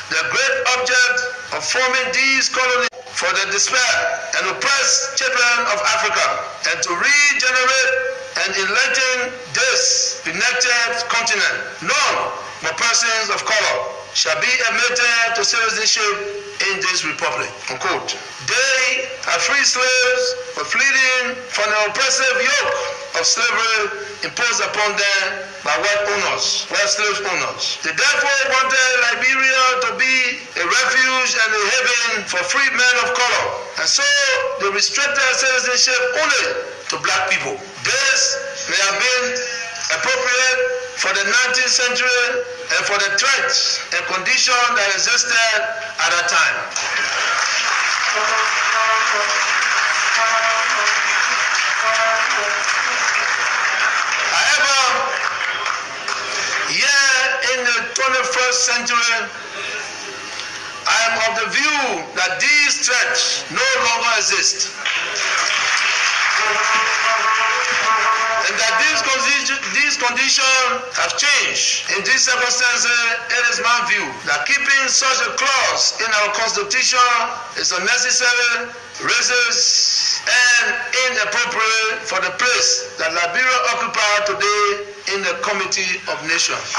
The great object of forming these colonies for the despair and oppressed children of Africa, and to regenerate and enlighten this benighted continent. None but persons of color shall be admitted to citizenship in this republic. Unquote. They are free slaves, but fleeing from the oppressive yoke of slavery imposed upon them by white slave owners. They therefore wanted Liberia to be a refuge and a haven for free men of color, and so they restricted citizenship only to black people. This may have been appropriate for the 19th century and for the threats and conditions that existed at that time. However, here in the 21st century, I am of the view that these threats no longer exist, and that these conditions have changed. In these circumstances, it is my view that keeping such a clause in our Constitution is unnecessary, racist, and inappropriate for the place that Liberia occupies today in the Community of Nations.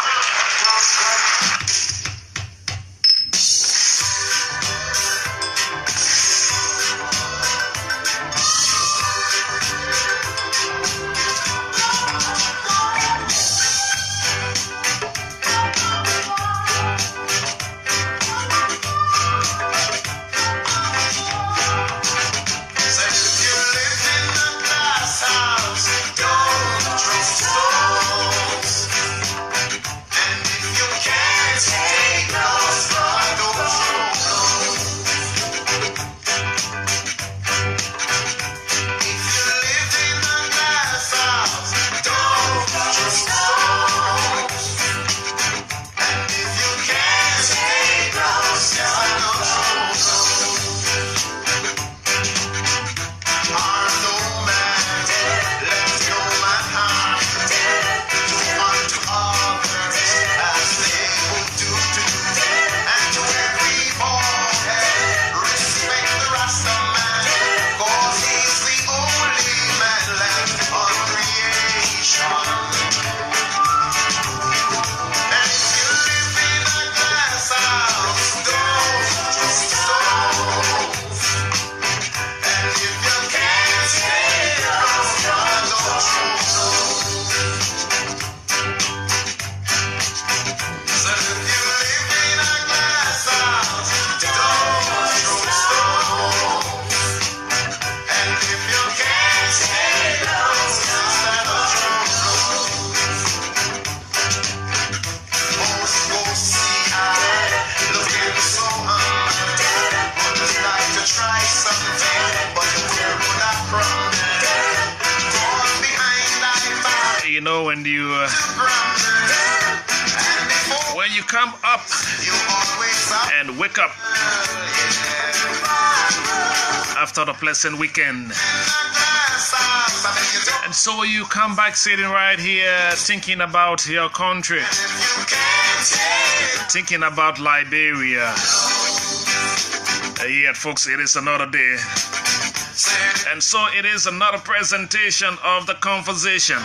You know, when you come up and wake up after the pleasant weekend, and so you come back sitting right here thinking about your country, thinking about Liberia. Yet, folks, it is another day. And so it is another presentation of the conversation.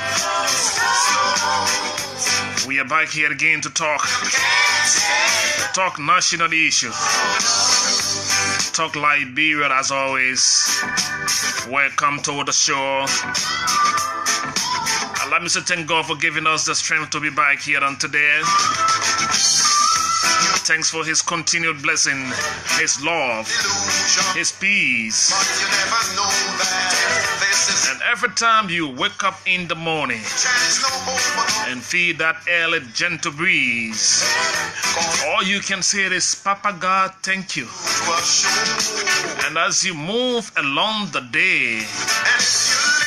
We are back here again to talk national issue, talk Liberia as always. Welcome to the show. Allow me to thank God for giving us the strength to be back here on today. Thanks for His continued blessing, His love, His peace. And every time you wake up in the morning and feel that early gentle breeze, all you can say is, Papa God, thank you. And as you move along the day,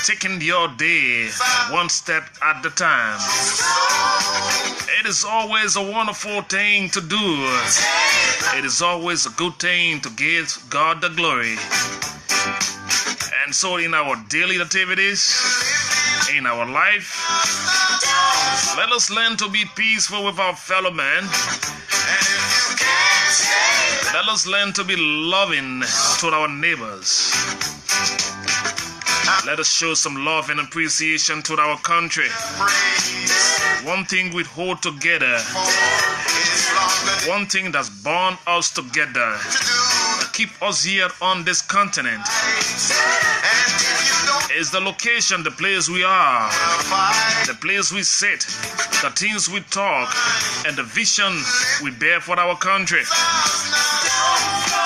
taking your day one step at a time, it is always a wonderful thing to do. It is always a good thing to give God the glory. And so in our daily activities, in our life, let us learn to be peaceful with our fellow man. us learn to be loving to our neighbors. Let us show some love and appreciation to our country. One thing we hold together, one thing that's bound us together, keep us here on this continent, is the location, the place we are, the place we sit, the things we talk, and the vision we bear for our country.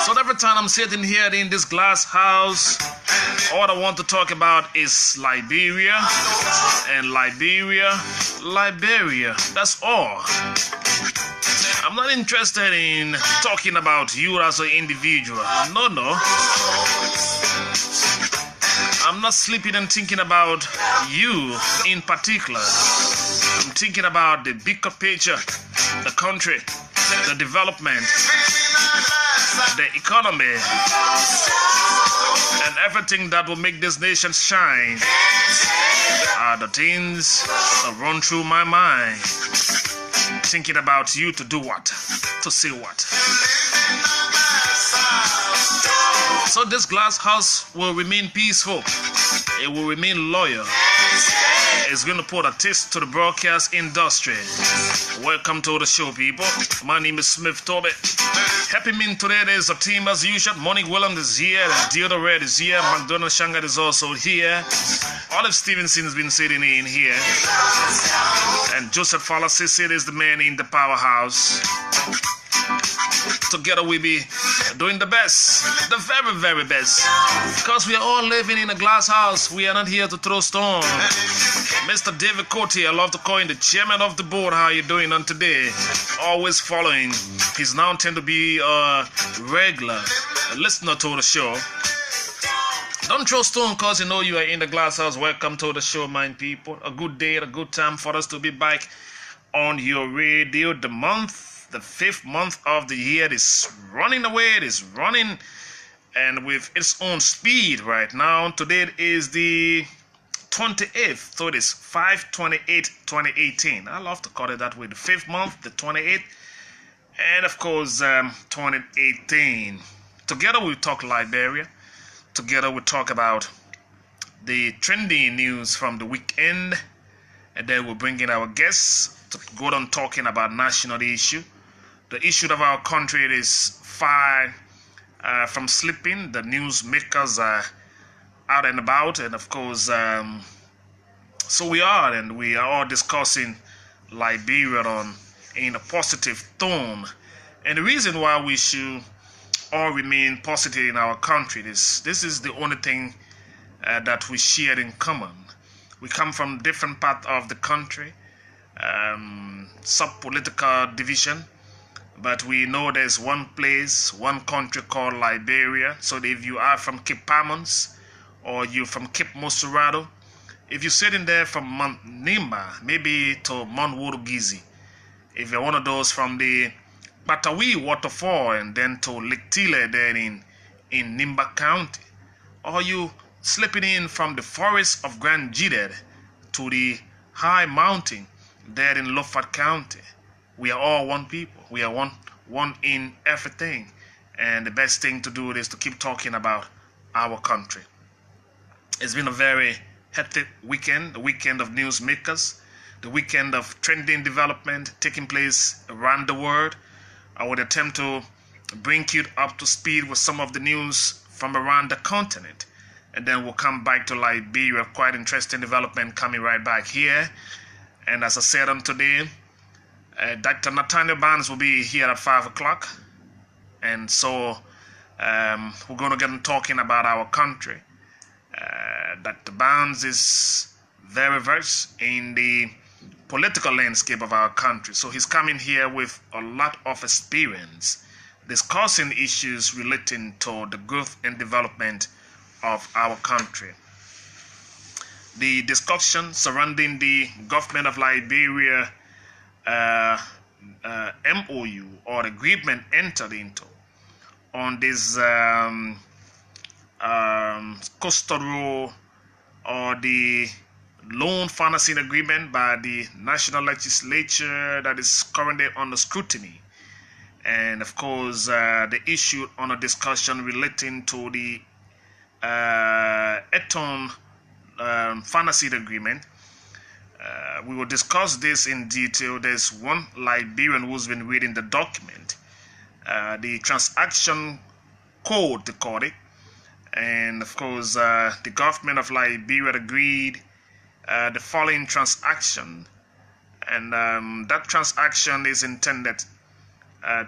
So every time I'm sitting here in this glass house, all I want to talk about is Liberia and Liberia. That's all. I'm not interested in talking about you as an individual. No. I'm not sleeping and thinking about you in particular. I'm thinking about the bigger picture, the country, the development, the economy, and everything that will make this nation shine are the things that run through my mind. Thinking about you to do what? To say what? So this glass house will remain peaceful. It will remain loyal. It's going to put a taste to the broadcast industry. Welcome to the show, people. My name is Smith Toby. Happy me today. There's a team as usual. Monique Williams is here. Theodore Red is here. McDonald Shangat is also here. Olive Stevenson has been sitting in here. And Joseph Falasisi is the man in the powerhouse. Together we be doing the best, the very, very best, because we are all living in a glass house. We are not here to throw stones. Mr. David Cote, I love to call him the chairman of the board. How are you doing on today? Always following. He's now tend to be a regular listener to the show. Don't throw stone because you know you are in the glass house. Welcome to the show, my people. A good day, a good time for us to be back on your radio. The 5th month of the year is running away. It is running and with its own speed right now. Today is the 28th, so it is 5/28/2018. I love to call it that way. The 5th month, the 28th, and of course 2018. Together we talk Liberia. Together we talk about the trending news from the weekend, and then we'll bring in our guests to go on talking about national issue. The issue of our country is far from sleeping. The newsmakers are out and about, and of course, so we are all discussing Liberia in a positive tone. And the reason why we should all remain positive in our country is this is the only thing that we share in common. We come from different parts of the country, sub-political division. But we know there's one place, one country called Liberia. So if you are from Cape Palmons or you're from Cape Mosurado, if you're sitting there from Mount Nimba, maybe to Mount Worugizi, if you're one of those from the Patawi waterfall and then to Lake Tile there in Nimba County, or you slipping in from the forest of Grand Jided to the high mountain there in Lofat County, we are all one people. We are one in everything. And the best thing to do is to keep talking about our country. It's been a very hectic weekend, the weekend of newsmakers, the weekend of trending development taking place around the world. I would attempt to bring you up to speed with some of the news from around the continent. And then we'll come back to Liberia. Quite interesting development coming right back here. And as I said on today, Dr. Nathaniel Barnes will be here at 5 o'clock. And so we're going to get talking about our country. Dr. Barnes is very versed in the political landscape of our country. So he's coming here with a lot of experience discussing issues relating to the growth and development of our country. The discussion surrounding the government of Liberia MOU or agreement entered into on this custodial or the loan financing agreement by the National Legislature that is currently under scrutiny. and of course the issue on a discussion relating to the Eton Fantasy Agreement. We will discuss this in detail. There's one Liberian who's been reading the document, the transaction code, they call it, and of course the government of Liberia agreed the following transaction, and that transaction is intended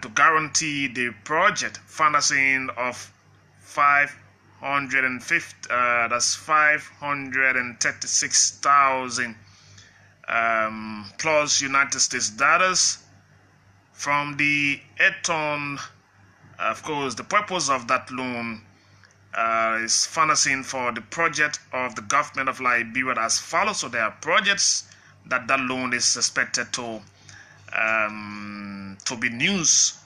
to guarantee the project financing of 536,000 plus United States dollars from the Eton. Of course, the purpose of that loan is financing for the project of the government of Liberia as follows. So there are projects that loan is expected to be news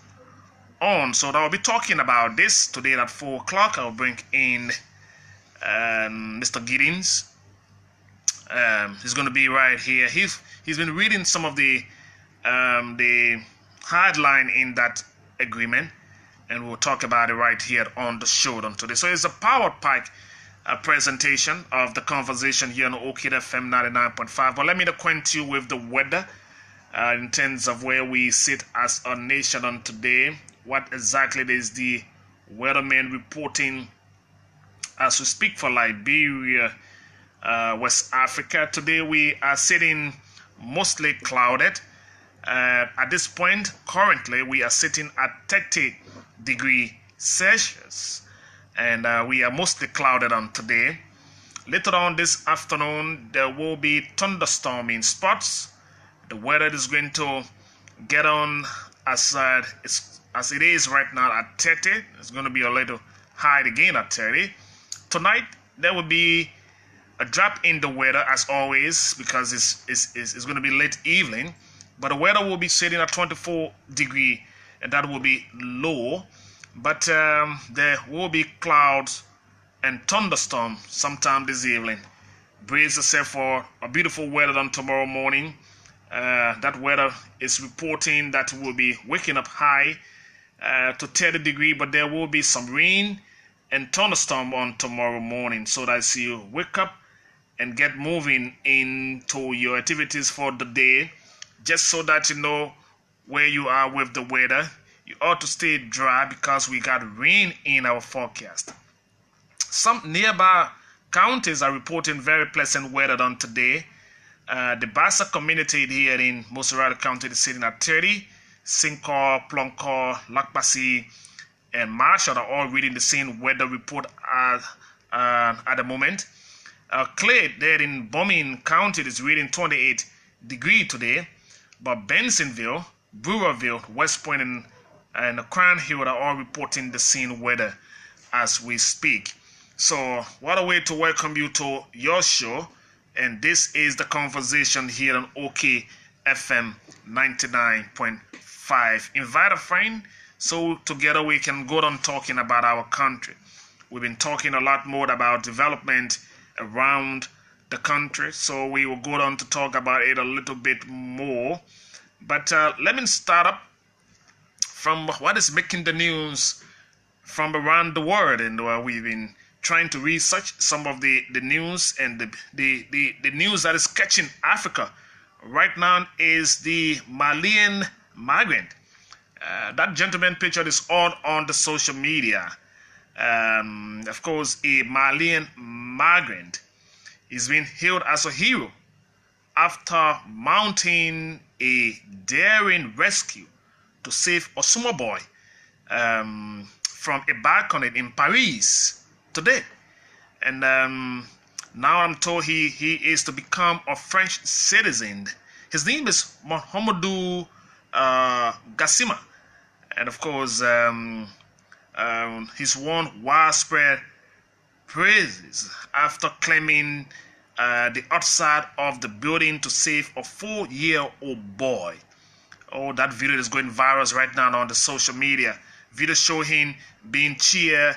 on. So I'll be talking about this today at 4 o'clock. I'll bring in Mr. Giddings. He's going to be right here. He's been reading some of the headline in that agreement, and we'll talk about it right here on the show today. So it's a power pack presentation of the conversation here on Orchid FM 99.5. But let me acquaint you with the weather in terms of where we sit as a nation on today. What exactly is the weatherman reporting as we speak for Liberia, West Africa? Today we are sitting mostly clouded. At this point, currently, we are sitting at 30 degrees Celsius, and we are mostly clouded on today. Later on this afternoon, there will be thunderstorm in spots. The weather is going to get on as it is right now at 30. It's going to be a little high again at 30. Tonight, there will be a drop in the weather as always, because it's going to be late evening. But the weather will be sitting at 24 degrees, and that will be low. But there will be clouds and thunderstorm sometime this evening. Brace yourself for a beautiful weather on tomorrow morning. That weather is reporting that will be waking up high to 30 degrees, but there will be some rain and thunderstorm on tomorrow morning. So that you wake up and get moving into your activities for the day. Just so that you know where you are with the weather. You ought to stay dry because we got rain in our forecast. Some nearby counties are reporting very pleasant weather on today. The Bassa community here in Moserado County is sitting at 30. Sincor, Pluncor, Lakpasi, and Marshall are all reading the same weather report at the moment. Clay there in Bombing County is reading 28 degrees today. But Bensonville, Brewerville, West Point, and Crown Hill are all reporting the same weather as we speak. So what a way to welcome you to your show. And this is the conversation here on OK FM 99.5. Invite a friend so together we can go on talking about our country. We've been talking a lot more about development around the country, so we will go on to talk about it a little bit more. But let me start up from what is making the news from around the world, and we've been trying to research some of the news, and the news that is catching Africa right now is the Malian migrant. That gentleman picture is all on the social media. Of course, a Malian migrant is being hailed as a hero after mounting a daring rescue to save a small boy from a balcony in Paris today. And now I'm told he is to become a French citizen. His name is Mohamedou Gassima. And of course, he's won widespread praises after climbing the outside of the building to save a 4-year-old boy. Oh, that video is going viral right now on the social media. Video showing him being cheered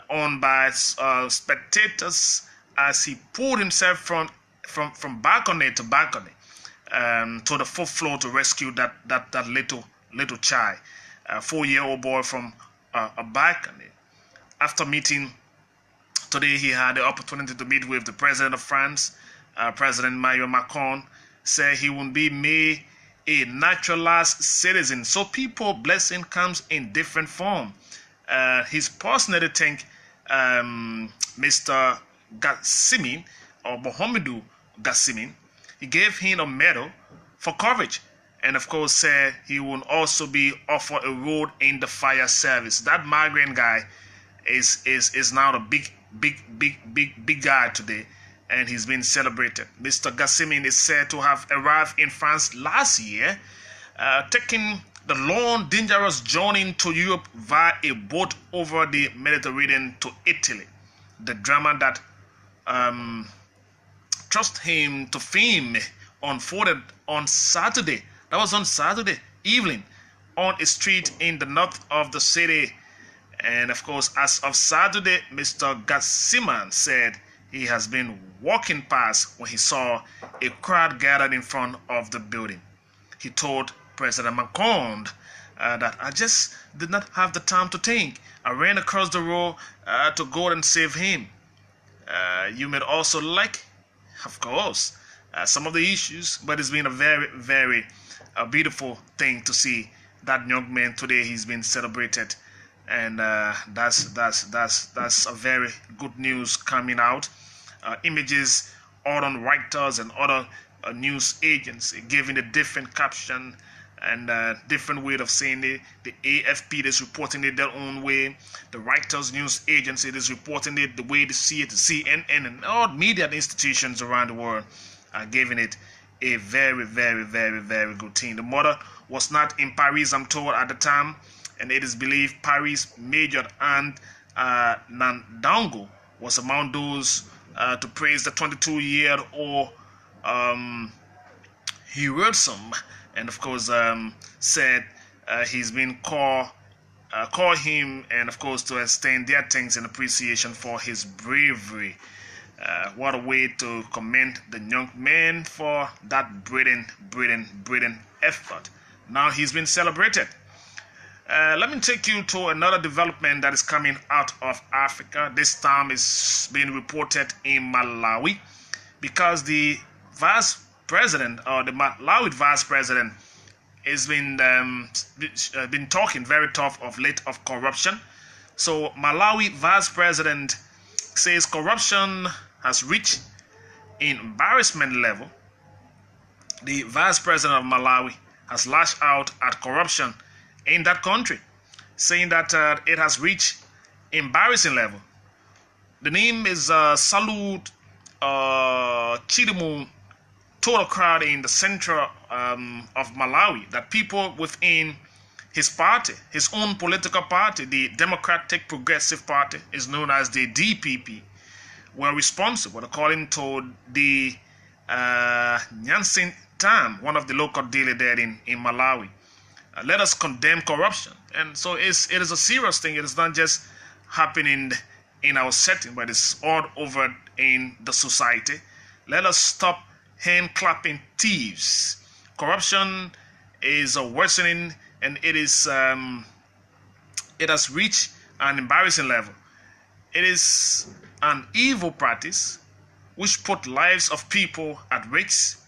on by spectators as he pulled himself from balcony to balcony to the 4th floor to rescue that little child. a 4-year-old boy from a balcony. After meeting today, he had the opportunity to meet with the president of France, President Emmanuel Macron. Said he will be made a naturalized citizen. So people blessing comes in different form. He's personally thanked Mr. Gassimin, or Mohamedou Gassimin. He gave him a medal for courage, and of course said he will also be offered a role in the fire service. That migrant guy is now the big guy today, and he's been celebrated. Mr. Gassimin is said to have arrived in France last year, taking the long, dangerous journey to Europe via a boat over the Mediterranean to Italy. The drama that thrust him to fame unfolded on Saturday. That was on Saturday evening on a street in the north of the city. And of course, as of Saturday, Mr. Gassiman said he has been walking past when he saw a crowd gathered in front of the building. He told President Macron that I just did not have the time to think. I ran across the road to go and save him. You may also like, of course, some of the issues, but it's been a very beautiful thing to see that young man today. He's been celebrated, and that's a very good news coming out. Images, other writers and other news agents giving a different caption and different way of saying it. The AFP is reporting it their own way. The Reuters news agency is reporting it the way they see it. The CNN and all media institutions around the world are giving it a very good thing. The mother was not in Paris, I'm told, at the time, and it is believed Paris Major and Nandango was among those to praise the 22-year-old heroism. And of course, said he's been call him, and of course to extend their thanks and appreciation for his bravery. What a way to commend the young man for that brilliant effort. Now he's been celebrated. Let me take you to another development that is coming out of Africa. This time is being reported in Malawi, because the vice president, or the Malawi vice president, has been talking very tough of late of corruption. So Malawi vice president says corruption has reached embarrassment level. The vice president of Malawi has lashed out at corruption in that country, saying that it has reached embarrassing level. The name is Salud Chidimu, told a crowd in the center of Malawi that people within his party, his own political party, the Democratic Progressive Party, is known as the DPP, were responsible, according to the Nyansin Tam, one of the local daily there in Malawi. Let us condemn corruption. And so it is a serious thing. It is not just happening in our setting, but it's all over in the society. Let us stop hand-clapping thieves. Corruption is worsening, and it has reached an embarrassing level. It is an evil practice which put lives of people at risk,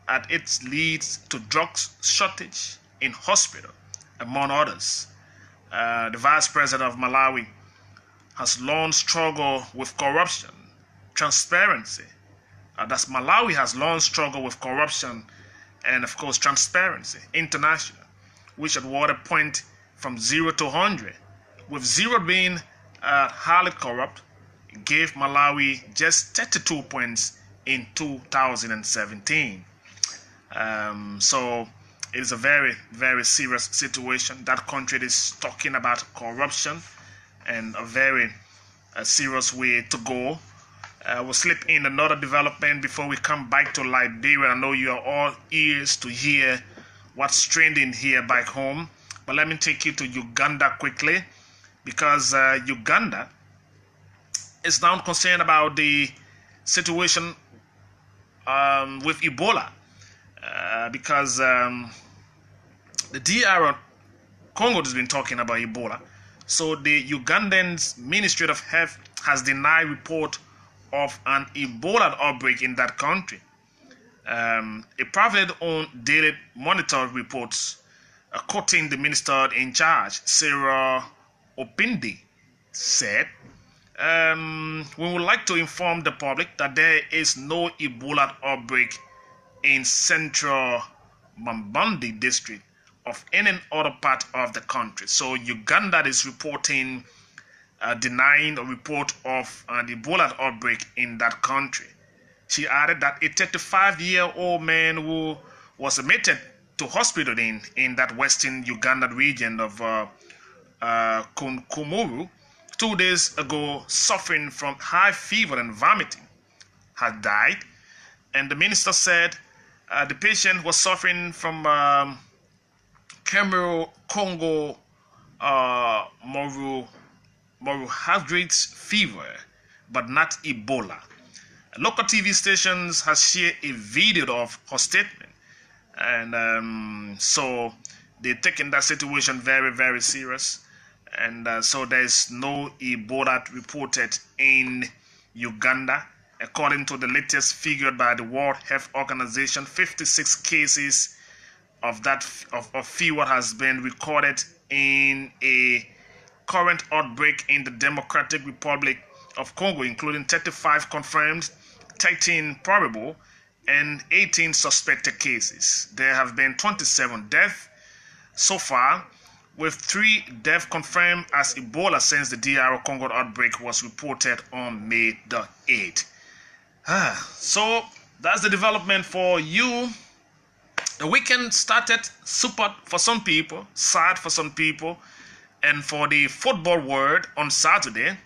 and it leads to drugs shortage in hospital, among others. The vice president of Malawi has long struggled with corruption, transparency. That's Malawi has long struggled with corruption and, of course, transparency, international, which awarded point from 0 to 100, with 0 being highly corrupt. It gave Malawi just 32 points in 2017. So it is a very serious situation. That country is talking about corruption, and a very serious way to go. We'll slip in another development before we come back to Liberia. I know you are all ears to hear what's trending here back home. But let me take you to Uganda quickly, because Uganda is now concerned about the situation with Ebola, because the DR Congo has been talking about Ebola. So the Ugandan Ministry of Health has denied report of an Ebola outbreak in that country. A privately owned Daily Monitor reports, quoting the minister in charge, Sarah Opindi, said, we would like to inform the public that there is no Ebola outbreak in central Mambandi district of any other part of the country. So Uganda is reporting, denying a report of an Ebola outbreak in that country. She added that a 35-year-old man who was admitted to hospital in that western Ugandan region of Kumuru 2 days ago, suffering from high fever and vomiting, had died. And the minister said the patient was suffering from Congo Moruhadrate fever, but not Ebola. Local TV stations has shared a video of her statement, and so they're taking that situation very, very serious. And so there's no Ebola reported in Uganda. According to the latest figure by the World Health Organization, 56 cases of fever has been recorded in a current outbreak in the Democratic Republic of Congo, including 35 confirmed, 13 probable, and 18 suspected cases. There have been 27 deaths so far, with 3 deaths confirmed as Ebola since the DR Congo outbreak was reported on May the 8th. So that's the development for you. The weekend started super for some people, sad for some people, and for the football world on Saturday,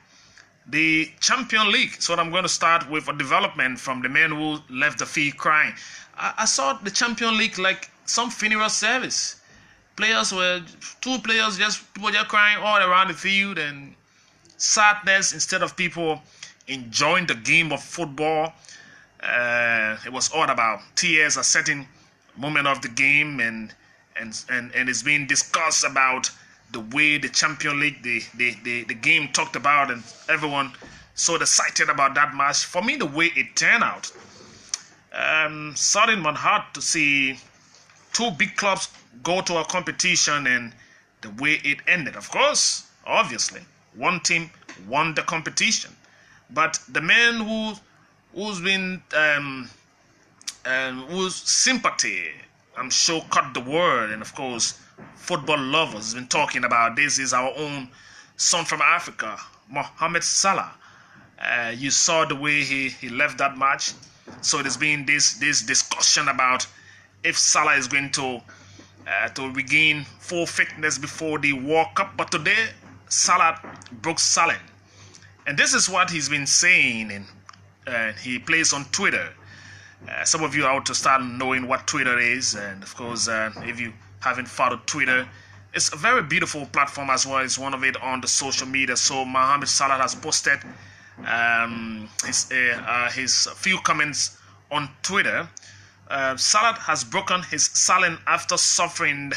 the Champions League. So I'm going to start with a development from the man who left the field crying. I saw the Champions League like some funeral service. Two players just crying all around the field, and sadness instead of people enjoying the game of football. It was all about tears at certain moment of the game, and it's being discussed about the way the Champions League, the game talked about, and everyone so excited about that match. For me, the way it turned out, saddened my heart to see 2 big clubs go to a competition and the way it ended. Of course, obviously, one team won the competition, but the man who's been whose sympathy, I'm sure, caught the word, and of course, football lovers have been talking about this, is our own son from Africa, Mohamed Salah. You saw the way he left that match. So there's been this discussion about if Salah is going to regain full fitness before the World Cup. But today, Salah broke silence, and this is what he's been saying, and he plays on Twitter. Some of you ought to start knowing what Twitter is, and of course, if you haven't followed Twitter, it's a very beautiful platform as well. It's one of it on the social media. So Mohamed Salah has posted his few comments on Twitter. Salah has broken his silence after suffering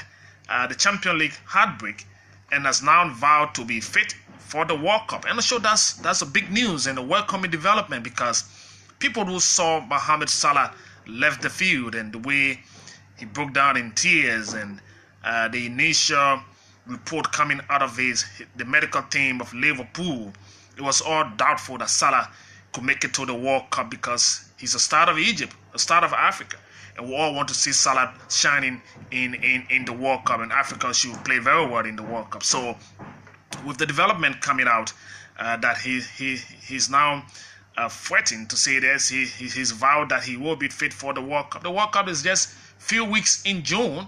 the Champions League heartbreak, and has now vowed to be fit for the World Cup. And I'm sure that's a big news and a welcoming development, because people who saw Mohamed Salah left the field and the way he broke down in tears, and the initial report coming out of the medical team of Liverpool, it was all doubtful that Salah could make it to the World Cup, because he's a star of Egypt, a star of Africa, and we all want to see Salah shining in the World Cup, and Africa should play very well in the World Cup. So with the development coming out that he's now fretting to say this, he's vowed that he will be fit for the World Cup. The World Cup is just few weeks in June,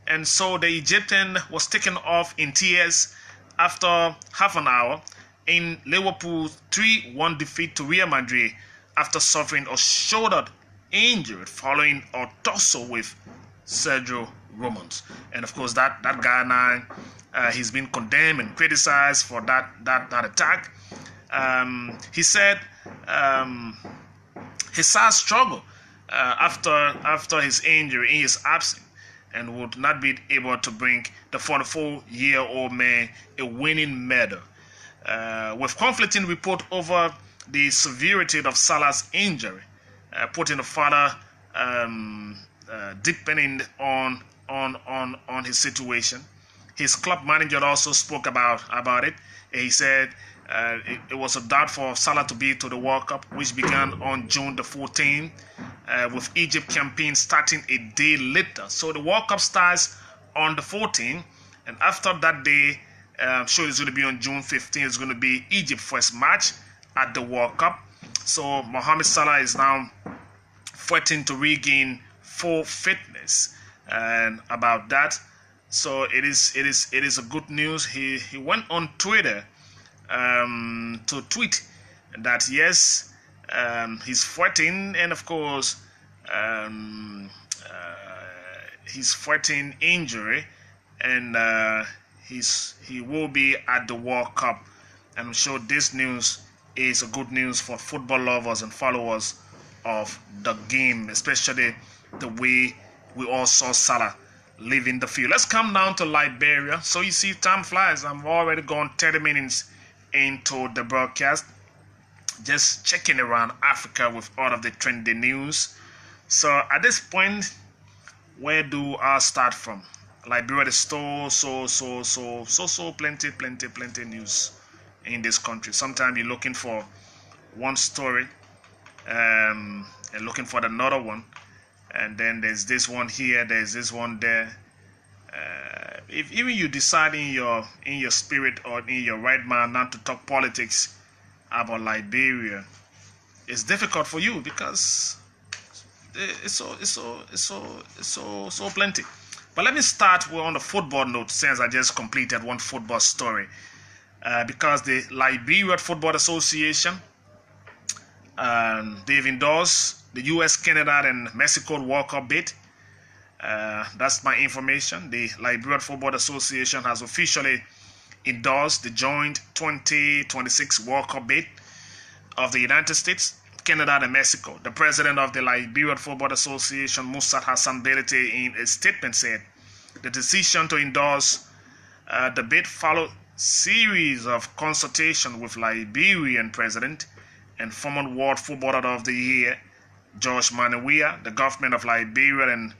and so the Egyptian was taken off in tears after half an hour in Liverpool's 3-1 defeat to Real Madrid after suffering a shoulder injury following a tussle with Sergio Ramos. And of course, that guy now, he's been condemned and criticized for that attack. He said his side struggled after his injury in his absence, and would not be able to bring the 44-year-old man a winning medal. With conflicting report over the severity of Salah's injury, putting the father depending on his situation. His club manager also spoke about it. He said it was a doubt for Salah to be to the World Cup, which began on June the 14th, with Egypt campaign starting a day later. So the World Cup starts on the 14th, and after that day, I'm sure it's going to be on June 15th. It's going to be Egypt's first match at the World Cup. So Mohamed Salah is now fighting to regain full fitness, and about that. So it is a good news. He went on Twitter to tweet that yes, he's fighting, and of course he's fighting injury, and he will be at the World Cup. And I'm sure this news is a good news for football lovers and followers of the game, especially the way we all saw Salah leaving the field. Let's come down to Liberia. So you see, time flies. I'm already gone 30 minutes into the broadcast, just checking around Africa with all of the trending news. So at this point, where do I start from? Liberia is so plenty news in this country. Sometimes you're looking for one story and looking for another one, and then there's this one here, there's this one there. If even you decide in your spirit or in your right mind not to talk politics about Liberia, it's difficult for you because it's so plenty. But let me start on the football note, since I just completed one football story. Because the Liberia Football Association, they've endorsed the U.S., Canada, and Mexico World Cup bid. That's my information. The Liberia Football Association has officially endorsed the joint 2026 World Cup bid of the United States, Canada, and Mexico. The president of the Liberia Football Association, Musa Hassan Belete, in a statement said the decision to endorse the bid followed series of consultation with Liberian president and former World Footballer of the Year George Manawia, the government of Liberia,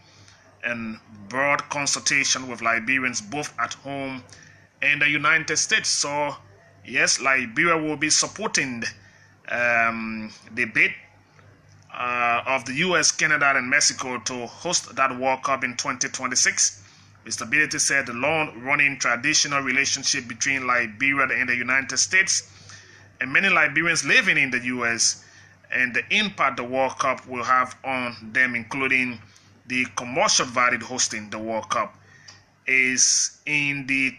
and broad consultation with Liberians both at home and the United States. So yes, Liberia will be supporting the bid of the US, Canada, and Mexico to host that World Cup in 2026. Mr. Belete said the long-running traditional relationship between Liberia and the United States and many Liberians living in the US and the impact the World Cup will have on them, including the commercial value hosting the World Cup, is in the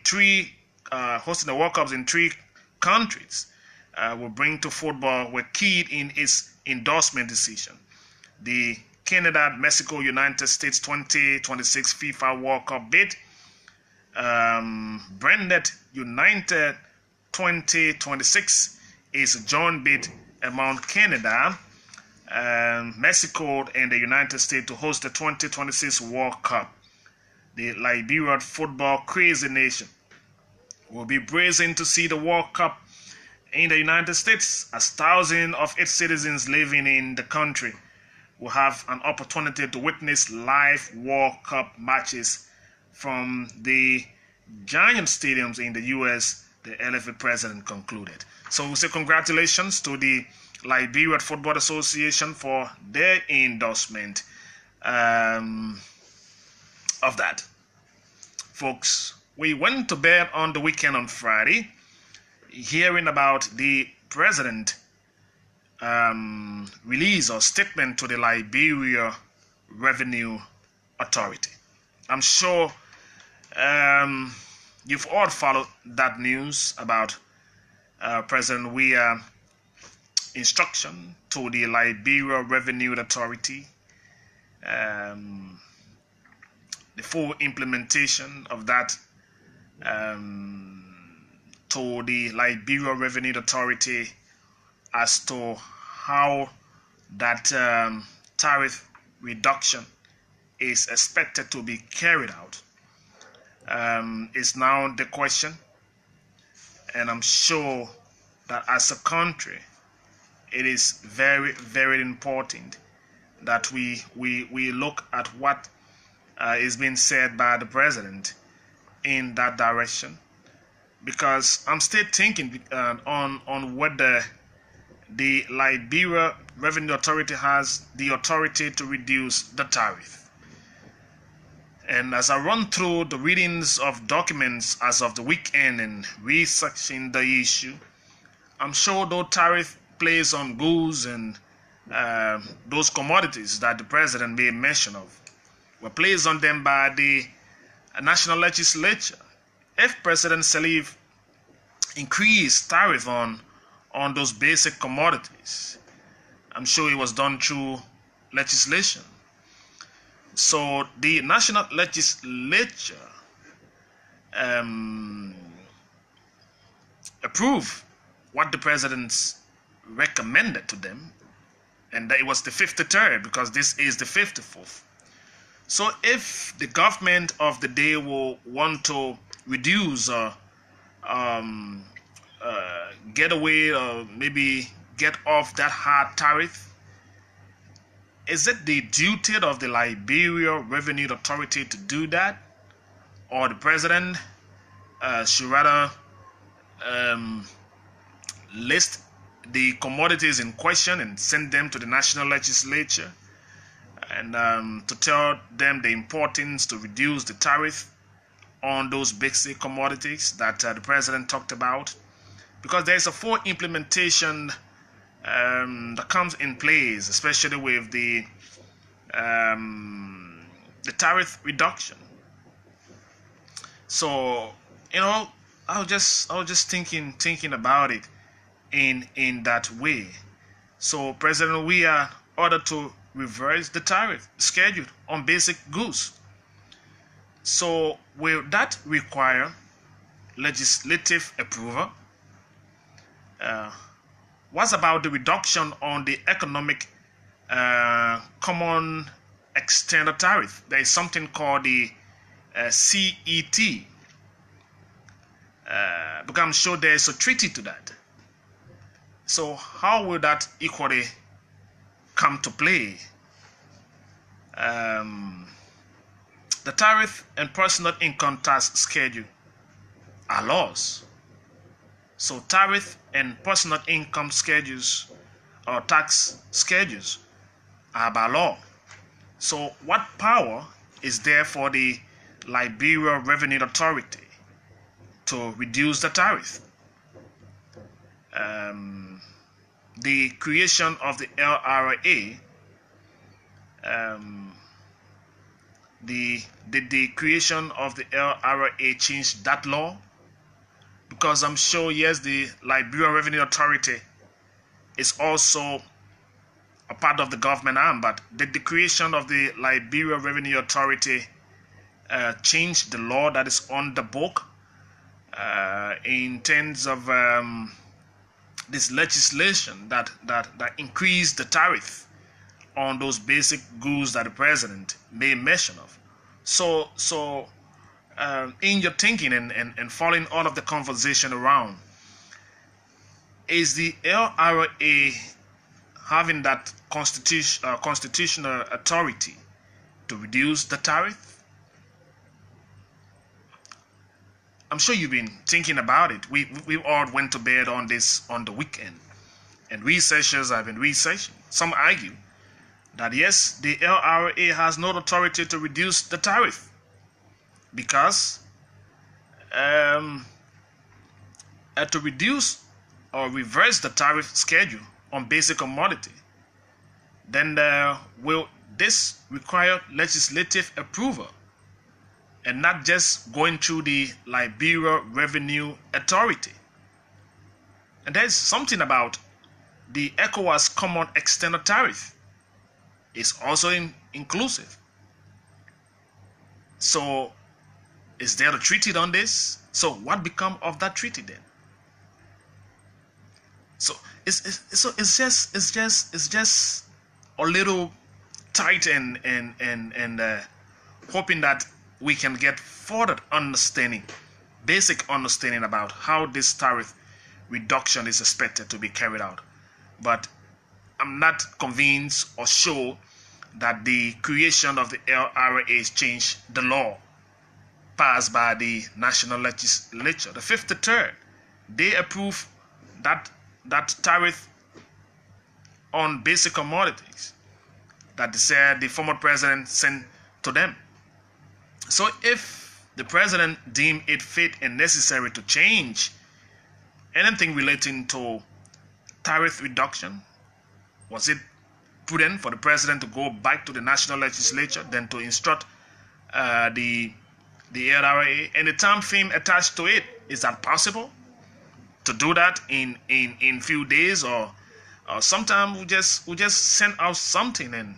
hosting the World Cups in 3 countries will bring to football were keyed in its endorsement decision. The Canada, Mexico, United States 2026 FIFA World Cup bid, branded United 2026, is a joint bid among Canada, Mexico, and the United States to host the 2026 World Cup. The Liberia football crazy nation will be brazen to see the World Cup in the United States, as thousands of its citizens living in the country will have an opportunity to witness live World Cup matches from the giant stadiums in the US, the LFA president concluded. So we say congratulations to the Liberia Football Association for their endorsement of that. Folks, we went to bed on the weekend on Friday, hearing about the president release or statement to the Liberia Revenue Authority. I'm sure you've all followed that news about President Weah's instruction to the Liberia Revenue Authority, the full implementation of that to the Liberia Revenue Authority as to how that tariff reduction is expected to be carried out. is now the question. And I'm sure that as a country, it is very, very important that we look at what is being said by the president in that direction. Because I'm still thinking on whether the Liberia Revenue Authority has the authority to reduce the tariff. And as I run through the readings of documents as of the weekend and researching the issue, I'm sure the tariff placed on goods and those commodities that the president made mention of were placed on them by the national legislature. If President Salif increased tariff on those basic commodities, I'm sure it was done through legislation. So the national legislature approved what the president recommended to them, and that it was the 53rd, because this is the 54th. So if the government of the day will want to reduce or get away or maybe get off that hard tariff, is it the duty of the Liberia Revenue Authority to do that, or the president should rather list the commodities in question and send them to the national legislature and to tell them the importance to reduce the tariff on those basic commodities that the president talked about? Because there's a full implementation that comes in place, especially with the tariff reduction. So I was just thinking about it in that way. So President Weah ordered to reverse the tariff schedule on basic goods. So will that require legislative approval? What about the reduction on the economic common external tariff? There is something called the CET, because I'm sure there is a treaty to that. So how will that equally come to play? The tariff and personal income tax schedule are laws. So tariff and personal income schedules or tax schedules are by law. So what power is there for the Liberia Revenue Authority to reduce the tariff? The creation of the LRA, did the creation of the LRA change that law? Because I'm sure, yes, the Liberia Revenue Authority is also a part of the government arm, but did the creation of the Liberia Revenue Authority change the law that is on the book in terms of this legislation that increased the tariff on those basic goods that the president made mention of? So in your thinking and following all of the conversation around, is the LRA having that constitutional authority to reduce the tariff? I'm sure you've been thinking about it. We all went to bed on this on the weekend, and researchers have been researching. Some argue that yes, the LRA has no authority to reduce the tariff, because to reduce or reverse the tariff schedule on basic commodity, then will this require legislative approval and not just going through the Liberia Revenue Authority? And there's something about the ECOWAS Common External Tariff. It's also inclusive. So is there a treaty on this? So what become of that treaty then? So it's just a little tight and hoping that we can get further understanding, basic understanding about how this tariff reduction is expected to be carried out. But I'm not convinced or sure that the creation of the LRA changed the law passed by the National Legislature. The 53rd, they approved that tariff on basic commodities that they said the former president sent to them. So if the president deemed it fit and necessary to change anything relating to tariff reduction, was it prudent for the president to go back to the National Legislature than to instruct the LRA and the time frame attached to it? Is that possible to do that in few days, or sometimes we just send out something and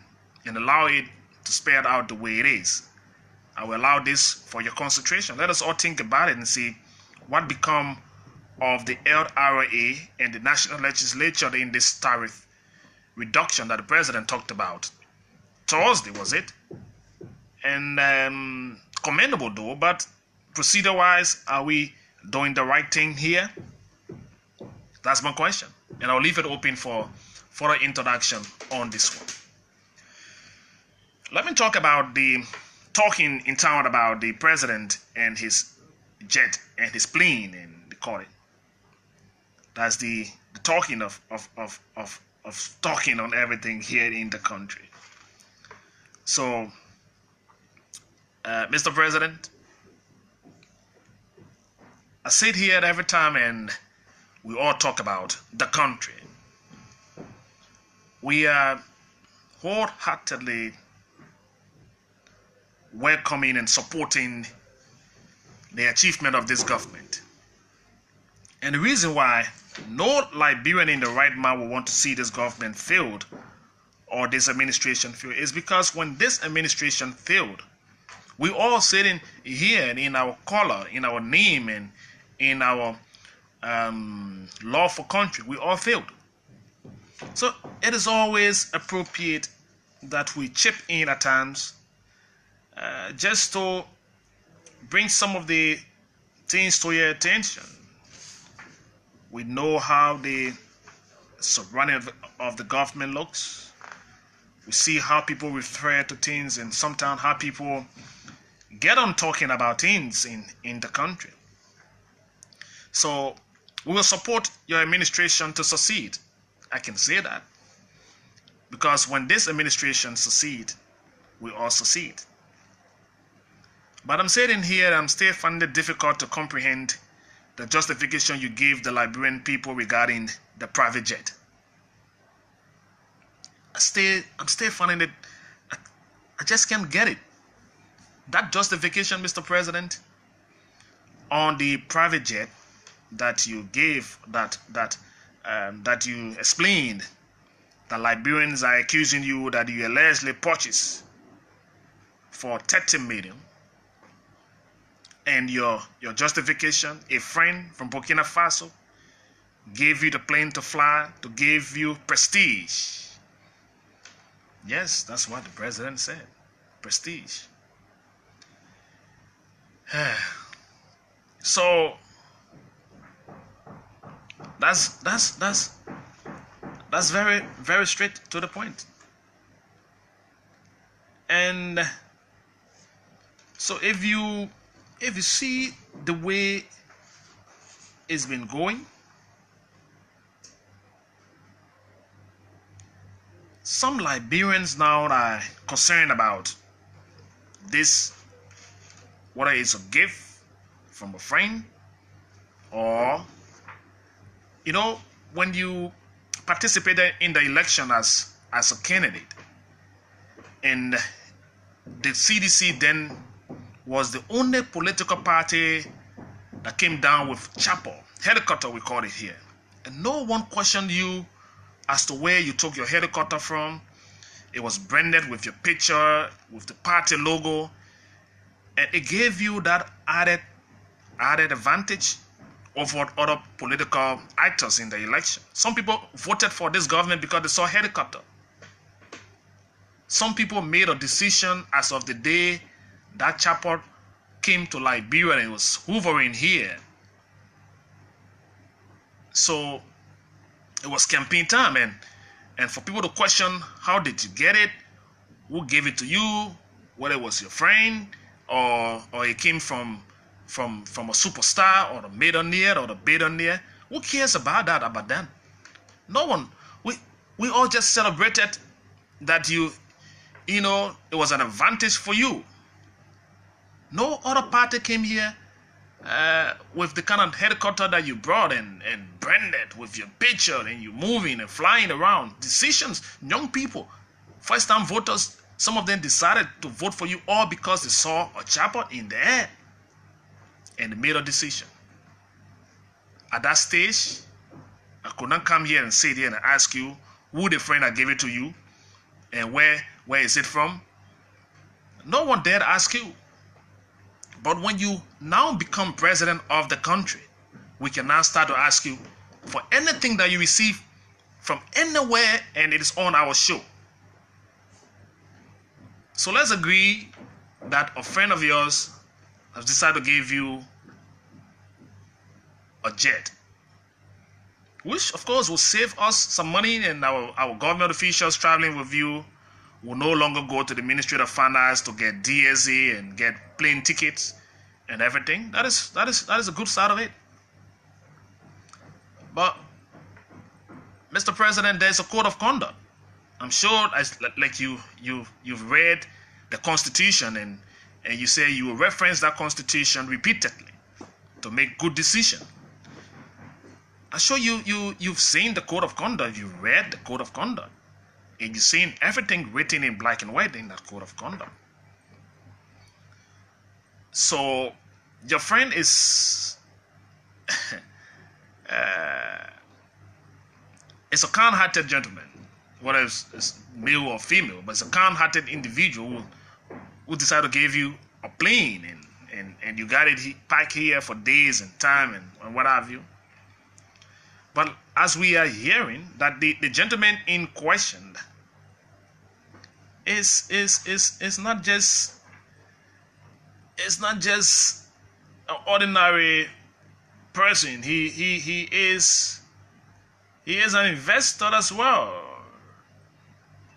allow it to spread out the way it is? I will allow this for your concentration. Let us all think about it and see what become of the LRA and the National Legislature in this tariff reduction that the president talked about. Thursday, was it? And commendable though, but procedure-wise, are we doing the right thing here? That's my question. And I'll leave it open for further introduction on this one. Let me talk about the talking in town about the president and his jet and his plane, and they call it. That's the talking of talking on everything here in the country. So, Mr. President, I sit here every time and we all talk about the country. We are wholeheartedly welcoming and supporting the achievement of this government. And the reason why no Liberian in the right mind will want to see this government failed or this administration failed is because when this administration failed, we all sitting here in our color, in our name, and in our lawful country, we all failed. So it is always appropriate that we chip in at times just to bring some of the things to your attention. We know how the surrounding of the government looks. We see how people refer to things, and sometimes how people get on talking about things in the country. So we will support your administration to succeed. I can say that. Because when this administration succeeds, we all succeed. But I'm saying here, I'm still finding it difficult to comprehend the justification you gave the Liberian people regarding the private jet. I'm still finding it, I just can't get it. That justification, Mr. President, on the private jet that you gave, that you explained, the Liberians are accusing you that you allegedly purchased for 30 million. And your justification, a friend from Burkina Faso gave you the plane to fly to give you prestige. Yes, that's what the president said. Prestige. So that's very, very straight to the point. And so if you see the way it's been going, some Liberians now are concerned about this, whether it's a gift from a friend or, when you participated in the election as a candidate, and the CDC then was the only political party that came down with chapel, helicopter we call it here. And no one questioned you as to where you took your helicopter from. It was branded with your picture, with the party logo. And it gave you that added advantage over other political actors in the election. Some people voted for this government because they saw a helicopter. Some people made a decision as of the day that chopper came to Liberia and it was hovering here. So it was campaign time, and for people to question, how did you get it? Who gave it to you? Whether it was your friend or it came from a superstar or the millionaire or the billionaire. Who cares about that about them? No one. We all just celebrated that you know it was an advantage for you. No other party came here with the kind of helicopter that you brought and branded with your picture and you moving and flying around. Decisions, young people, first-time voters, some of them decided to vote for you all because they saw a chopper in the air and they made a decision. At that stage, I could not come here and sit here and ask you who the friend that gave it to you and where is it from. No one dared ask you. But when you now become president of the country, we can now start to ask you for anything that you receive from anywhere, and it is on our show. So let's agree that a friend of yours has decided to give you a jet, which of course will save us some money, and our government officials traveling with you will no longer go to the Ministry of Finance to get DSA and get plane tickets and everything. That is a good side of it. But Mr. President, there's a code of conduct. I'm sure, like you've read the Constitution, and you say you will reference that Constitution repeatedly to make good decisions. I'm sure you've seen the code of conduct. You've read the code of conduct, and you've seen everything written in black and white in that code of conduct. So your friend is it's a kind-hearted gentleman, whether it's male or female, but it's a kind-hearted individual who decided to give you a plane and you got it packed here for days and time and what have you. But as we are hearing that the gentleman in question is not just an ordinary person. He is an investor as well,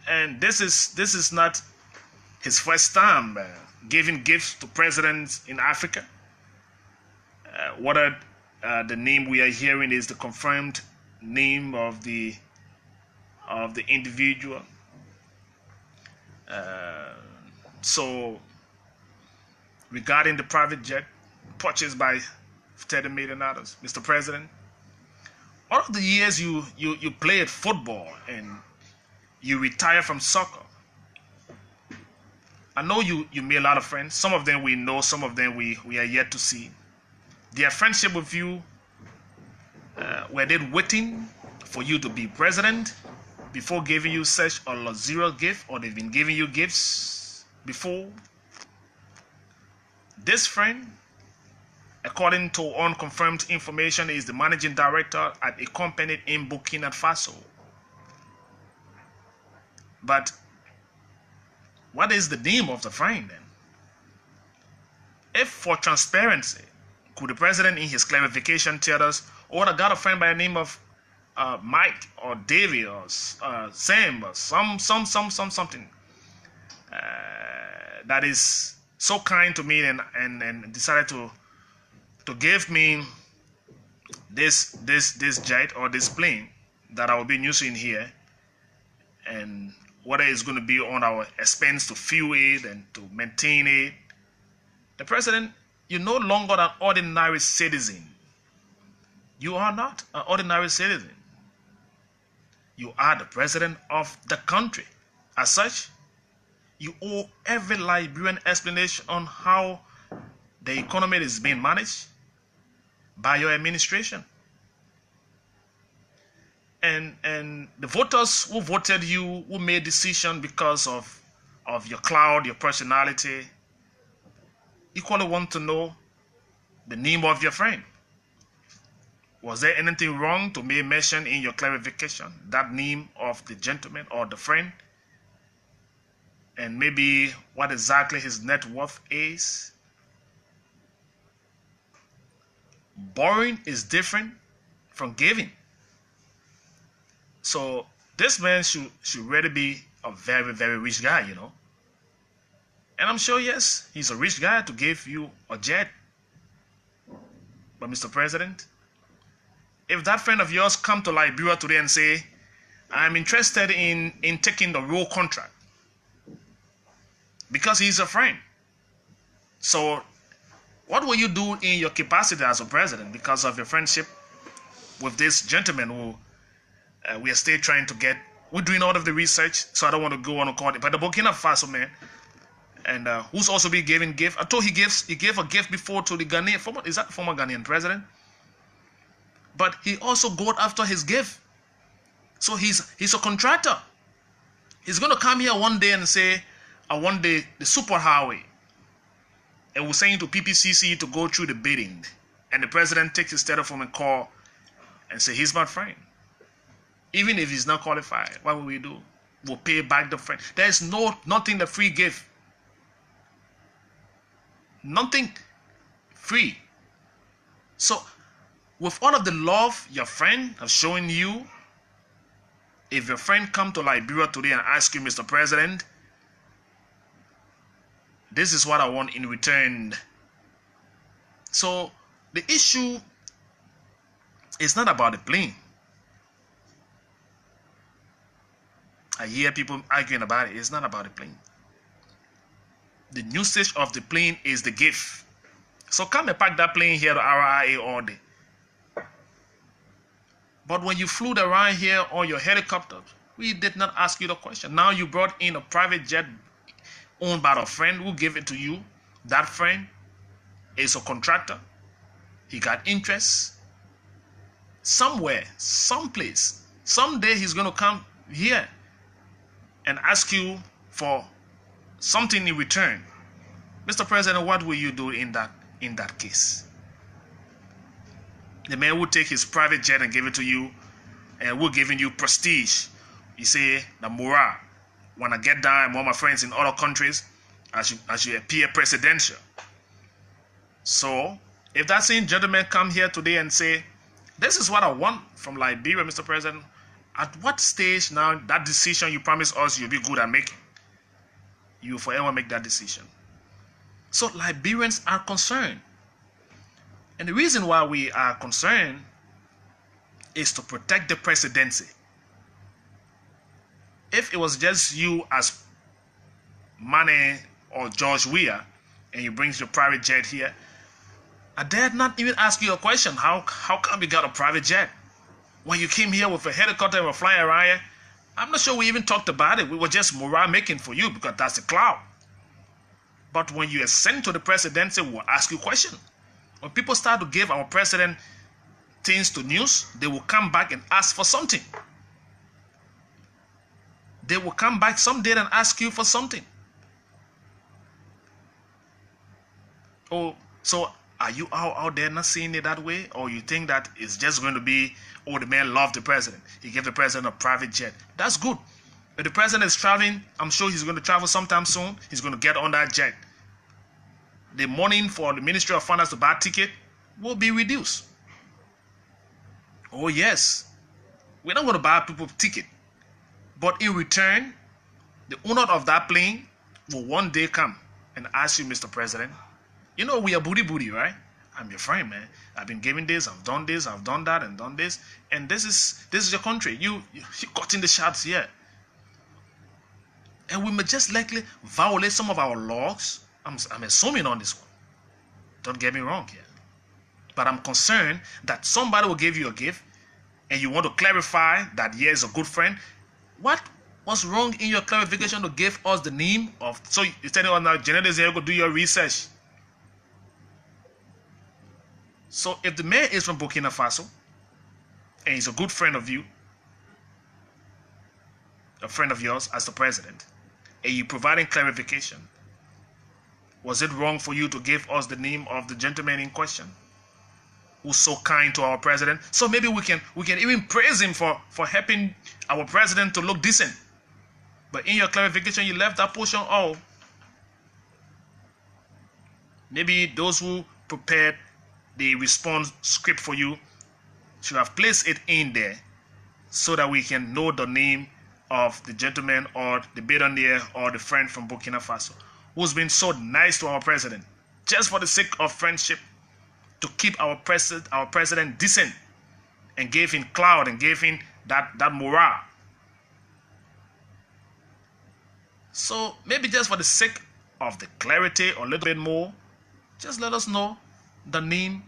and this is not his first time giving gifts to presidents in Africa. Whether the name we are hearing is the confirmed name of the individual. So regarding the private jet purchased by $30 million, Mr. President, all of the years you played football and you retired from soccer, I know you made a lot of friends. Some of them we know, some of them we are yet to see. Their friendship with you, were they waiting for you to be president before giving you such a luxurious gift, or they've been giving you gifts before? This friend, according to unconfirmed information, is the managing director at a company in Burkina Faso. But what is the name of the friend then? If for transparency, could the president in his clarification tell us, or I got a friend by the name of Mike or Davey or Sam or something that is so kind to me and decided to give me this jet or this plane that I will be using here, and whether it's going to be on our expense to fuel it and to maintain it. The president, you're no longer an ordinary citizen. You are not an ordinary citizen. You are the president of the country. As such, you owe every Liberian explanation on how the economy is being managed by your administration. And the voters who voted you, who made decision because of your clout, your personality, equally want to know the name of your friend. Was there anything wrong to make mention in your clarification, that name of the gentleman or the friend? and maybe what exactly his net worth is. Borrowing is different from giving. So this man should really be a very, very rich guy, you know. And I'm sure, yes, he's a rich guy to give you a jet. But Mr. President, if that friend of yours come to Liberia today and say, I'm interested in taking the road contract, because he's a friend. So what will you do in your capacity as a president because of your friendship with this gentleman who we are still trying to get? We're doing all of the research, so I don't want to go on a call. But the Burkina Faso man, and who's also been giving gift. I thought he gave a gift before to the Ghanaian former Ghanaian president. But he also got after his gift. So he's a contractor. He's going to come here one day and say, I want the super highway. And we're saying to PPCC to go through the bidding. And the president takes his telephone and call and say, he's my friend. Even if he's not qualified, what will we do? We'll pay back the friend. There is nothing the free gift. Nothing free. So with all of the love your friend has shown you, if your friend come to Liberia today and ask you, Mr. President, this is what I want in return. So the issue is not about the plane. I hear people arguing about it. It's not about the plane. The usage of the plane is the gift. So come and pack that plane here to RIA all day. But when you flew around here on your helicopter, we did not ask you the question. Now you brought in a private jet owned by a friend who gave it to you. That friend is a contractor. He got interest. Somewhere, someplace, someday he's going to come here and ask you for something in return. Mr. President, what will you do in that case? The man will take his private jet and give it to you, and we're giving you prestige. You say, the morale. When I get down, I'm with my friends in other countries, I should appear presidential. So, if that same gentleman come here today and say, this is what I want from Liberia, Mr. President, at what stage now that decision you promised us you'll be good at making? You will forever make that decision. So Liberians are concerned. And the reason why we are concerned is to protect the presidency. If it was just you as Mane or George Weah and you bring your private jet here, I dared not even ask you a question. How come you got a private jet? When you came here with a helicopter and were flying around here, I'm not sure we even talked about it. We were just morale making for you because that's the cloud. But when you ascend to the presidency, we'll ask you a question. When people start to give our president things to news, they will come back and ask for something. They will come back someday and ask you for something. Oh, so are you out there not seeing it that way? Or you think that it's just going to be, oh, the man loved the president. He gave the president a private jet. That's good. If the president is traveling, I'm sure he's going to travel sometime soon. He's going to get on that jet. The money for the Ministry of Finance to buy a ticket will be reduced. Oh, yes. We're not going to buy people a ticket. But in return, the owner of that plane will one day come and ask you, Mr. President, you know we are booty, right? I'm your friend, man. I've been giving this, I've done that, and done this. And this is your country. You got in the shots here. And we may just likely violate some of our laws. I'm assuming on this one. Don't get me wrong here. But I'm concerned that somebody will give you a gift and you want to clarify that yeah, is a good friend. What was wrong in your clarification to give us the name of? So you're telling us now, Janet, here, go do your research. So if the man is from Burkina Faso and he's a good friend of you, a friend of yours as the president, and you providing clarification, was it wrong for you to give us the name of the gentleman in question who's so kind to our president? So maybe we can even praise him for helping our president to look decent. But in your clarification, you left that portion out. Maybe those who prepared the response script for you should have placed it in there so that we can know the name of the gentleman or the billionaire or the friend from Burkina Faso who's been so nice to our president just for the sake of friendship, to keep our president decent, and gave him clout and gave him that morale. So maybe just for the sake of the clarity or a little bit more, just let us know the name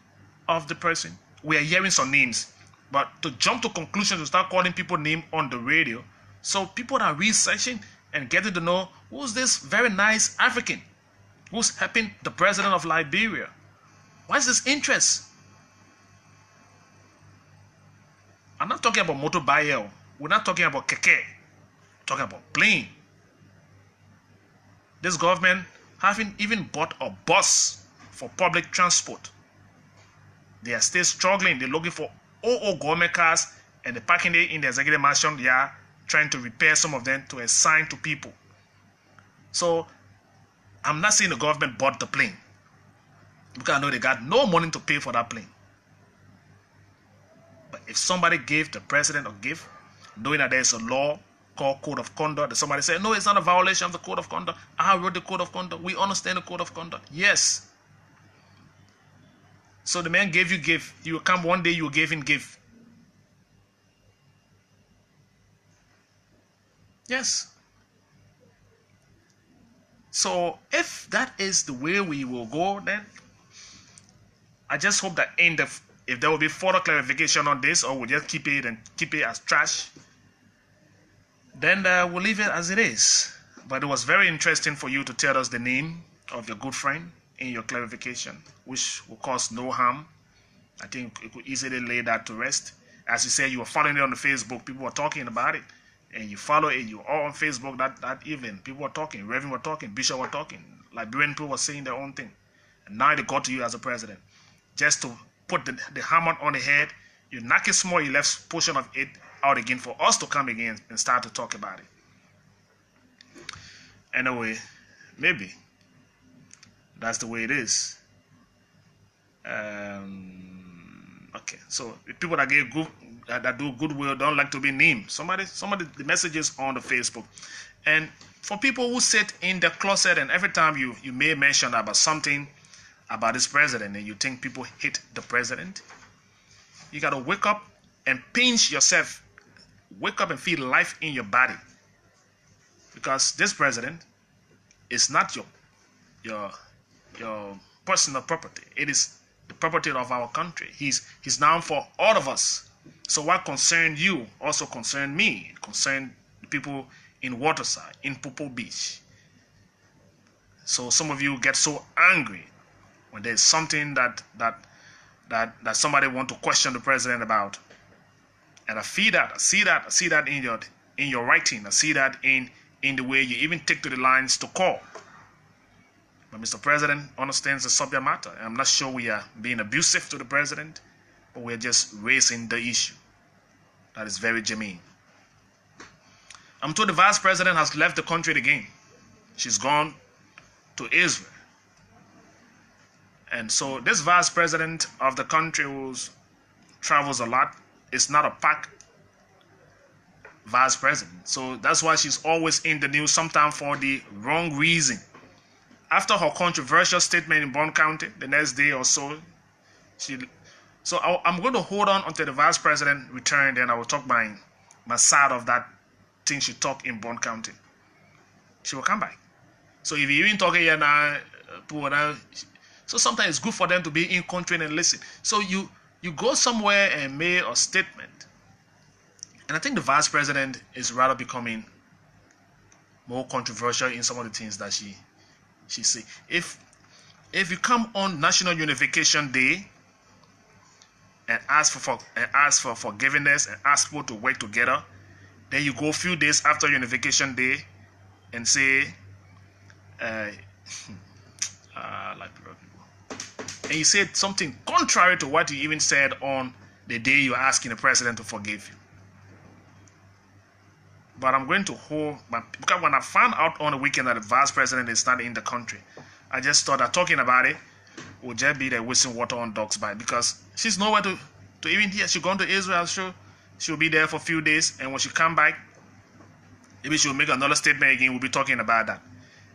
of the person. We are hearing some names, but to jump to conclusions, to start calling people names on the radio, so people are researching and getting to know who's this very nice African who's helping the president of Liberia. Why is this interest? I'm not talking about motorbike. We're not talking about keke. We're talking about plane. This government haven't even bought a bus for public transport. They are still struggling. They're looking for government cars, and they're parking it in the executive mansion. They are trying to repair some of them to assign to people. So I'm not saying the government bought the plane, because I know they got no money to pay for that plane. But if somebody gave the president a gift, knowing that there's a law called Code of Conduct, that somebody said, no, it's not a violation of the Code of Conduct. I wrote the Code of Conduct. We understand the Code of Conduct. Yes. So the man gave you gift. You will come one day, you will give him gift. Yes. So if that is the way we will go, then I just hope that if there will be further clarification on this, or we'll just keep it as trash, then we'll leave it as it is. But it was very interesting for you to tell us the name of your good friend in your clarification, which will cause no harm. I think it could easily lay that to rest. As you said, you were following it on the Facebook, people were talking about it, and you follow it, you all on Facebook that evening. People were talking, Reverend were talking, Bishop were talking, Liberian people were saying their own thing. And now they got to you as a president. Just to put the hammer on the head, you knock it small, you left portion of it out again for us to come again and start to talk about it. Anyway, maybe that's the way it is. Okay, so people that give good, that do goodwill don't like to be named. Somebody, the messages on the Facebook, and for people who sit in the closet and every time you may mention about something about this president and you think people hate the president, you gotta wake up and pinch yourself. Wake up and feel life in your body, because this president is not your personal property. It is the property of our country. He's now for all of us. So what concerned you also concerned me. It concerned the people in Waterside, in Popo Beach. So some of you get so angry when there's something that somebody want to question the president about. And I see that in your writing. I see that in the way you even take to the lines to call. But Mr. President understands the subject matter. I'm not sure we are being abusive to the president, but we're just raising the issue. That is very germane. I'm told the vice president has left the country again. She's gone to Israel. And so this vice president of the country who travels a lot is not a PAC vice president. So that's why she's always in the news, sometimes for the wrong reason. After her controversial statement in Bond County, the next day or so, I'm going to hold on until the vice president returns, then I will talk my side of that thing she talked in Bond County. She will come back. So if you even talking here now, so sometimes it's good for them to be in country and listen. So you go somewhere and make a statement, and I think the vice president is rather becoming more controversial in some of the things that she say. If you come on National Unification Day and ask for forgiveness and ask people to work together, then you go a few days after Unification Day and say, and you said something contrary to what you even said on the day you're asking the president to forgive you. But I'm going to hold because when I found out on the weekend that the vice president is not in the country, I just thought that talking about it would just be the wasting water on ducks by, because she's nowhere to even here. She's gone to Israel, I'm sure. She'll be there for a few days, and when she come back, maybe she'll make another statement again. We'll be talking about that.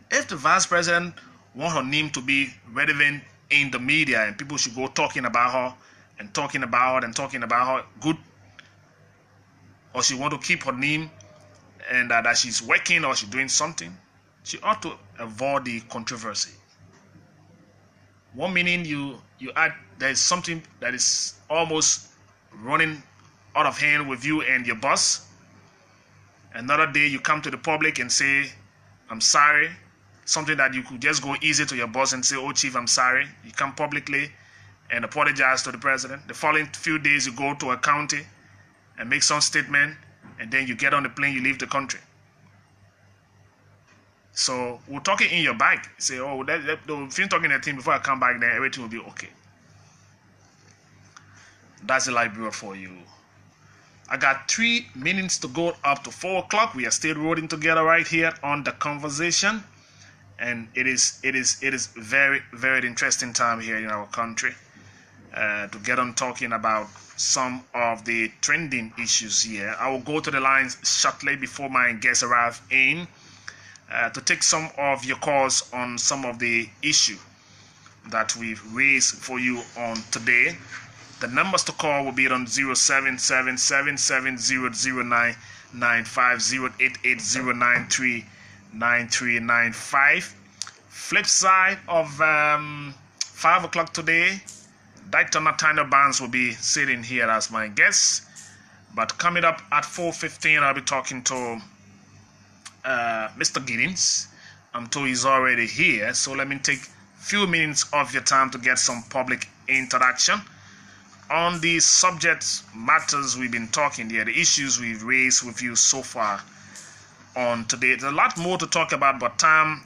If the vice president wants her name to be relevant in the media and people should go talking about her and talking about her and talking about her, good. Or she want to keep her name and that she's working or she's doing something, she ought to avoid the controversy. One minute you add there is something that is almost running out of hand with you and your boss. Another day you come to the public and say, I'm sorry. Something that you could just go easy to your boss and say, oh chief, I'm sorry. You come publicly and apologize to the president. The following few days you go to a county and make some statement, and then you get on the plane, you leave the country. So we're talking in your bag. Say, oh, if you're talking to the team before I come back, then everything will be okay. That's the Liberia for you. I got 3 minutes to go up to 4 o'clock. We are still rolling together right here on The Conversation. And it is very, very interesting time here in our country to get on talking about some of the trending issues here. I will go to the lines shortly before my guests arrive in to take some of your calls on some of the issue that we've raised for you on today. The numbers to call will be on 0777-009-950880939395. Flip side of 5 o'clock today, Dr. Nathaniel Barnes will be sitting here as my guest. But coming up at 4:15, I'll be talking to Mr. Giddens. I'm told he's already here, so let me take a few minutes of your time to get some public interaction on the subject matters we've been talking here, the issues we've raised with you so far on today. There's a lot more to talk about, but time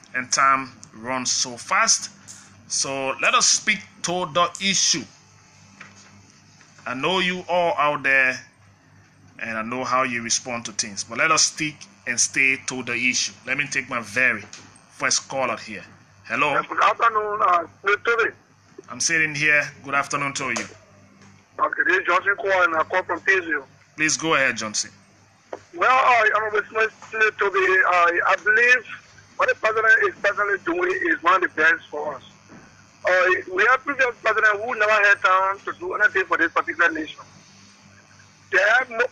runs so fast. So let us speak to the issue. I know you all out there, and I know how you respond to things, but let us stick and stay to the issue. Let me take my very first caller here. Hello. Yes, good afternoon, SMITH TOBY. I'm sitting here. Good afternoon to you. Okay, this is Johnson calling. I call from Tizio. Please go ahead, Johnson. Well, Honorable SMITH TOBY, I believe what the president is presently doing is one of the best for us. We have previous president who never had time to do anything for this particular nation.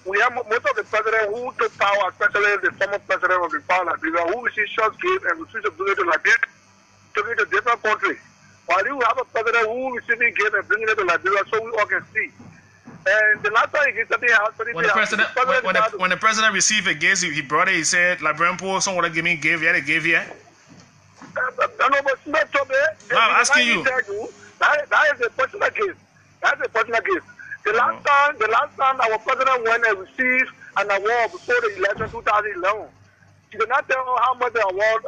We have most of the president who took power, especially the former president of the Liberia, who received short gift and refused to bring it to Liberia, took it to different countries. While you have a president who receiving gift and bringing it to Liberia, so we all can see. And the last time he gave something out, when the president received a gift, he brought it. He said, "Liberian poor, someone give me give here, they gave here." I'm asking you. That is a personal gift. That's a personal gift. The last time our president went and received an award before the election 2011, she did not tell how much the award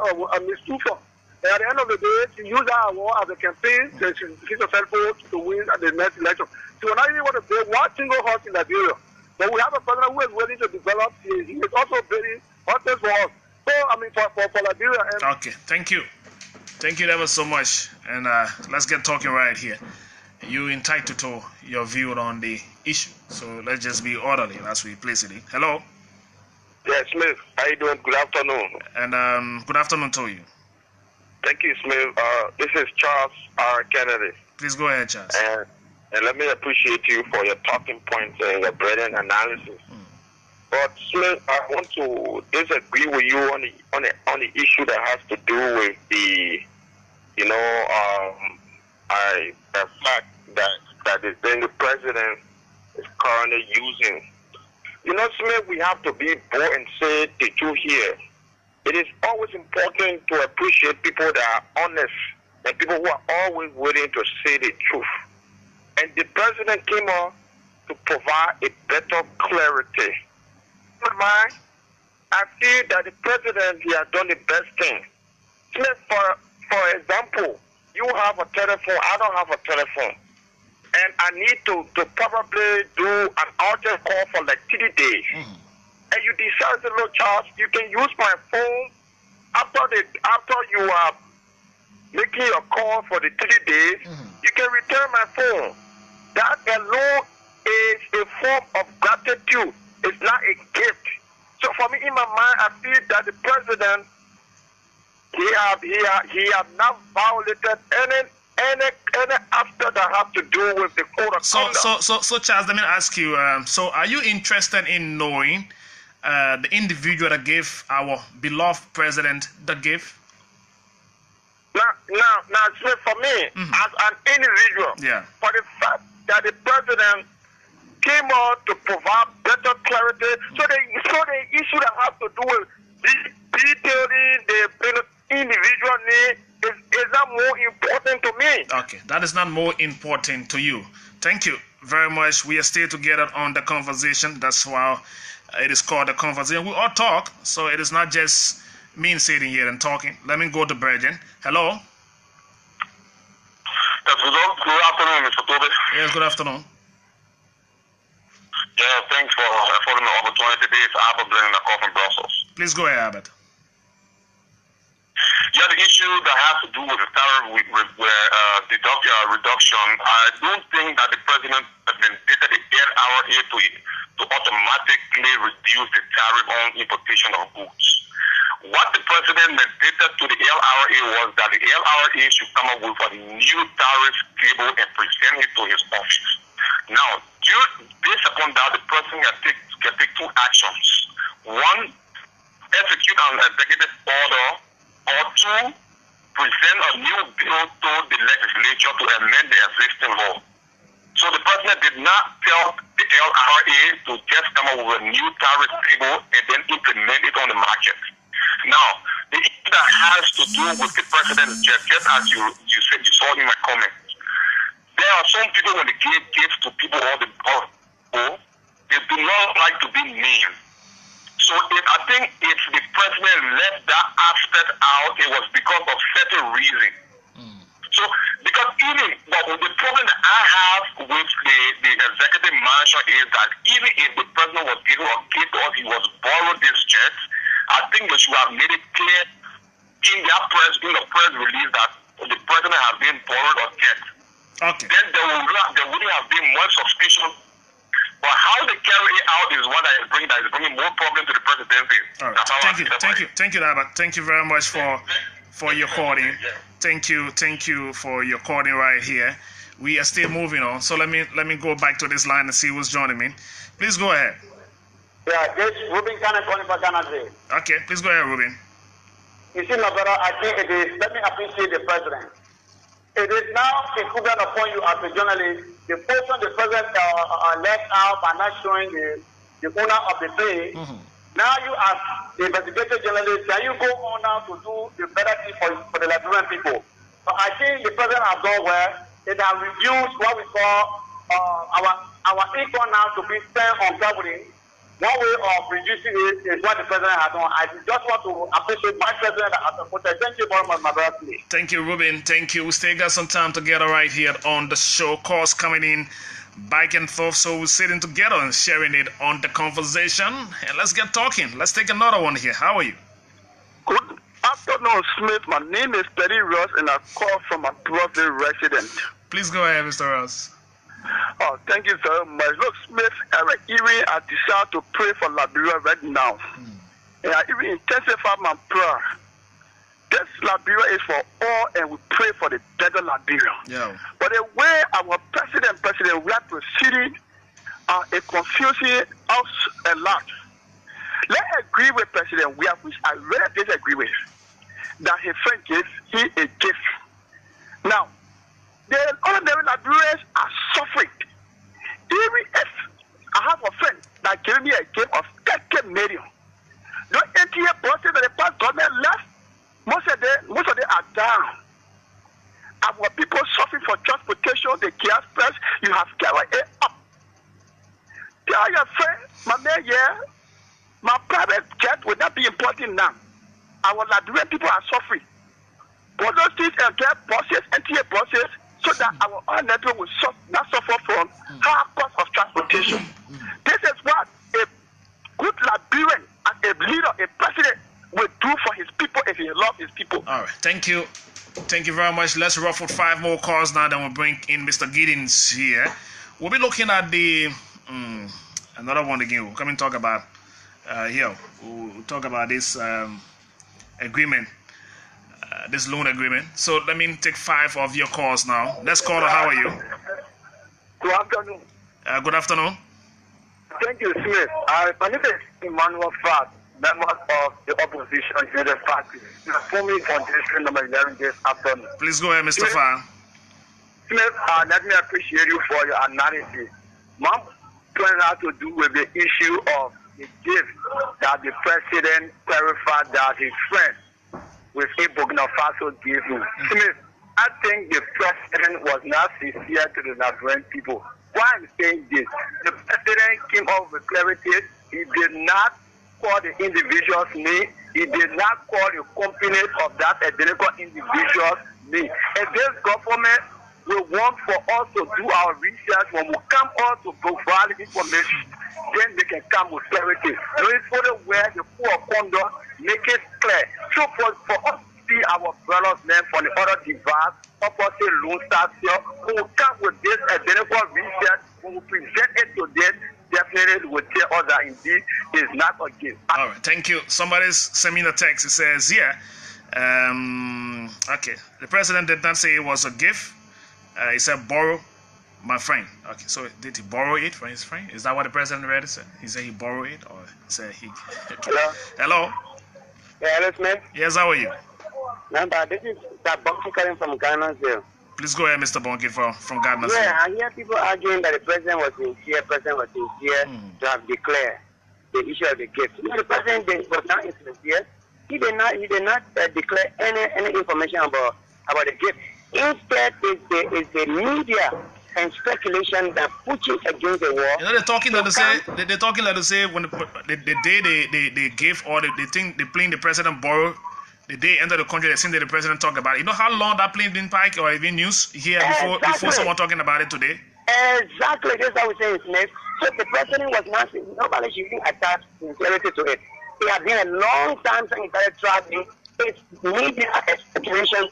mistook for. And at the end of the day, she used that award as a campaign to get herself to win at the next election. She will not even want to build one single house in Liberia. But we have a president who is willing to develop. He is also very hostile for us. So, I mean, for Liberia. And okay, thank you. Thank you ever so much. And let's get talking right here. You're entitled to your view on the issue. So let's just be orderly as we place it in. Hello. Yes, Smith. How you doing? Good afternoon. And good afternoon to you. Thank you, Smith. This is Charles R. Kennedy. Please go ahead, Charles. And let me appreciate you for your talking points and your brilliant analysis. But Smith, I want to disagree with you on the issue that has to do with the, the fact that the president is currently using. Smith, we have to be bold and say the truth here. It is always important to appreciate people that are honest and people who are always willing to say the truth. And the president came on to provide a better clarity. I feel that the president, he has done the best thing. Smith, for example, you have a telephone, I don't have a telephone. And I need to probably do an urgent call for like 3 days. and you decide, look, Charles, you can use my phone after you are making your call for the 3 days, you can return my phone. That alone is a form of gratitude. It's not a gift. So for me, in my mind, I feel that the president, he have not violated any aspect that have to do with the code of conduct. So Charles, let me ask you. So are you interested in knowing the individual that gave our beloved president the gift? Now, for me, as an individual, for the fact that the president came out to provide better clarity, so the issue that has to do with detailing the individual need is not more important to me. Okay, that is not more important to you. Thank you very much. We are still together on the conversation. That's why it is called the conversation. We all talk, so it is not just me sitting here and talking. Let me go to Bridget. Hello. Yes, good afternoon, Mr. Toby. Yes, good afternoon. Yeah, thanks for affording the opportunity. This is Albert bringing the call from Brussels. Please go ahead, Albert. Yeah, the issue that has to do with the tariff reduction, I don't think that the president has mandated the LRA to automatically reduce the tariff on importation of goods. What the president mandated to the LRA was that the LRA should come up with a new tariff table and present it to his office. Now, based upon that, the president can take two actions. One, execute an executive order, or two, present a new bill to the legislature to amend the existing law. So the president did not tell the LRA to just come up with a new tariff table and then implement it on the market. Now, the issue that has to do with the president, just as you said, you saw in my comments, there are some people when they give gifts to people all the time, they do not like to be named. So I think if the president left that aspect out, it was because of certain reasons. So, because the problem that I have with the executive mansion is that even if the president was given a gift or he was borrowed this jet, I think they should have made it clear in the press release that the president has been borrowed or jet. Okay. Then there wouldn't have been much suspicion. But how they carry it out is what that is bringing more problems to the presidency. All right. Thank you, Albert. Thank you very much for your calling. Thank you for your calling right here. We are still moving on. So let me go back to this line and see who's joining me. Please go ahead. Yeah, this Ruben Kana calling for Ghana. Okay, please go ahead, Ruben. You see, my brother, I think it is. Let me appreciate the president. It is now incumbent upon you as a journalist. The portion the president left out by not showing the owner of the play. Now you as the investigative journalist, can you go on now to do the better thing for the Liberian people? So I think the president has done well. It has reduced what we call our income now to be spent on traveling. One way of reducing it is what the president has done. I just want to appreciate my president as a supporter. Thank you very much, my brother. Thank you, Ruben. Thank you. We still got some time together right here on the show. Calls coming in back and forth, so we're sitting together and sharing it on the conversation. And let's get talking. Let's take another one here. How are you? Good afternoon, Smith. My name is Teddy Ross, and I call from a Brooklyn resident. Please go ahead, Mr. Ross. Oh, thank you very much. Look, Smith, I decide to pray for Liberia right now. And I even intensify my prayer. This Liberia is for all, and we pray for the better Liberia. Yeah. But the way our president, we are proceeding, it confusing us a lot. Let's agree with president, which I really disagree with, that his friend gave him a gift. Now, the ordinary Liberians are suffering. Even if I have a friend that gave me a gift of 30 million, the 8-year process that the past government left, most of them are down. Our people suffering for transportation, the gas price, you have carried it up. Tell your friend, my man, my private jet will not be important now. Our Liberian people are suffering. But those things and get buses, 8-year buses, so that our oil network will not suffer from high cost of transportation. This is what a good Liberian love his people. All right, thank you. Thank you very much. Let's ruffle 5 more calls now, then we'll bring in Mr. Giddens here. We'll be looking at the another one again. We'll come and talk about here. We'll talk about this agreement, this loan agreement. So let me take 5 of your calls now. Let's call her. How are you? Good afternoon. Good afternoon. Thank you, Smith. My name is Emmanuel Fat, member of the opposition United Party. You are forming on district number 11 this afternoon. Please go ahead, Mr. Fa. Smith, let me appreciate you for your analysis. My point has to do with the issue of the gift that the president clarified that his friend with Burkina Faso gave him. Smith, I think the president was not sincere to the Liberian people. Why I'm saying this? The president came up with clarity. He did not call the individual's name. He did not call the company of that identical individual's name. And this government will want for us to do our research. When we come out to provide information, then they can come with clarity. Knowing further where the poor conduct, make it clear. So for us to see our brothers men from the other device, opposite loan stars here, we will come with this identical research. When we present it to them, definitely will tell us that indeed is not a gift. All right, thank you. Somebody's sent me a text. It says, yeah, okay, the president did not say it was a gift. He said, borrow my friend. Okay, so did he borrow it from his friend? Is that what the president read? He said he borrowed it, or he said he... Hello? Hello? Yeah, hello, Smith. Yes, how are you? Remember, this is that Bonky calling from Ghana. Please go ahead, Mr. Bonky from Ghana. Yeah, I hear people arguing that the president was sincere to have declared the issue of the gift. You know, the president was not sincere. He did not declare any information about the gift. Instead, it's the media and speculation that puts it against the wall. You know, they're talking like to say when the day they gave, or they think the plane the president borrowed, the day entered the country, they seem that the president talked about it. You know how long that plane been parked or even news here before someone talking about it today? Exactly, that's what we're saying, Smith. So the president was not, nobody should even attach sincerity to it. It had been a long time since he started traveling. It's media speculation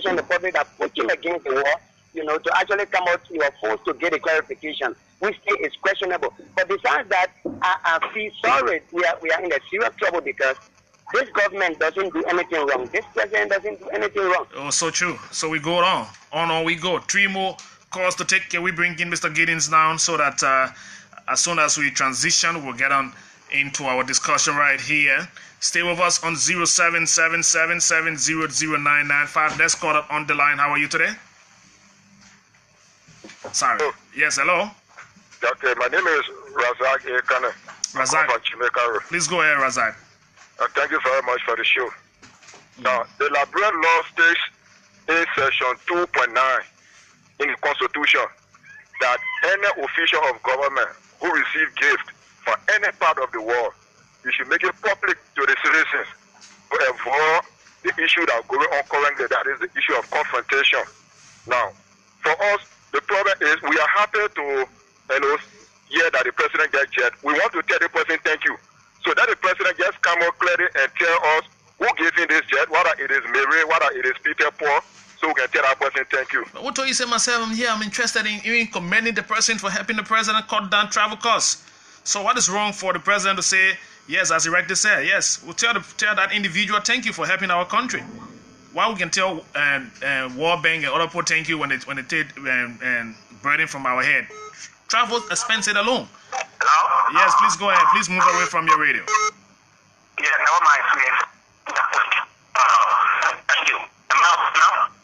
in the public that put him against the wall, you know, to actually come out, you are forced to get a clarification, which is questionable. But besides that, I feel sorry. We are in a serious trouble because this government doesn't do anything wrong. This president doesn't do anything wrong. Oh, so true. So we go on we go. 3 more calls to take. Can we bring in Mr. Giddens now so that as soon as we transition, we'll get on into our discussion right here. Stay with us on 0777700995. Let's call it on the line. How are you today? Sorry. Hello. Yes, hello. Okay, my name is Razak Ekane. Razak. Please go ahead, Razak. Thank you very much for the show. Now, the Liberian law states in section 2.9 in the Constitution that any official of government who receive gift from any part of the world, you should make it public to the citizens to avoid the issue that is going on currently, that is the issue of confrontation. Now, for us, the problem is we are happy to hear that the president gets jet. We want to tell the president thank you. So that the president just come out clearly and tell us who gave him this jet, whether it is Mary, whether it is Peter Paul, so we can tell that person thank you. But what do you say myself? I'm here. I'm interested in even commending the person for helping the president cut down travel costs. So what is wrong for the president to say, yes, as he rightly said, yes, we'll tell that individual thank you for helping our country. Why we can tell World Bank and other people thank you when they take burden from our head. Travel expenses alone. Hello? Yes, please go ahead. Please move away from your radio. Yeah, no, my Smith. Thank you. No.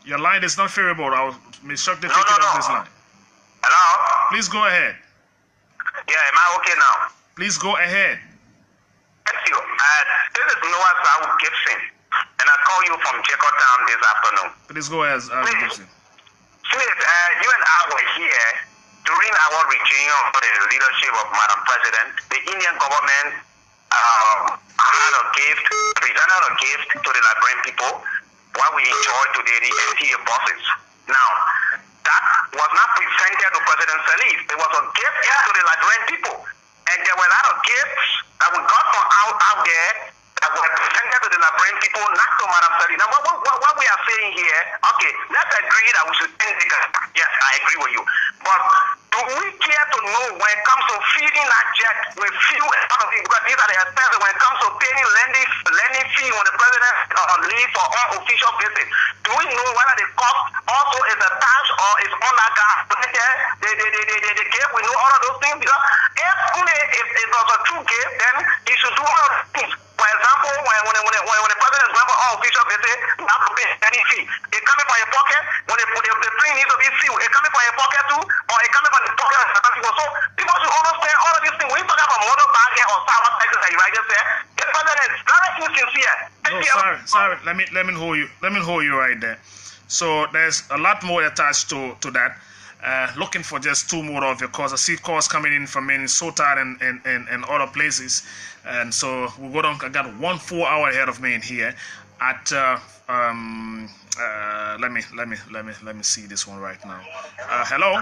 Your line is not favorable. I'll instruct the ticket of this line. Hello? Please go ahead. Yeah, am I okay now? Please go ahead. Thank you. This is Noah Saul Gibson, and I call you from Jacotown this afternoon. Please go ahead, Gibson. Smith, you and I were here during our regime of the leadership of Madam President. The Indian government presented a gift to the Liberian people, what we enjoy today, the NTA buses. Now, that was not presented to President Salif. It was a gift to the Liberian people. And there were a lot of gifts that we got from out there that were presented to the Liberian people, not to Madam Selina. What we are saying here, okay, let's agree that we should end it. Yes, I agree with you. But do we care to know when it comes to feeding that jet with fuel and other things? Because these are the expenses when it comes to paying lending fee when the president leaves for unofficial visits. Do we know whether the cost also is attached or is on that gas? The gift, we know all of those things. Because if it was a true gift, then he should do all of those things. For example, when the president is going for unofficial visit, you have to pay any fee. It coming from your pocket. When the plane needs to be fueled, it coming from your pocket too, or it coming from the pocket of some people. So people should understand all of these things. When you talk about motor bagging or sour taxes, like you right just said, the president is very insincere. No, sorry. Let me hold you. Let me hold you right there. So there's a lot more attached to that. Looking for just two more of your calls. I see calls coming in from Minnesota and other places, and so we go down. I got 1 4 hour ahead of me in here. At let me see this one right now. Hello.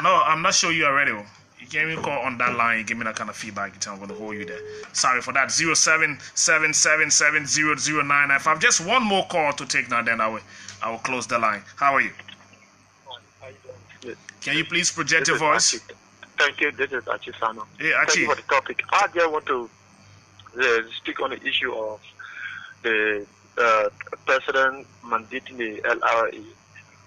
No, I'm not sure you are ready. You gave me a call on that line. You give me that kind of feedback. You tell me I'm going to hold you there. Sorry for that. 07777009. If I have just one more call to take now, then I will close the line. How are you? Can you please project your voice? Thank you. This is Achisano. Hey, Achi. Thank you for the topic. I just want to speak on the issue of the president mandating the LRA.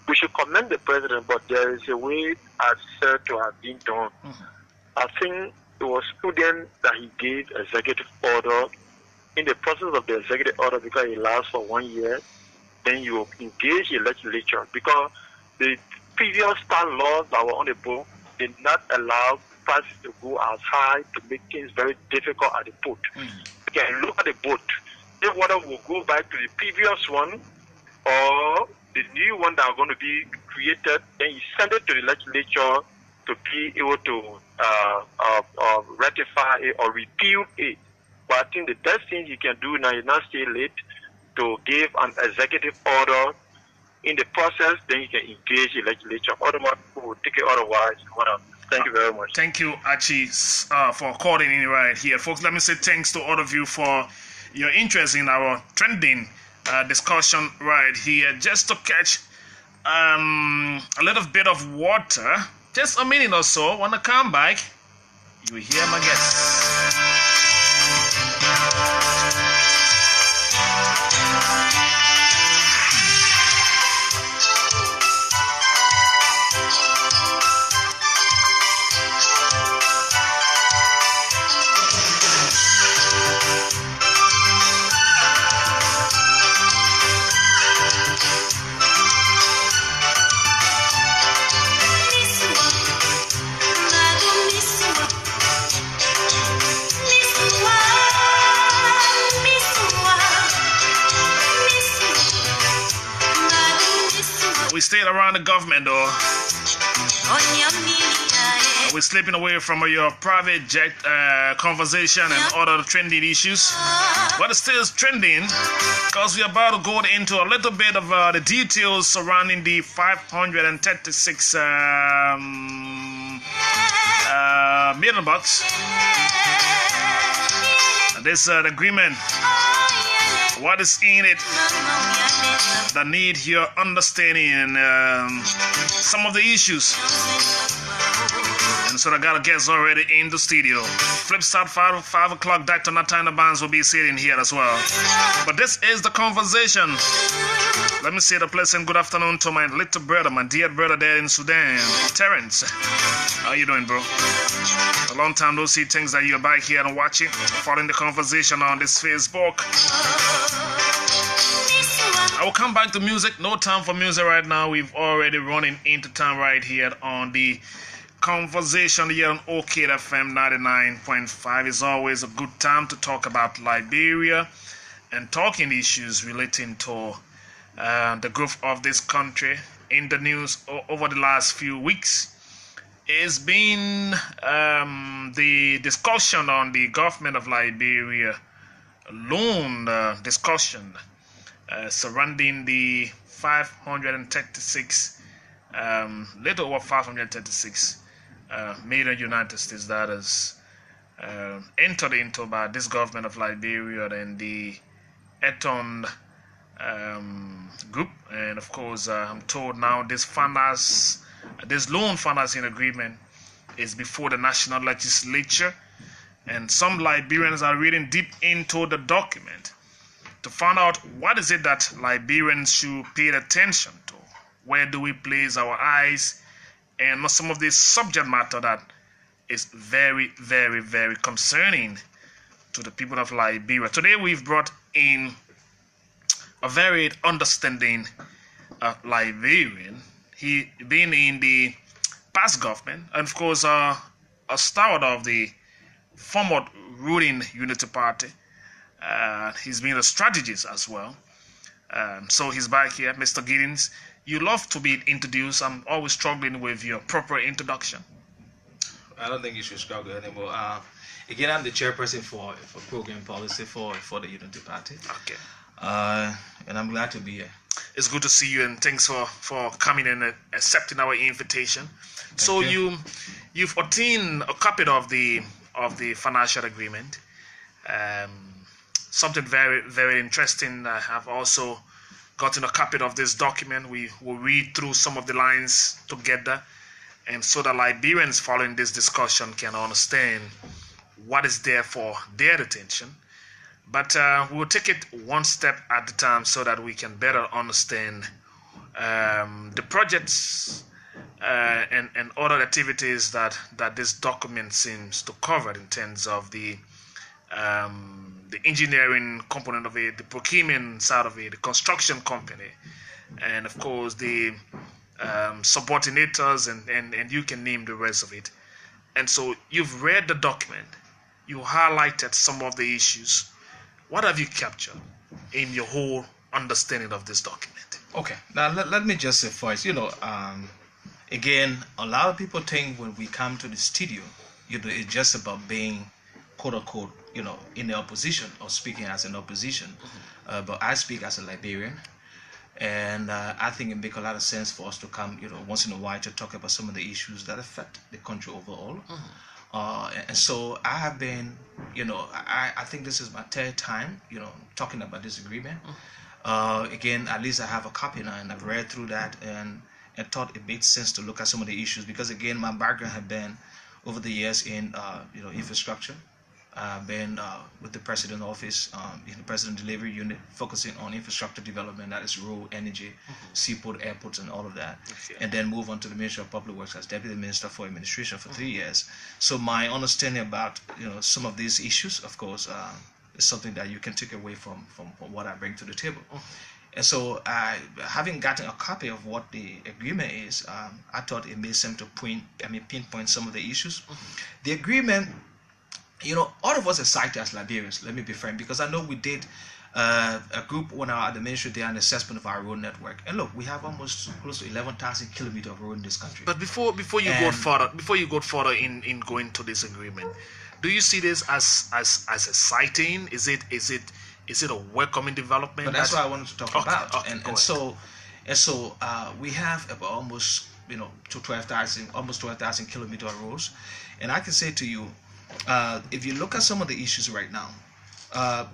We should commend the president, but there is a way as said to have been done. I think it was prudent that he gave executive order. In the process of the executive order, because it lasts for 1 year, then you engage the legislature, because the previous star laws that were on the book did not allow prices to go as high to make things very difficult at the port. You can look at the boat. The water will go back to the previous one or the new one that are going to be created, then you send it to the legislature to be able to ratify it or repeal it. But I think the best thing you can do now is not stay late to give an executive order. In the process, then you can engage the legislature. Otherwise, people will take it otherwise. Thank you very much. Thank you, Archie, for calling in right here. Folks, let me say thanks to all of you for your interest in our trending discussion right here. Just to catch a little bit of water, just a minute or so. When I come back, you will hear my guest. We stayed around the government, though. We're slipping away from your private jet conversation and other trending issues. But it still is trending because we're about to go into a little bit of the details surrounding the 536 million bucks. This agreement. What is in it that need your understanding and some of the issues. And so I got a guest already in the studio. Flip side 5 o'clock, Dr. Nathaniel Barnes will be sitting here as well. But this is the conversation. Let me say the pleasant good afternoon to my little brother, my dear brother there in Sudan, Terrence. How you doing, bro? A long time no see. Things that you're back here and watching, following the conversation on this Facebook. I will come back to music. No time for music right now. We've already running into time right here on the conversation here on OKFM 99.5. It's always a good time to talk about Liberia and talking issues relating to the growth of this country. In the news over the last few weeks, it's been the discussion on the government of Liberia loan discussion surrounding the 536 little over 536 million United States dollars entered into by this government of Liberia and the Eton group. And of course, I'm told now this loan financing agreement is before the national legislature, and some Liberians are reading deep into the document to find out what is it that Liberians should pay attention to. Where do we place our eyes, and some of this subject matter that is very, very, very concerning to the people of Liberia. Today we've brought in a very understanding Liberian. He been in the past government, and of course a stalwart of the former ruling Unity Party. He's been a strategist as well. So he's back here. Mr. Giddens, you love to be introduced. I'm always struggling with your proper introduction. I don't think you should struggle anymore. Again, I'm the chairperson for program policy for the Unity Party. Okay. And I'm glad to be here. It's good to see you, and thanks for coming and accepting our invitation. Thank you. You've obtained a copy of the financial agreement. Something very, very interesting. I have also gotten a copy of this document. We will read through some of the lines together, and so that Liberians following this discussion can understand what is there for their attention. But we'll take it one step at a time so that we can better understand the projects and other activities that this document seems to cover in terms of the engineering component of it, the procurement side of it, the construction company, and of course the subordinators, and you can name the rest of it. And so you've read the document, you highlighted some of the issues. What have you captured in your whole understanding of this document? Okay, now let me just say first, again, a lot of people think when we come to the studio, it's just about being quote unquote, in the opposition or speaking as an opposition. But I speak as a Liberian, and I think it makes a lot of sense for us to come, once in a while to talk about some of the issues that affect the country overall. And so I have been, I think this is my third time, talking about this agreement. Again, at least I have a copy now, and I've read through that, and thought it made sense to look at some of the issues, because again, my background had been over the years in, infrastructure. I've been with the President Office in the President Delivery Unit, focusing on infrastructure development, that is road, energy, seaport, airports, and all of that. Okay. And then move on to the Ministry of Public Works as Deputy Minister for Administration for 3 years. So my understanding about some of these issues, of course, is something that you can take away from what I bring to the table. And so, having gotten a copy of what the agreement is, I thought it made sense to pinpoint some of the issues. The agreement, all of us are cited as Liberians, let me be frank, because I know we did a group when I was at the ministry there, an assessment of our road network. And look, we have almost close to 11,000 kilometers of road in this country. But before you go further in going to this agreement, do you see this as a citing? Is it a welcoming development? But that's what I wanted to talk about. Okay, and so we have about almost to 12,000 kilometers of roads. And I can say to you, if you look at some of the issues right now,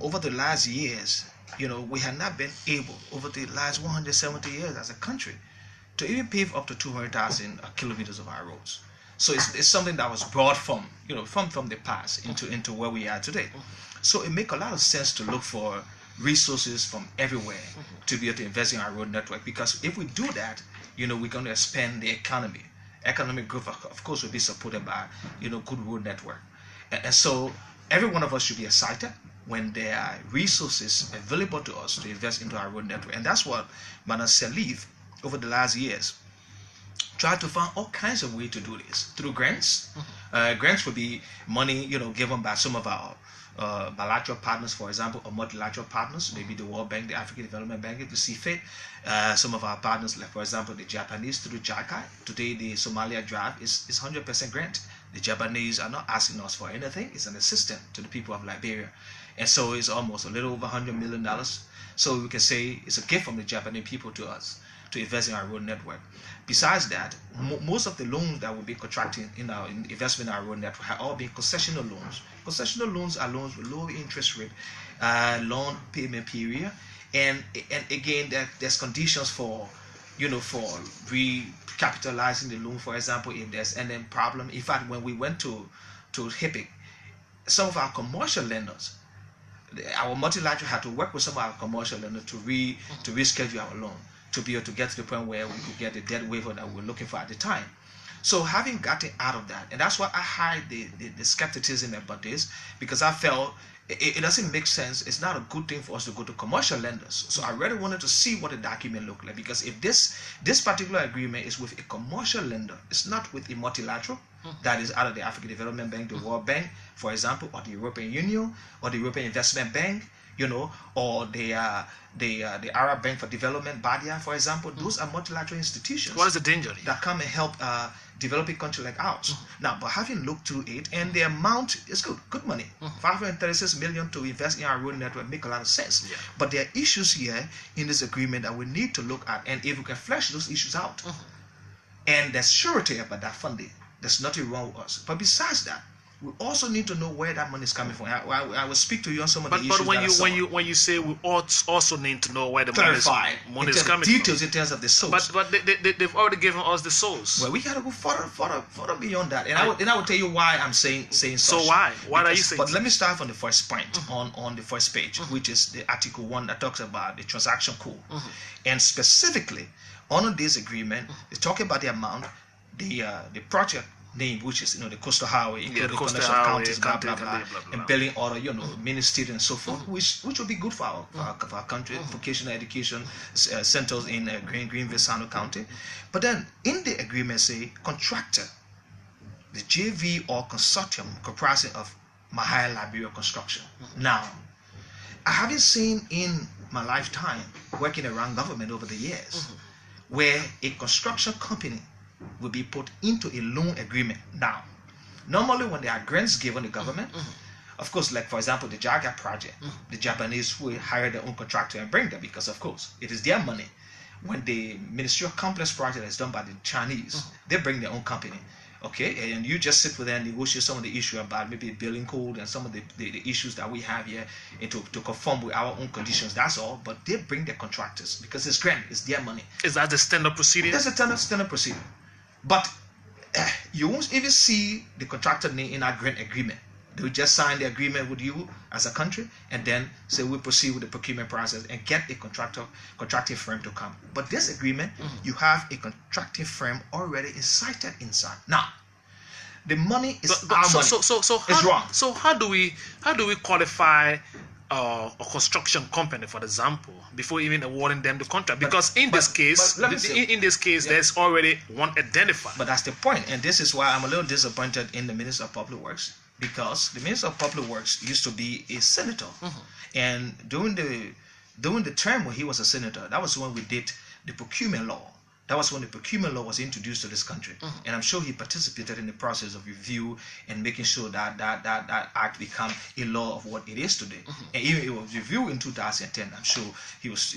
over the last years, we have not been able, over the last 170 years as a country, to even pave up to 200,000 kilometers of our roads. So it's something that was brought from the past into where we are today. So it makes a lot of sense to look for resources from everywhere to be able to invest in our road network, because if we do that, we're going to expand the economy. Economic growth, of course, will be supported by good road network. And so every one of us should be excited when there are resources available to us to invest into our road network. And that's what Madam Salif, over the last years, tried to find all kinds of ways to do this through grants. Grants would be money, given by some of our bilateral partners, for example, or multilateral partners, maybe the World Bank, the African Development Bank, if you see fit. Some of our partners, like for example, the Japanese through JICA. Today, the Somalia draft is 100% grant. The Japanese are not asking us for anything. It's an assistance to the people of Liberia. And so it's almost a little over $100 million. So we can say it's a gift from the Japanese people to us. to invest in our road network. Besides that, most of the loans that will be contracting in our investment in our road network have all been concessional loans. Concessional loans are loans with low interest rate, loan payment period, and again, there's conditions for, for recapitalizing the loan. For example, if there's any problem. In fact, when we went to HIPIC, some of our commercial lenders, our multilateral had to work with some of our commercial lenders to reschedule our loan, to be able to get to the point where we could get the debt waiver that we were looking for at the time. So having gotten out of that, and that's why I hide the skepticism about this, because I felt it doesn't make sense. It's not a good thing for us to go to commercial lenders. So I really wanted to see what the document looked like, because if this particular agreement is with a commercial lender, it's not with a multilateral that is out of the African Development Bank, the World Bank, for example, or the European Union, or the European Investment Bank, or the Arab Bank for Development, BADIA, for example. Those are multilateral institutions. What is the danger that come and help developing countries like ours? Now, but having looked through it, and the amount is good money. 536 million to invest in our road network make a lot of sense. Yeah. But there are issues here in this agreement that we need to look at, and if we can flesh those issues out, and there's surety about that funding, there's nothing wrong with us. But besides that, we also need to know where that money is coming from. I will speak to you on some of the issues. But when you say we also need to know where the money is coming details from. in terms of the source. But they've already given us the source. Well, we gotta go further beyond that, and I will tell you why I'm saying such. So why are you saying? But let me start from the first point on the first page, which is the Article 1 that talks about the transaction code, and specifically on this agreement, it's talking about the amount, the project name, which is the coastal highway, including connection counties, blah blah blah, and building order, ministry and so forth, which will be good for our country, vocational education centers in Greenville County. But then in the agreement say contractor, the JV or consortium comprising of Mahia Liberia Construction. Now, I haven't seen in my lifetime working around government over the years where a construction company will be put into a loan agreement. Now, normally when there are grants given to government, of course, like for example the Jaga project, the Japanese will hire their own contractor and bring them, because of course it is their money. When the ministerial complex project is done by the Chinese, they bring their own company. Okay, and you just sit with them and negotiate some of the issue about maybe billing code and some of the issues that we have here, and to conform with our own conditions. That's all. But they bring their contractors because it's grant, it's their money. Is that the standard procedure? That's a standard procedure. But you won't even see the contractor name in our grant agreement. They will just sign the agreement with you as a country, and then say we proceed with the procurement process and get a contracting firm to come. But this agreement, you have a contracting firm already incited inside. Now, the money is our money. It's wrong. So how do we qualify a construction company, for example, before even awarding them the contract? Because in this case, there's already one identified. But that's the point, and this is why I'm a little disappointed in the Minister of Public Works, because the Minister of Public Works used to be a senator, and during the term when he was a senator, that was when we did the procurement law. That was when the procurement law was introduced to this country, and I'm sure he participated in the process of review and making sure that act become a law of what it is today. And even it was reviewed in 2010. I'm sure he was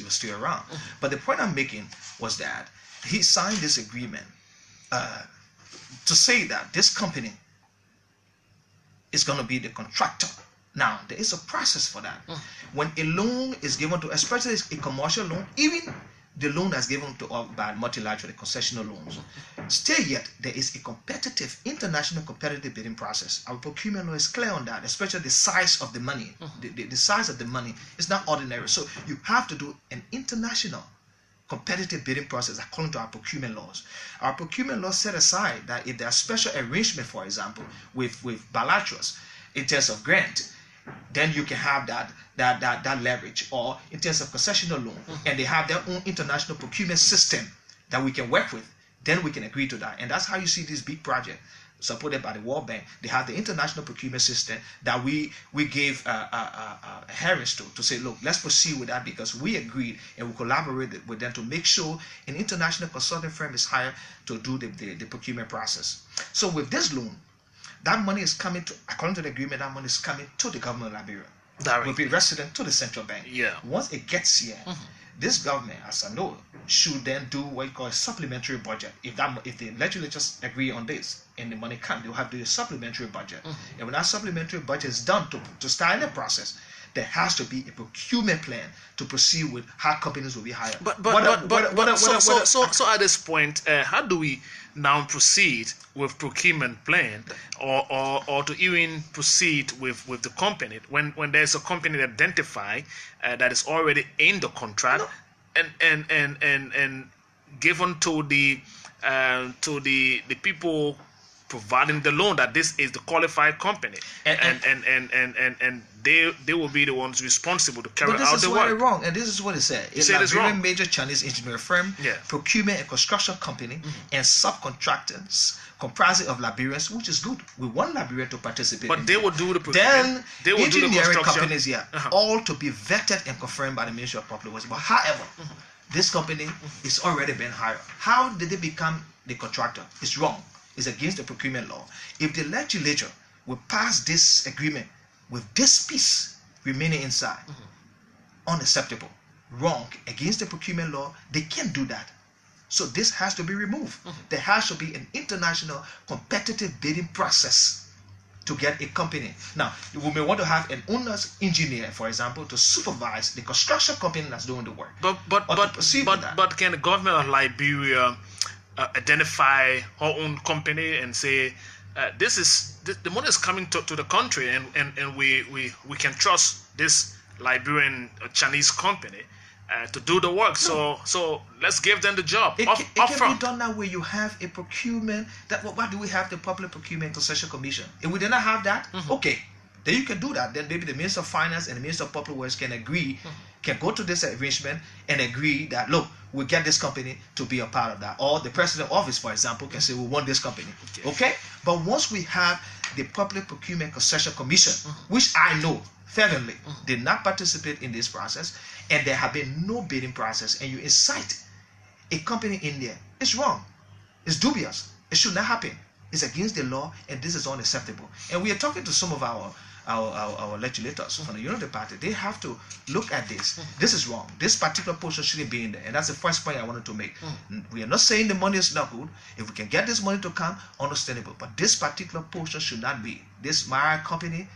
still around. But the point I'm making was that he signed this agreement to say that this company is going to be the contractor. Now, there is a process for that. When a loan is given to, especially a commercial loan, even the loan that's given to by multilateral, the concessional loans, still yet there is a international competitive bidding process. Our procurement law is clear on that, especially the size of the money. The size of the money is not ordinary. So you have to do an international competitive bidding process according to our procurement laws. Our procurement laws set aside that if there are special arrangement, for example, with bilaterals in terms of grant, then you can have that leverage, or in terms of concessional loan, and they have their own international procurement system that we can work with, then we can agree to that. And that's how you see this big project supported by the World Bank. They have the international procurement system that we gave Harris to say, look, let's proceed with that, because we agreed and we collaborate with them to make sure an international consulting firm is hired to do the procurement process. So with this loan, that money is coming to, according to the agreement, that money is coming to the government of Liberia. Will be resident to the central bank. Yeah. Once it gets here, this government, as I know, should then do what you call a supplementary budget. If the legislatures agree on this and the money comes, they'll have to do a supplementary budget. And when that supplementary budget is done to start in the process, there has to be a procurement plan to proceed with how companies will be hired. So at this point, how do we now proceed with procurement plan, or to even proceed with the company when there's a company identified that is already in the contract and given to the people providing the loan that this is the qualified company, and they will be the ones responsible to carry out the work. But this is why it's wrong, and this is what it said. It said it's wrong. Major Chinese engineering firm, procurement and construction company, and subcontractors comprising of Liberians, which is good. We want Liberia to participate. But they will do the procurement. Then they will do the construction. Companies all to be vetted and confirmed by the Ministry of Public Works. But however, this company is already been hired. How did they become the contractor? It's wrong. It's against the procurement law. If the legislature will pass this agreement with this piece remaining inside, unacceptable, wrong, against the procurement law, they can't do that. So this has to be removed. There has to be an international competitive bidding process to get a company. Now, we may want to have an owner's engineer, for example, to supervise the construction company that's doing the work. But can the government of Liberia identify her own company and say the money is coming to the country, and we can trust this Liberian Chinese company to do the work? So let's give them the job. It can be done that way. You have a procurement. Why do we have the Public Procurement Concession Commission? If we did not have that, okay, then you can do that. Then maybe the Minister of Finance and the Minister of Public Works can agree, can go to this arrangement and agree that, look, we get this company to be a part of that. Or the President Office, for example, can say we want this company. Okay? But once we have the Public Procurement Concession Commission, which I know fervently did not participate in this process, and there have been no bidding process, and you incite a company in there, it's wrong. It's dubious. It should not happen. It's against the law, and this is unacceptable. And we are talking to some of our legislators from the Unity Party. They have to look at this. This is wrong. This particular portion shouldn't be in there. And that's the first point I wanted to make. We are not saying the money is not good. If we can get this money to come, understandable. But this particular portion should not be. This Mara company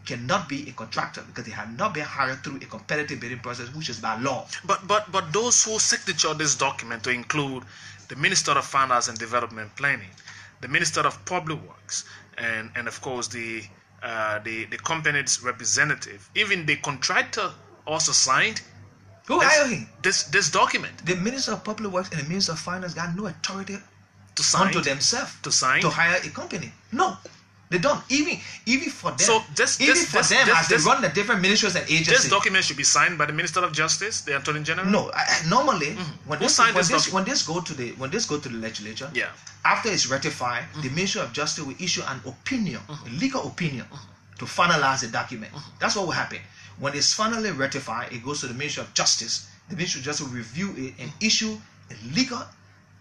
cannot be a contractor because they have not been hired through a competitive bidding process, which is by law. But those who signature this document to include the Minister of Finance and Development Planning, the Minister of Public Works, and of course the company's representative, even the contractor also signed this document. The Minister of Public Works and the Minister of Finance got no authority to sign unto themselves to hire a company. No, they don't. Even for them. So as they run the different ministries and agencies. This document should be signed by the Minister of Justice, the Attorney General. No, normally when this go to the legislature, after it's ratified, the Ministry of Justice will issue an opinion, a legal opinion, to finalize the document. That's what will happen. When it's finally ratified, it goes to the Ministry of Justice. The Ministry of Justice will review it and issue a legal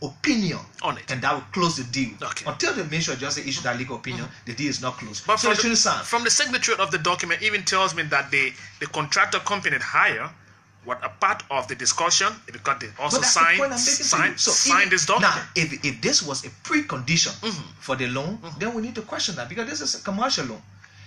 opinion on it, and that will close the deal. Okay. Until the Ministry of Justice issues that legal opinion, the deal is not closed. But so from the signature of the document, even tells me that the contractor company hire what a part of the discussion, because they also signed this document. Now, if this was a precondition for the loan, then we need to question that, because this is a commercial loan.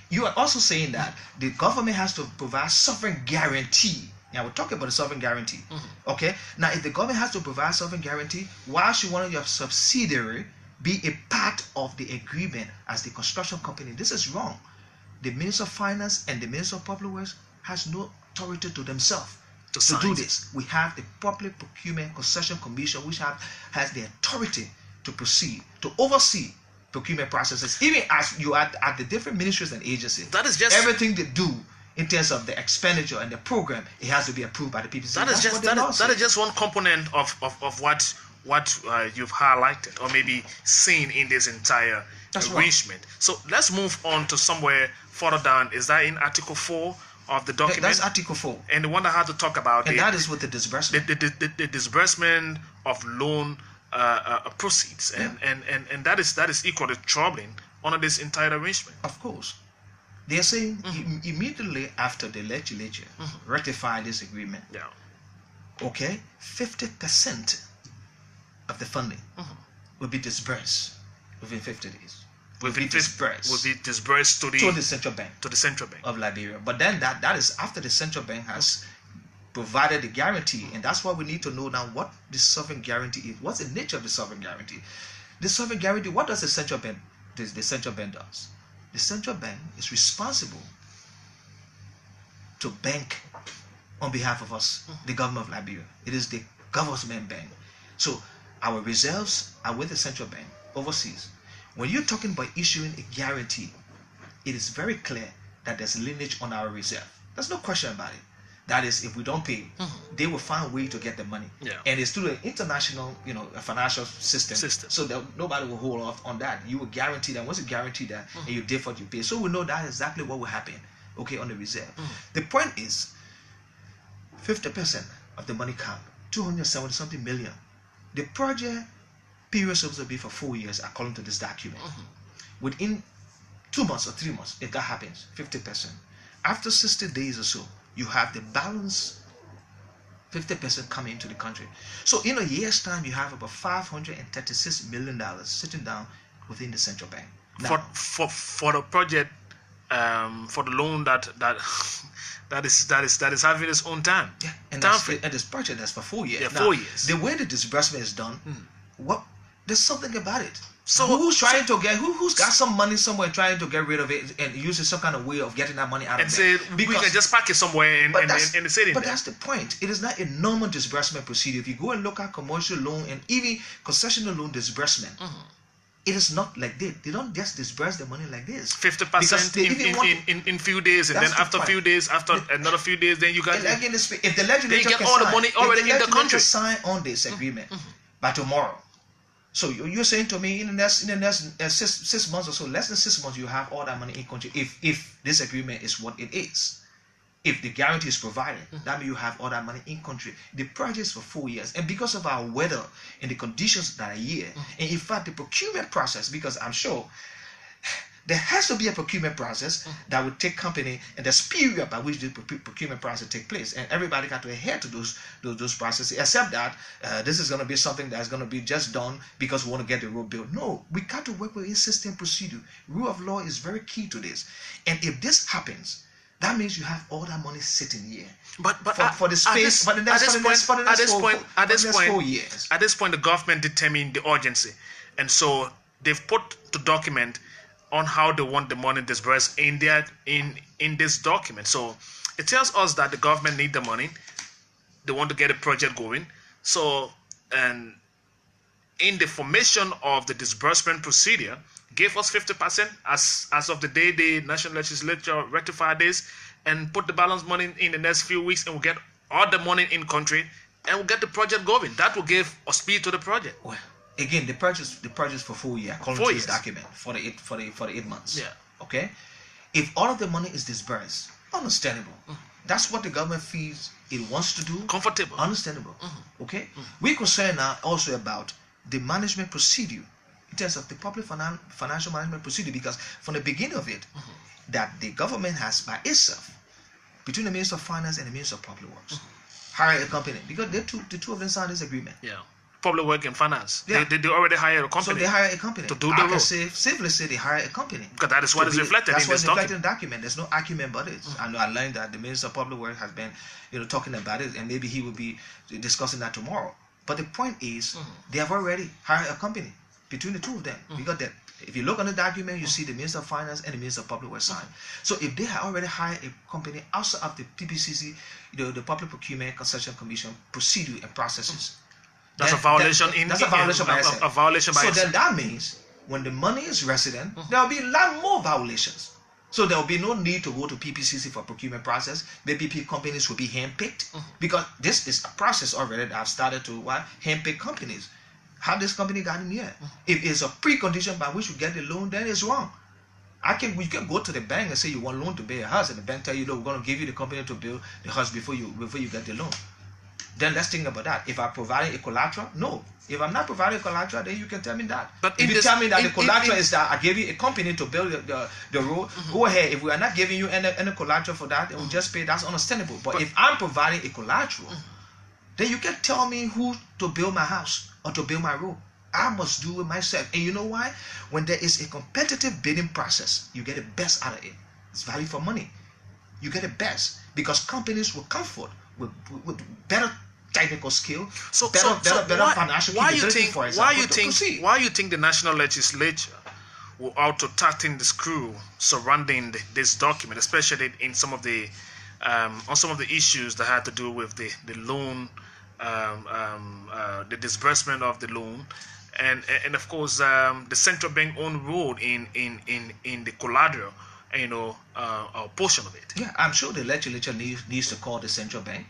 You are also saying that the government has to provide sovereign guarantee. Now, we're talking about the sovereign guarantee. Okay? Now, if the government has to provide sovereign guarantee, why should one of your subsidiary be a part of the agreement as the construction company? This is wrong. The Minister of Finance and the Minister of Public Works has no authority to themselves to do this. We have the Public Procurement Concession Commission, which has the authority to proceed, to oversee procurement processes, even as you are at the different ministries and agencies. That is just everything they do in terms of the expenditure and the program. It has to be approved by the PPC. That is just one component of what you've highlighted or maybe seen in this entire arrangement. Right. So let's move on to somewhere further down. Is that in Article 4 of the document? That's Article 4. And the one that I had to talk about, and that is with the disbursement. The disbursement of loan proceeds, and that is equally troubling under this entire arrangement. Of course. They are saying immediately after the legislature ratified this agreement, okay, 50% of the funding will be disbursed within 50 days. Will be disbursed to the central bank. To the central bank of Liberia. But then that is after the central bank has provided the guarantee, and that's why we need to know now what the sovereign guarantee is. What's the nature of the sovereign guarantee? The sovereign guarantee, what does the central bank does? The central bank is responsible to bank on behalf of us, the government of Liberia. It is the government bank. So our reserves are with the central bank overseas. When you're talking about issuing a guarantee, it is very clear that there's lineage on our reserve. There's no question about it. That is, if we don't pay, they will find a way to get the money. Yeah. And it's through the international, financial system. So that nobody will hold off on that. You will guarantee that. Once you guarantee that, and you default, you pay. So we know that exactly what will happen, okay, on the reserve. The point is, 50% of the money count, 270-something million. The project period is supposed to be for 4 years, according to this document. Within 2 months or 3 months, if that happens, 50%. After 60 days or so, you have the balance 50% coming into the country. So in a year's time, you have about $536 million sitting down within the central bank. Now, for the project, for the loan that is having its own time. Yeah, and this project that's for 4 years. Yeah, now, 4 years. The way the disbursement is done, there's something about it. So who's got some money somewhere trying to get rid of it and using some kind of way of getting that money out of it? And say we can just pack it somewhere in the city. But that's the point. It is not a normal disbursement procedure. If you go and look at commercial loan and even concessional loan disbursement, it is not like this. They don't just disburse the money like this. 50% in few days, and then after a few days, after another few days, then you got. If the legislature get all the money already in the country, sign on this agreement by tomorrow. So you're saying to me in the next 6 months or so, less than 6 months, you have all that money in country. If this agreement is what it is, if the guarantee is provided, that means you have all that money in country. The project is for 4 years, and because of our weather and the conditions that are here, and in fact the procurement process, because I'm sure there has to be a procurement process that will take company, and there's period by which the procurement process take place, and everybody got to adhere to those processes. Except that this is going to be something that's going to be just done because we want to get the road built. No, we got to work with a system procedure. Rule of law is very key to this, and if this happens, that means you have all that money sitting here. But for the space for the next 4 years. At this point, the government determined the urgency, and so they've put to document on how they want the money disbursed in this document. So it tells us that the government need the money. They want to get a project going. So, and in the formation of the disbursement procedure, gave us 50% as of the day the national legislature ratified this, and put the balance money in the next few weeks, and we'll get all the money in country, and we'll get the project going. That will give a speed to the project. Well, again, the project for 4 years, according to this document, for the 8 months. Yeah. Okay. If all of the money is disbursed, understandable. That's what the government feels it wants to do. Comfortable. Understandable. Okay. We're concerned now also about the management procedure in terms of the public financial management procedure, because from the beginning of it, that the government has by itself, between the Minister of Finance and the Minister of Public Works, hire a company, because the two of them signed this agreement. Yeah. Public Work and Finance. Yeah. They already hired a company. So they hire a company to do the role. Safely say they hire a company. Because that is what is reflected in this document. There's no argument about it. I know I learned that the Minister of Public Works has been, talking about it, and maybe he will be discussing that tomorrow. But the point is, they have already hired a company between the two of them. Because that, if you look on the document, you see the Minister of Finance and the Minister of Public Works sign. So if they have already hired a company outside of the PPCC, the Public Procurement Concession Commission procedure and processes. That's a violation by itself. So then that means when the money is resident, there will be a lot more violations. So there will be no need to go to PPCC for procurement process. The PP companies will be handpicked, because this is a process already that I've started to handpick companies. How this company got in here? If it's a precondition by which you get the loan, then it's wrong. We can go to the bank and say you want loan to build a house, and the bank tell you, look, we're going to give you the company to build the house before you get the loan. Then let's think about that. If I'm providing a collateral, no. If I'm not providing a collateral, then you can tell me that. But if you tell me that the collateral is that I gave you a company to build the road, go ahead. If we are not giving you any collateral for that, then we'll just pay. That's understandable. But if I'm providing a collateral, then you can tell me who to build my house or to build my road. I must do it myself. And you know why? When there is a competitive bidding process, you get the best out of it. It's value for money. You get the best because companies will come forward with better technical skill, better financial capability, for example. Why you think the national legislature will out to tighten the screw surrounding this document, especially in some of the on some of the issues that had to do with the loan, the disbursement of the loan, and of course the central bank own role in the collateral, portion of it. Yeah, I'm sure the legislature needs to call the central bank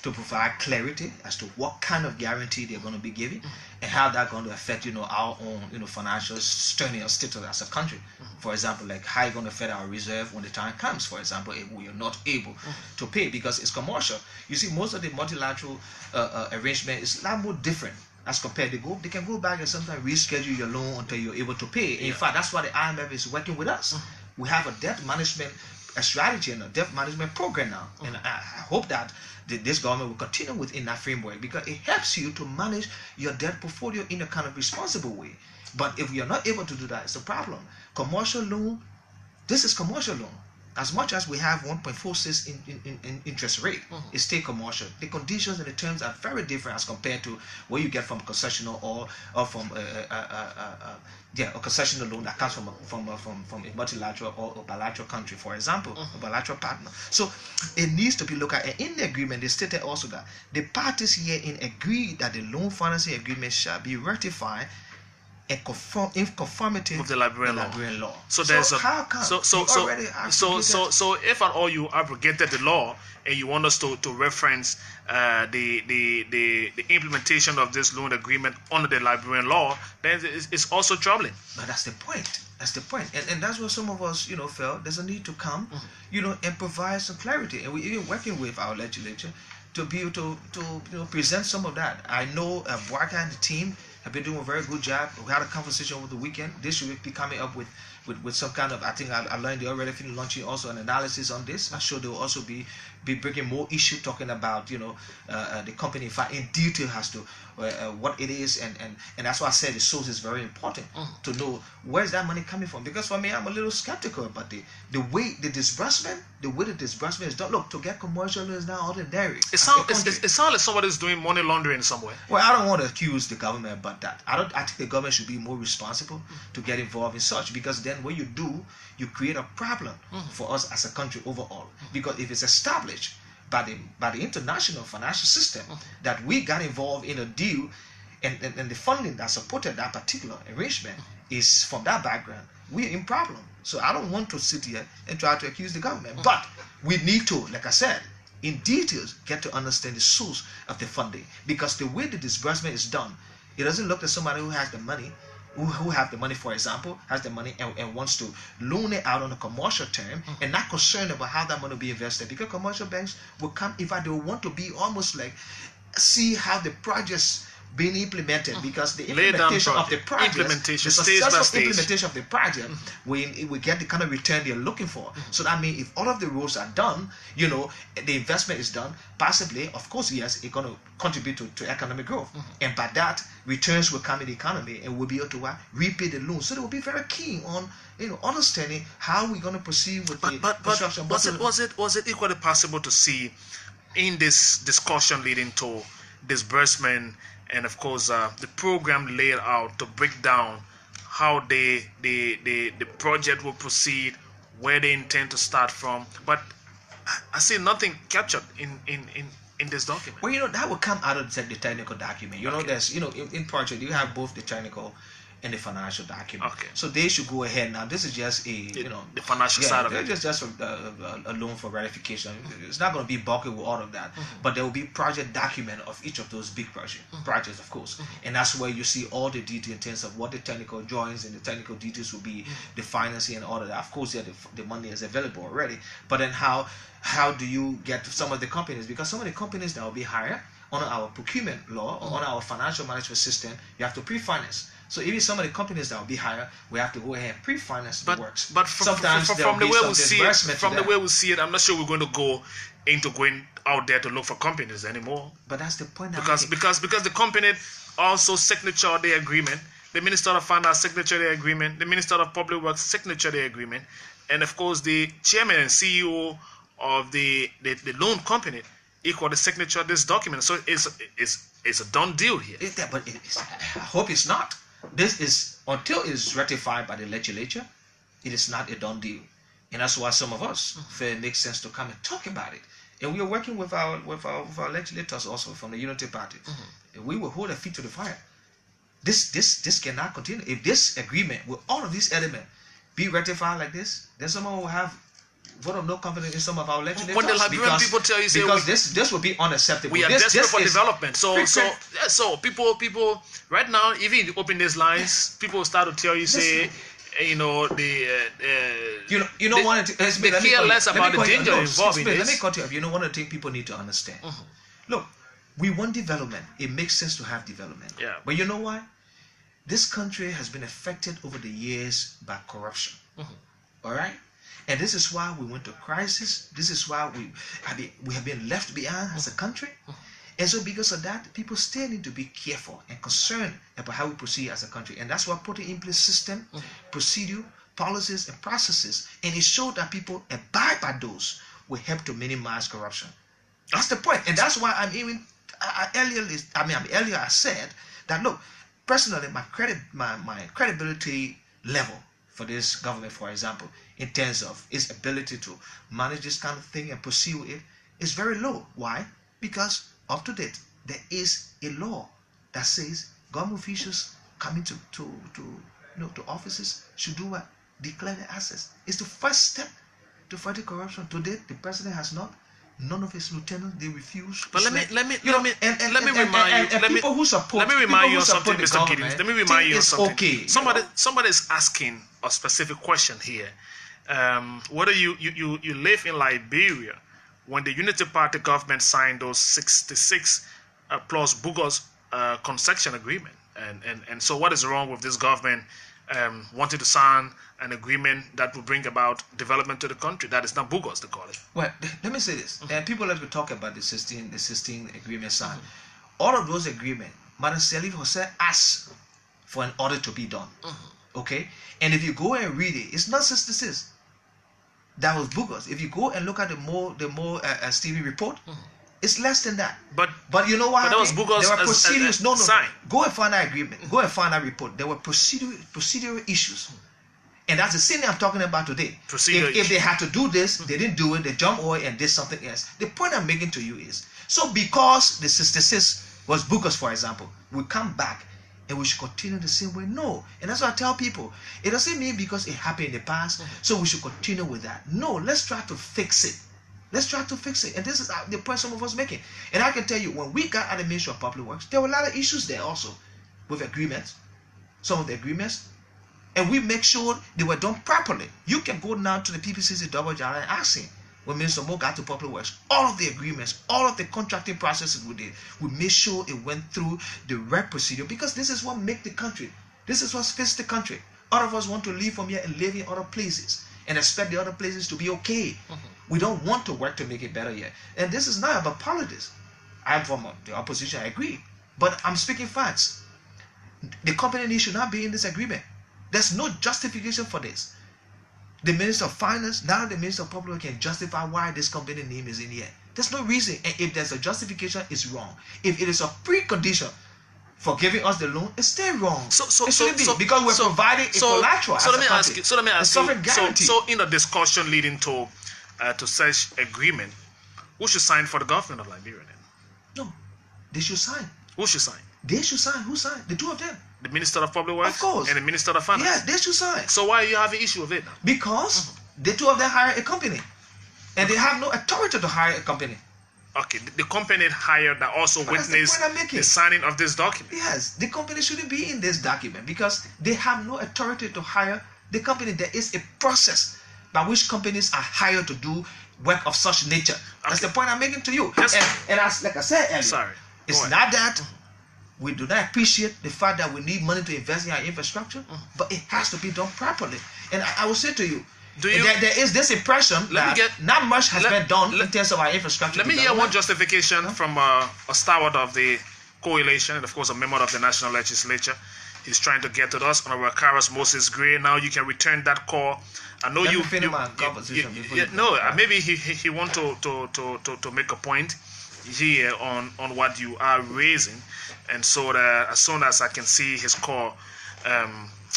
to provide clarity as to what kind of guarantee they're going to be giving and how that's going to affect our own financial status as a country. For example, like how you're going to affect our reserve when the time comes, for example, if we are not able to pay because it's commercial. You see, most of the multilateral arrangement is a lot more different as compared to they can go back and sometimes reschedule your loan until you're able to pay. In fact, that's why the IMF is working with us. We have a debt management strategy and a debt management program now, and I hope that this government will continue within that framework because it helps you to manage your debt portfolio in a kind of responsible way. But if we are not able to do that, it's a problem. Commercial loan, this is commercial loan. As much as we have 1.46 in interest rate, it's still commercial. The conditions and the terms are very different as compared to what you get from concessional or from a concessional loan that comes from a multilateral or bilateral country, for example, a bilateral partner. So it needs to be looked at. And in the agreement, they stated also that the parties herein agree that the loan financing agreement shall be ratified in conformity with the Liberian law. So there's how come? So if at all you abrogated the law and you want us to reference the implementation of this loan agreement under the Liberian law, then it's also troubling. But that's the point. That's the point. And that's what some of us, felt there's a need to come, and provide some clarity. And we're even working with our legislature to be able to present some of that. I know Barca and the team have been doing a very good job. We had a conversation over the weekend. This should be coming up with some kind of, I think I learned they already finished launching also an analysis on this. I'm sure they will also be bringing more issue talking about the company in fact in detail as to what it is, and that's why I said the source is very important to know where's that money coming from, because for me I'm a little skeptical about the way the disbursement is done. Look, to get commercial is not ordinary. It sounds like somebody's doing money laundering somewhere. Well, I don't want to accuse the government about that. I think the government should be more responsible to get involved in such, because then what you do, you create a problem for us as a country overall. Because if it's established by the international financial system that we got involved in a deal, and the funding that supported that particular arrangement is from that background, we're in problem. So I don't want to sit here and try to accuse the government, but we need to, like I said, in details get to understand the source of the funding, because the way the disbursement is done, it doesn't look like somebody who has the money, who have the money, for example, has the money and wants to loan it out on a commercial term and not concerned about how that money will be invested, because commercial banks will come, in fact, they will want to be almost like see how the projects being implemented, because the implementation of the project, the successful implementation of the project, we get the kind of return they're looking for. So that means if all of the roads are done, the investment is done, possibly, of course, yes, it's going to contribute to economic growth, and by that, returns will come in the economy, and we'll be able to repay the loan. So they will be very keen on understanding how we're going to proceed with the construction. Was it equally possible to see in this discussion leading to disbursement, and of course the program laid out to break down how the project will proceed, where they intend to start from, but I see nothing captured in this document. Well, that will come out of the technical document. There's in project you have both the technical and the financial document. Okay. So they should go ahead now. This is just the financial side of it. It's just a loan for ratification. It's not going to be bulky with all of that, but there will be project document of each of those big projects, of course, and that's where you see all the detail in terms of what the technical drawings and the technical details will be, the financing and all of that. Of course, the money is available already, but then how do you get to some of the companies? Because some of the companies that will be hired under our procurement law or under our financial management system, you have to pre-finance. So even some of the companies that will be higher, we have to go ahead and pre-finance the works. But from the way we see it, I'm not sure we're going to go into going out there to look for companies anymore. But that's the point. Because the company also signature the agreement. The Minister of Finance signature the agreement. The Minister of Public Works signature the agreement. And of course, the chairman and CEO of the loan company equal the signature of this document. So it's a done deal here. I hope it's not. This is, until it's ratified by the legislature, it is not a done deal. And that's why some of us feel it makes sense to come and talk about it. And we are working with our legislators also from the Unity Party. We will hold our feet to the fire. This cannot continue. If this agreement with all of these elements be ratified like this, then someone will have vote of no confidence in some of our legislators. When the Liberian people tell you, because this will be unacceptable. We are desperate for development. So people right now, even if you open these lines, people start to tell you, say, you know, the care less about the danger involved in this. Let me cut you off. You know, one of the things people need to understand. Look, we want development. It makes sense to have development. Yeah. But you know why? This country has been affected over the years by corruption. All right? And this is why we went to crisis. This is why we have been left behind as a country. And so because of that, people still need to be careful and concerned about how we proceed as a country. And that's why putting in place system, procedure, policies, and processes, and it showed that people abide by those will help to minimize corruption. That's the point. And that's why earlier I said that, look, personally, my credibility level for this government, for example, in terms of its ability to manage this kind of thing and pursue it, is very low. Why? Because up to date, there is a law that says government officials coming to offices should do what? Declare their assets. It's the first step to fighting corruption. To date, the president has not. None of his lieutenants, they refuse. But let me remind you of something, Mr. Giddens. Let me remind you of something. Okay. Somebody is asking a specific question here. Whether you live in Liberia when the Unity Party government signed those 66 plus bogus concession agreement, and so what is wrong with this government wanting to sign an agreement that will bring about development to the country? That is not bogus, they call it. Well, let me say this. And people like to talk about the 16 agreement signed. All of those agreements, Madam Salif Hossein asked for an audit to be done. Okay? And if you go and read it, it's not 66. That was bogus. If you go and look at the more Stevie report, it's less than that. But you know what? But that was bogus. There were procedures. No. Go and find that agreement. Go and find that report. There were procedural issues. And that's the thing I'm talking about today. If they had to do this, they didn't do it, they jumped over and did something else. The point I'm making to you is, so because the 66 was bogus, for example, we come back and we should continue the same way? No. And that's what I tell people. It doesn't mean because it happened in the past, so we should continue with that. No, let's try to fix it. Let's try to fix it. And this is the point some of us making. And I can tell you, when we got at the Ministry of Public Works, there were a lot of issues there also with agreements. Some of the agreements. And we make sure they were done properly. You can go now to the PPCC Double Jara and ask him, when Minister Mo got to Public Works, all of the agreements, all of the contracting processes we did, we made sure it went through the right procedure, because this is what makes the country. This is what fits the country. All of us want to leave from here and live in other places and expect the other places to be okay. We don't want to work to make it better yet. And this is not about politics. I'm from the opposition, I agree. But I'm speaking facts. The company should not be in this agreement. There's no justification for this. The Minister of Finance, now the Minister of Public Works can justify why this company name is in here. There's no reason. And if there's a justification, it's wrong. If it is a precondition for giving us the loan, it's still wrong. It shouldn't be, because we're providing a collateral. So let me ask you. So in the discussion leading to such agreement, who should sign for the government of Liberia then? No, they should sign. Who should sign? They should sign. Who signed? The two of them. The Minister of Public Works, of course, and the Minister of Finance. Yeah, they should sign. So why are you having issue with it now? Because the two of them hire a company, and they have no authority to hire a company. Okay, the company hired that also witnessed the signing of this document. Yes, the company shouldn't be in this document because they have no authority to hire the company. There is a process by which companies are hired to do work of such nature. Okay. That's the point I'm making to you. And as like I said earlier, it's not that we do not appreciate the fact that we need money to invest in our infrastructure, but it has to be done properly. And I will say to you, there is this impression that not much has been done in terms of our infrastructure. Let me hear one justification from a stalwart of the coalition and of course a member of the National Legislature. He's trying to get to us on our Karas Moses Gray. Now you can return that call. I know maybe he want to make a point here on what you are raising, and so that as soon as I can see his call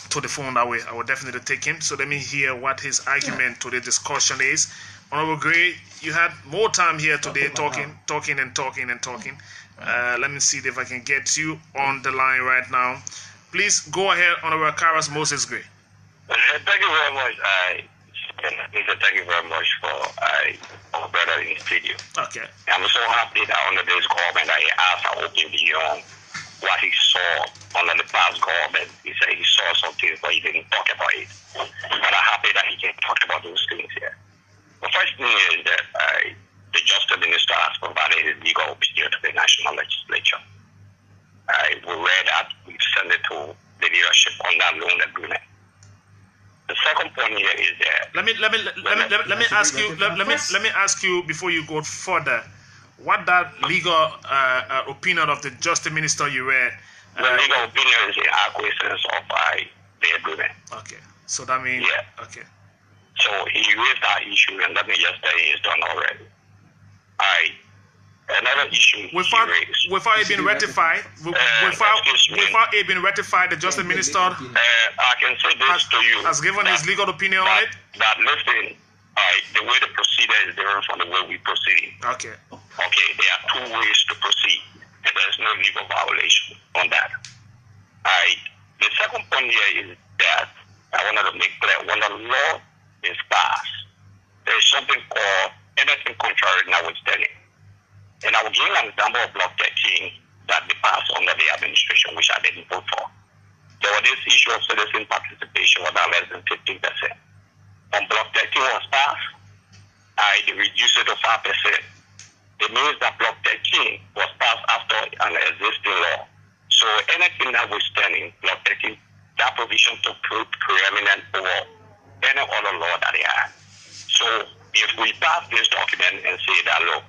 to the phone that way, I will definitely take him. So let me hear what his argument to the discussion is. Honorable Gray, you had more time here today talking. Let me see if I can get you on the line right now. Please go ahead, Honorable Karas Moses Gray. Thank you very much. Thank you very much for our brother in the studio. Okay. I'm so happy that under this government that he asked our open beyond what he saw under the past government. He said he saw something, but he didn't talk about it. But I'm happy that he can talk about those things here. The first thing is that the Justice Minister has provided his legal opinion to the National Legislature. We read that, we sent it to the leadership on that loan agreement. The second point here is that let me ask you before you go further, what that legal opinion of the Justice Minister you read? The legal opinion is the acquiescence of the agreement. Okay, so that means okay. So he raised that issue, and let me just tell you, it's done already. Another issue without it being ratified, without it being ratified, the Justice Minister I can say this to you has given his legal opinion on it. That listen, the way the procedure is different from the way we proceed. Okay. Okay, there are two ways to proceed, and there's no legal violation on that. The second point here is that I wanted to make clear when the law is passed, there is something called anything contrary notwithstanding. And I will give an example of Block 13 that they passed under the administration, which I didn't vote for. There was this issue of citizen participation was less than 15%. When Block 13 was passed, they reduced it to 5%. It means that Block 13 was passed after an existing law. So anything that was standing, Block 13, that provision took preeminent over any other law that they had. So if we pass this document and say that, look,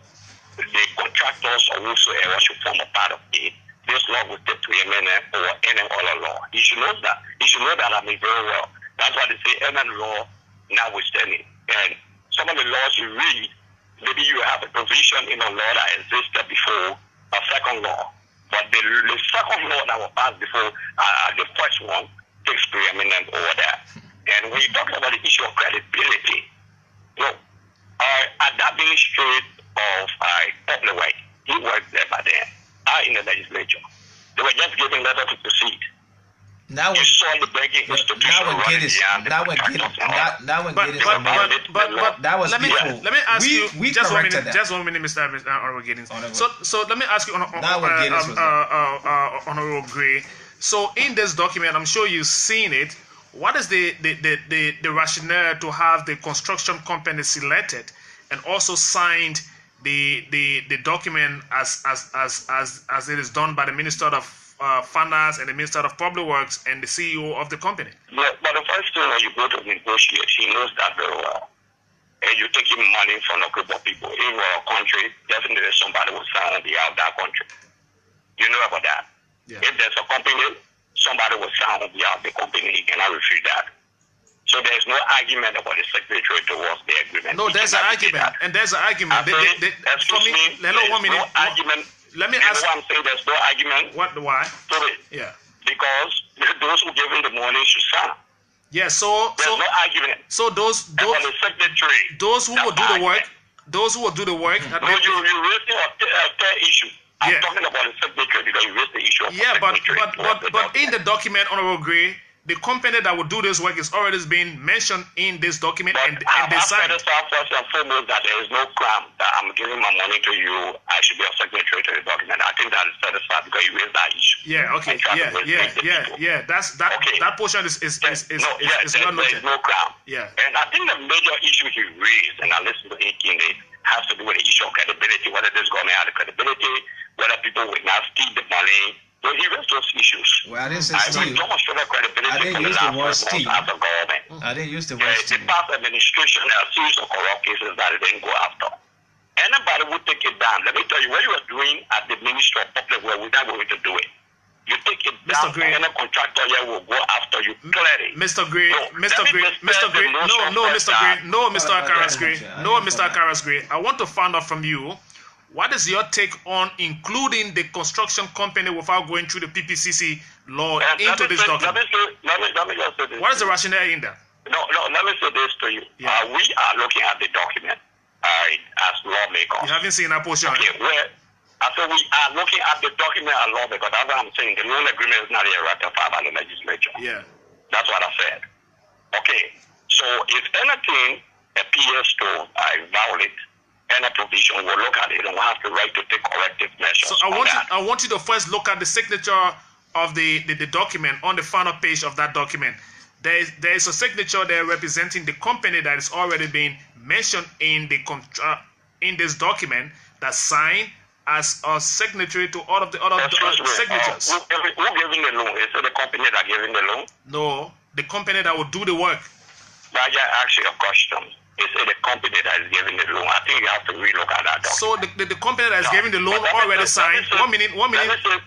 the contractors or whosoever should form a part of it, this law will take preeminent over any other law. You should know that. You should know that I mean very well. That's why they say any law notwithstanding. And some of the laws you read, maybe you have a provision in a law that existed before a second law. But the second law that was passed before the first one takes preeminent over that. And when you talk about the issue of credibility, look, administrator of Public Way, he worked there by then. In the legislature, they were just giving letter to proceed. Now you saw the banking institution running beyond the let me ask you just 1 minute, Mr. Honorable Giddens. So let me ask you, Honorable Gray. So in this document, I'm sure you've seen it. What is the rationale to have the construction company selected and also signed the document as it is done by the Minister of Finance and the Minister of Public Works and the CEO of the company? But the first thing when you go to negotiate, he knows that very well. And you're taking money from a group of people. In our country, definitely somebody will sign on behalf of that country. You know about that. Yeah. If there's a company, somebody will sign on behalf of the company. He cannot refuse that. So there's no argument about the secretary towards the agreement. No, there's an argument, and there's an argument. Excuse me, there's no argument. Let me ask. You know what I'm saying? There's no argument. What? Why? Yeah. Because those who give him the money should sign. Yeah. So there's no argument. So those the secretary. Those who will do the work. Those who will do the work. No, you're raising a third issue. I'm talking about the secretary because you raised the issue of the secretary. but in the document, Honorable Gray, the company that will do this work is already being mentioned in this document, and they signed. First and foremost that there is no crime that I'm giving my money to you. I should be a secretary to the document. I think that is satisfied because you raised that issue. Yeah. Okay. Yeah. That portion is well noted. There is no crime. Yeah. And I think the major issue he raised, and I listened to it, has to do with the issue of credibility. Whether this government has the credibility, whether people will not steal the money. So he raised those issues. Well, I didn't say I steal. so much further credibility I didn't use the word steal. as a government. I didn't use the word The steal. past administration, there are a series of corrupt cases that they didn't go after. Anybody would take it down. Let me tell you, what you were doing at the Ministry of Public Works, we're not going to do it. You take it down, and a contractor here will go after you clearly. Mr. Gray, Mr. Akaras Gray, I want to find out from you, what is your take on including the construction company without going through the PPCC law into this document? Let me just say this. What is the rationale in that? No, let me say this to you. Yeah. We are looking at the document as lawmakers. You haven't seen that portion. Okay, so we are looking at the document as lawmakers. That's what I'm saying. The loan agreement is not yet ratified by the legislature. Yeah. That's what I said. Okay, so if anything appears to violate any provision, we'll look at it and we'll have the right to take corrective measures. So I want you to first look at the signature of the document on the final page of that document. There is a signature there representing the company that is already being mentioned in this document that's signed as a signatory to all of the other signatures. Who giving the loan? Is it the company that giving the loan? No, the company that will do the work. I just ask you a question. Is it the company that is giving the loan? I think you have to relook at that document. So the company that is giving the loan already signed. 1 minute.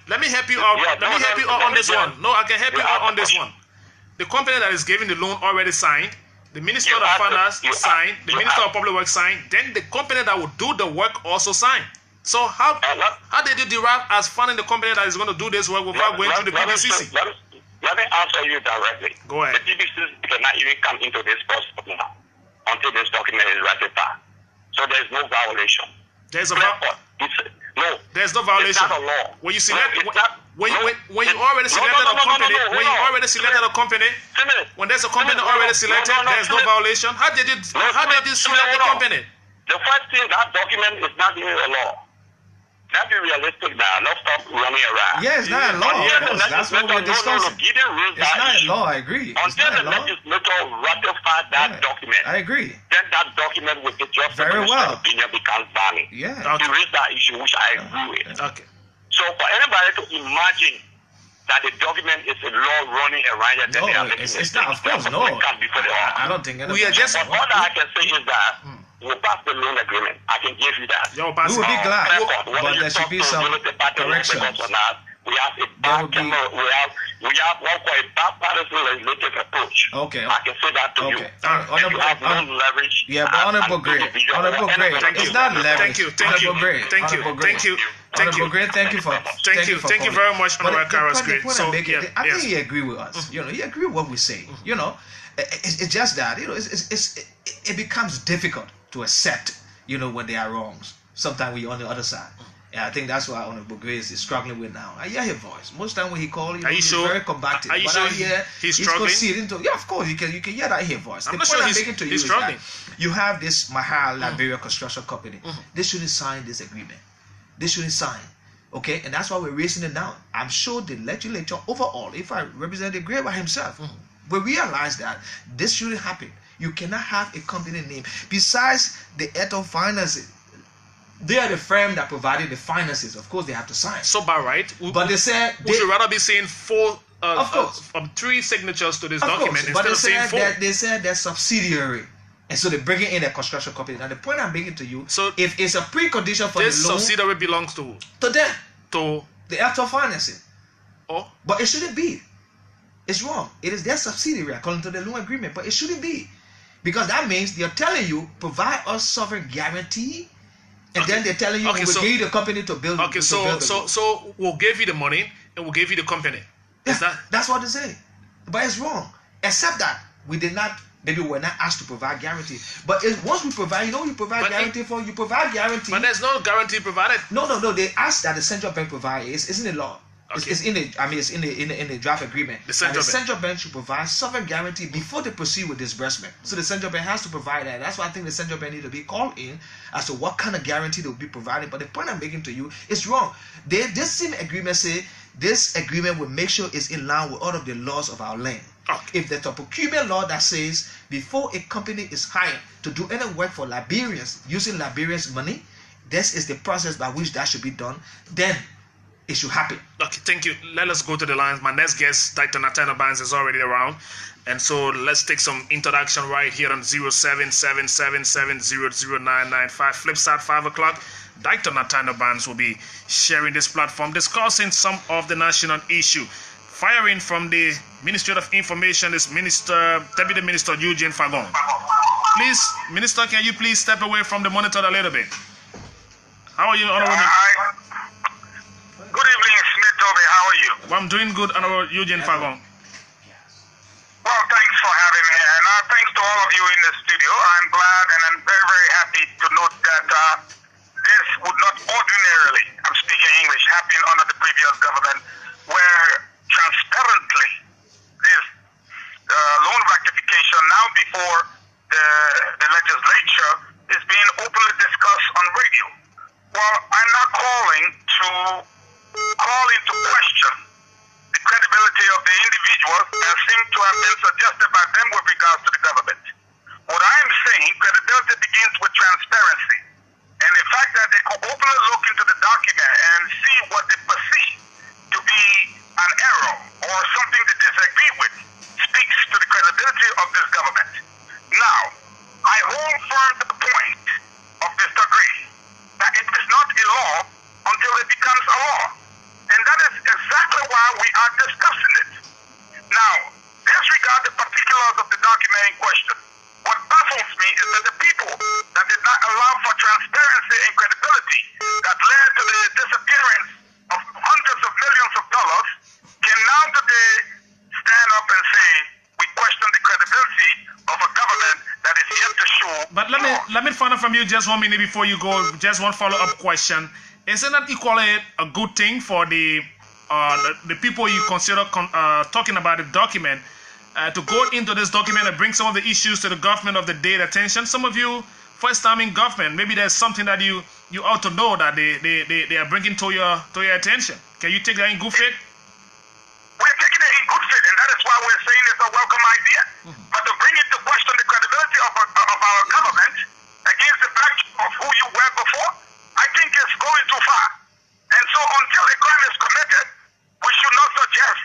Let me help you out. Let me help you out on this one. No, I can help you out on this one. The company that is giving the loan already signed. The Minister of Finance signed. The Minister of Public Works signed. Then the company that will do the work also signed. So how did you derive as funding the company that is going to do this work without going through the PPCC? Let me answer you directly. Go ahead. The PPCC cannot even come into this process now until this document is ratified. So there's no violation. There's no It's violation. not a law. When you select, when you already selected a company, when there's a company already selected, there's no violation. How did you select the company? The first thing, that document is not even a law. Let's be realistic now. Let's stop running around. Yeah, it's not a law. That's what we're discussing. It's not a law. I agree. Until the legislature ratified that document, I agree. Then that document with the just opinion becomes valid. Yeah. To raise that issue, which I agree with. Okay. So for anybody to imagine that the document is a law running around, it's not. Of course, no. I don't think. We are just. But all that I can say is that. We'll pass the loan agreement. I can give you that. We will be glad, but there should be some corrections. We have a bipartisan legislative approach. Okay. I can say that to you. You have no leverage. Yeah, but Honorable Gray, it's not leverage. Thank you very much, Honorable Akaras Gray. So I think he agree with us. He agree with what we say. It's just that it becomes difficult to accept, when there are wrongs. Sometimes we're on the other side. And I think that's why Honorable Grace is struggling with now. I hear his voice. Most time when he calls, he's very combative. Are you sure he's struggling? Yeah, of course, you can hear that in his voice. I'm not sure he's struggling. You have this Mahal Liberia construction company. They shouldn't sign this agreement. They shouldn't sign. Okay, and that's why we're raising it now. I'm sure the legislature overall, if I represent the Gray by himself, we realize that this shouldn't happen. You cannot have a company name besides the Ethel Finances. They are the firm that provided the finances. Of course, they have to sign. So by right, but they said we should rather be saying 3 signatures to this document instead of saying 4. They said they're subsidiary, and so they're bringing in a construction company. Now the point I'm making to you, so if it's a precondition for this the loan, subsidiary belongs to them, to the Ethel Financing. Oh, but it shouldn't be. It's wrong. It is their subsidiary according to the loan agreement, but it shouldn't be. Because that means they're telling you, provide us sovereign guarantee, and then they're telling you, we'll give you the company to build. Okay, so we'll give you the money and we'll give you the company. Yeah, that's what they say. But it's wrong. Except that maybe we're not asked to provide guarantee. But once we provide, you provide guarantee. But there's no guarantee provided. No. They ask that the central bank provide. Isn't it law? Okay. It's in the draft agreement. The central bank should provide sovereign guarantee before they proceed with disbursement. So the central bank has to provide that. That's why I think the central bank need to be called in as to what kind of guarantee they will be providing. But the point I'm making to you is wrong. This same agreement say this agreement will make sure it's in line with all of the laws of our land. Okay. If there's a procurement law that says before a company is hired to do any work for Liberians using Liberians' money, this is the process by which that should be done, then it should happen. Okay, thank you. Let us go to the lines. My next guest, Dr. Nathaniel Barnes, is already around. And so let's take some introduction right here on 0777700995. Flipside 5 o'clock. Dr. Nathaniel Barnes will be sharing this platform, discussing some of the national issue. Firing from the Ministry of Information is Deputy Minister Eugene Fagon. Please, Minister, can you please step away from the monitor a little bit? How are you, Honorable? Good evening, Smith Toby. How are you? Well, I'm doing good, Honorable Eugene Fagon. Well, thanks for having me, and thanks to all of you in the studio. I'm glad and I'm very, very happy to note that this would not ordinarily, I'm speaking English, happen under the previous government, where transparently this loan rectification now before the legislature is being openly discussed on radio. Well, I'm not calling to call into question the credibility of the individuals that seem to have been suggested by them with regards to the government. What I am saying, credibility begins with transparency. And the fact that they could openly look into the document and see what they perceive to be an error or something they disagree with speaks to the credibility of this government. Now, I hold firm to the point of Mr. Gray that it is not a law until it becomes a law. And that is exactly why we are discussing it. Now, disregard the particulars of the document in question. What baffles me is that the people that did not allow for transparency and credibility that led to the disappearance of hundreds of millions of dollars can now today stand up and say we question the credibility of a government that is yet to show. But let me find out from you just 1 minute before you go. Just one follow-up question. Isn't that equally a good thing for the people you consider talking about the document to go into this document and bring some of the issues to the government of the day attention? Some of you first time in government, maybe there's something that you ought to know that they are bringing to your attention. Can you take that in good faith? We're taking it in good faith, and that is why we're saying it's a welcome idea. But to bring it to question the credibility of our government against the backdrop of who you were before, I think it's going too far. And so until a crime is committed, we should not suggest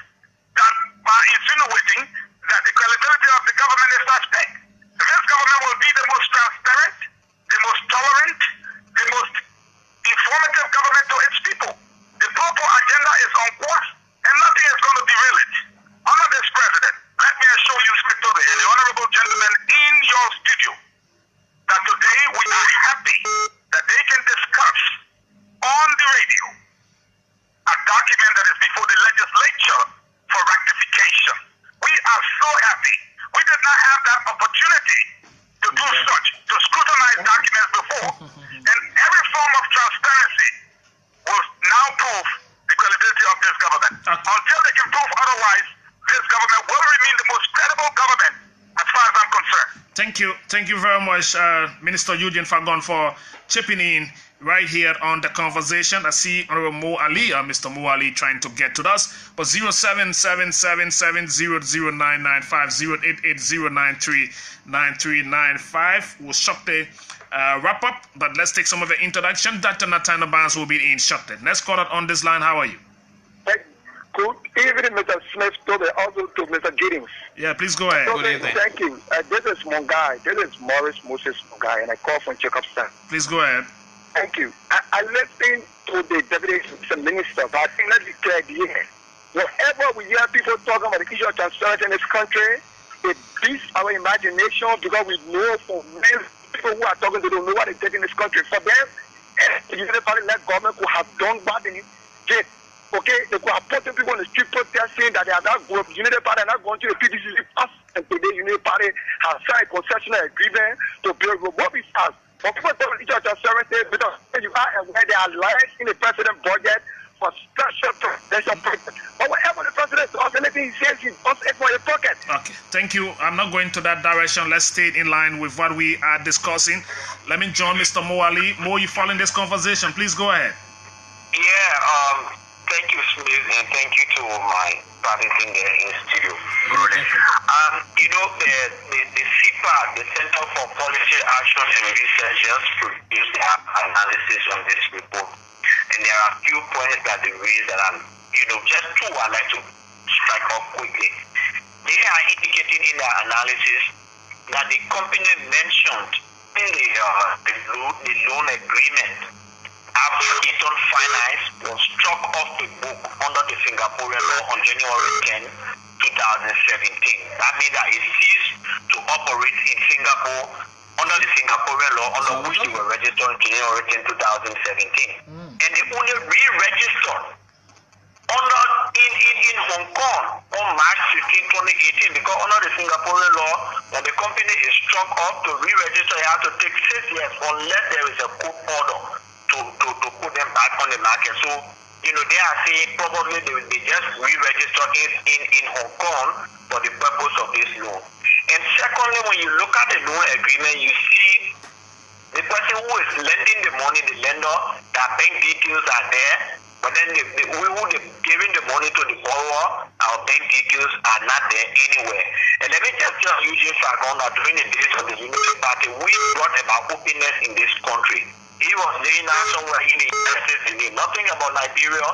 that by insinuating that the credibility of the government is suspect. This government will be the most transparent, the most tolerant, the most informative government to its people. The proper agenda is on course, and nothing is going to derail it. Under this president, let me assure you, Smith Toby, and the honorable gentlemen in your studio, that today we are happy that they can discuss on the radio a document that is before the legislature for rectification. We are so happy. We did not have that opportunity to do such, to scrutinize documents before. And every form of transparency will now prove the credibility of this government. Until they can prove otherwise, this government will remain the most credible government as far as I'm concerned. Thank you very much, Minister Eugene Fagon, for chipping in right here on the conversation. I see Honorable Mo Ali, Mr. Mo Ali, trying to get to us. But 0777700995, 0880939395. We'll shortly wrap up, but let's take some of the introduction. Dr. Nathaniel Barnes will be in shortly. Let's call it on this line. How are you? Good evening, Mr. Smith Toby, also to Mr. Giddings. Yeah, please go ahead. Good evening. Thank you. This is Mungai. This is Morris Moses Mungai, and I call from Jacobstown. Please go ahead. Thank you. I listened to the deputy minister, but I think let's be clear here. Whenever we hear people talking about the issue of transparency in this country, it beats our imagination because we know from many people who are talking to them know what they did in this country. For them, the unitary-led government could have done bad in it. Okay, they could have put people on the street protesting that they are not going, Unity Party are not going to the PDC pass, and today Unity Party has signed a concessional agreement to build robotics house. But people don't each other services because you are aware they are lying in the president's budget for special presidential projects. But whatever the president does, anything he says, he does it for your pocket. Okay, thank you. I'm not going to that direction. Let's stay in line with what we are discussing. Let me join Mr. Mo Ali. Mo, you following this conversation? Please go ahead. Yeah, thank you, Smith, and thank you to my parties in the studio. You know, the CIPA, the Center for Policy Action and Research, just produced their analysis on this report. and there are a few points that they raised that I'm, just two I'd like to strike off quickly. They are indicating in their analysis that the company mentioned in the loan agreement after its own finance was struck off the book under the Singaporean law on January 10, 2017. That means that it ceased to operate in Singapore under the Singaporean law under which they were registered on January 10, 2017. And they only re-registered in Hong Kong on March 15, 2018, because under the Singaporean law, when the company is struck off to re-register, you have to take 6 years unless there is a court order to put them back on the market. So, they are saying probably they just re-register in Hong Kong for the purpose of this loan. And secondly, when you look at the loan agreement, you see the person who is lending the money, the lender, their bank details are there. But then we would have given the money to the borrower, our bank details are not there anywhere. And let me just tell you, that during the days of the Unity Party, we brought about openness in this country. He was laying out somewhere in the United States, he knew nothing about Liberia.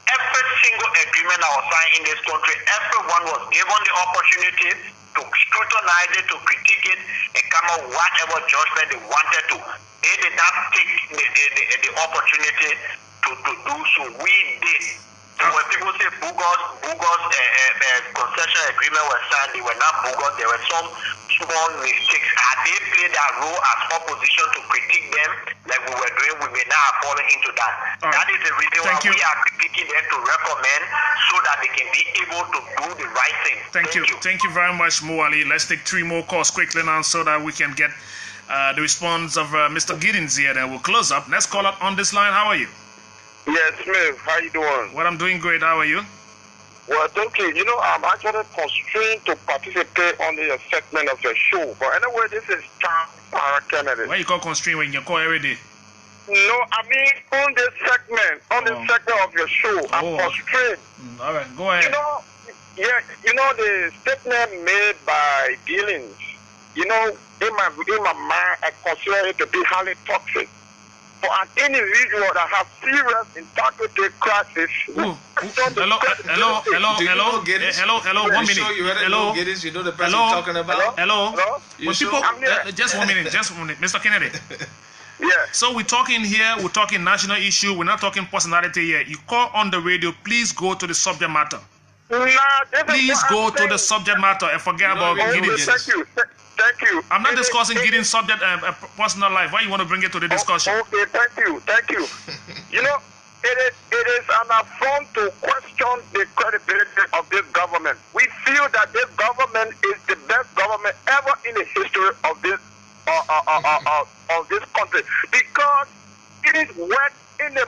Every single agreement that was signed in this country, everyone was given the opportunity to scrutinize it, to critique it, and come up whatever judgment they wanted to. They did not take the opportunity to do so. We did. So when people say bogus concession agreement was signed, they were not bogus. There were some small mistakes. Had they played that role as opposition to critique them like we were doing, we may not have fallen into that. Right. That is the reason why we are critiquing them to recommend so that they can be able to do the right thing. Thank you. Thank you very much, Muali. Let's take 3 more calls quickly now so that we can get the response of Mr. Giddens here. Then we'll close up. Next caller on this line. How are you? Yes, Smith. How you doing? Well, I'm doing great. How are you? Well, thank you. I'm actually constrained to participate on the segment of your show. But anyway, this is Charles Kennedy. Why you call constrained when you call every day? No, I mean on this segment, of your show, I'm constrained. All right, go ahead. The statement made by Billings, in my mind, I consider it to be highly toxic. For an individual that has serious integrity crisis. Hello, 1 minute. Hello, you know the person talking about? Hello. Just 1 minute, Mr. Kennedy. Yeah. So we're talking here, we're talking national issue, we're not talking personality here. You call on the radio, please go to the subject matter. Please go to the subject matter and forget about Gideon's. Thank you. I'm not discussing Gideon's subject personal life. Why you want to bring it to the discussion? Okay, thank you. It is an affront to question the credibility of this government. We feel that this government is the best government ever in the history of this country, because it is worked in the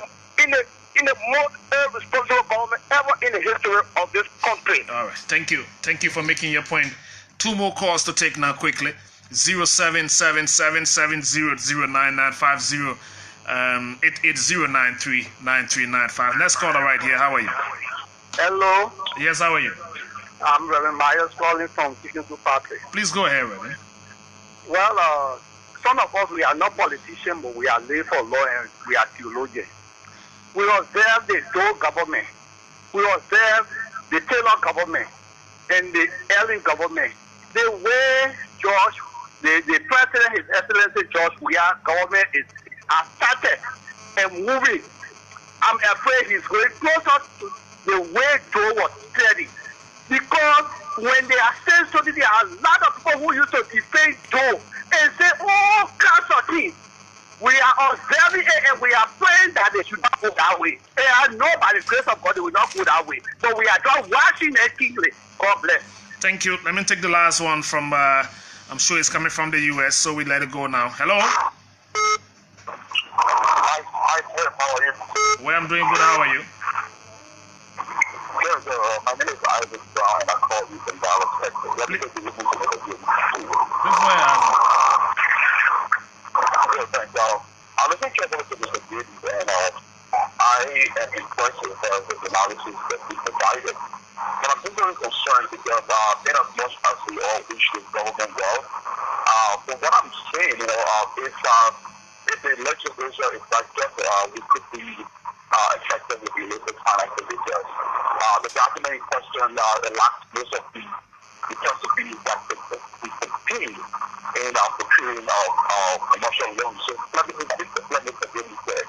most irresponsible government ever in the history of this country. All right, thank you for making your point. 2 more calls to take now quickly. 0777700950 8809393995. Next caller right here. How are you? Hello. Yes, how are you? I'm Reverend Myers calling from Chicken-Soup Party. Please go ahead, Reverend. Well, some of us, we are not politicians, but we are laid for law and we are theologians. We observe the Doe government. We observe the Taylor government and the Ellen government. The way George, the President, His Excellency George, we are government is started and moving. I'm afraid he's going closer to the way Joe was steady. Because when they are saying something, there are a lot of people who used to defend Joe and say all kinds of things. We are observing it and we are praying that they should not go that way. And I know by the grace of God they will not go that way. So we are just watching it keenly. God bless. Thank you. Let me take the last one from, I'm sure it's coming from the U.S., so we let it go now. Hello? Hi, sir. How are you? Well, I'm doing good. How are you? Yes, my name is Isaac Brown, and I call you from Dallas, Texas. Please go ahead. Yes, thanks, y'all. I'm listening carefully to Mr. Giddens, and I am impressed with the analysis that he provided. But I'm just very concerned because in as much as we all wish the government well, but what I'm saying, if the legislature is like just we could be effectively related financial details. The document in question lacks most of the possibilities that could pay in procuring of commercial loans. So let me again say,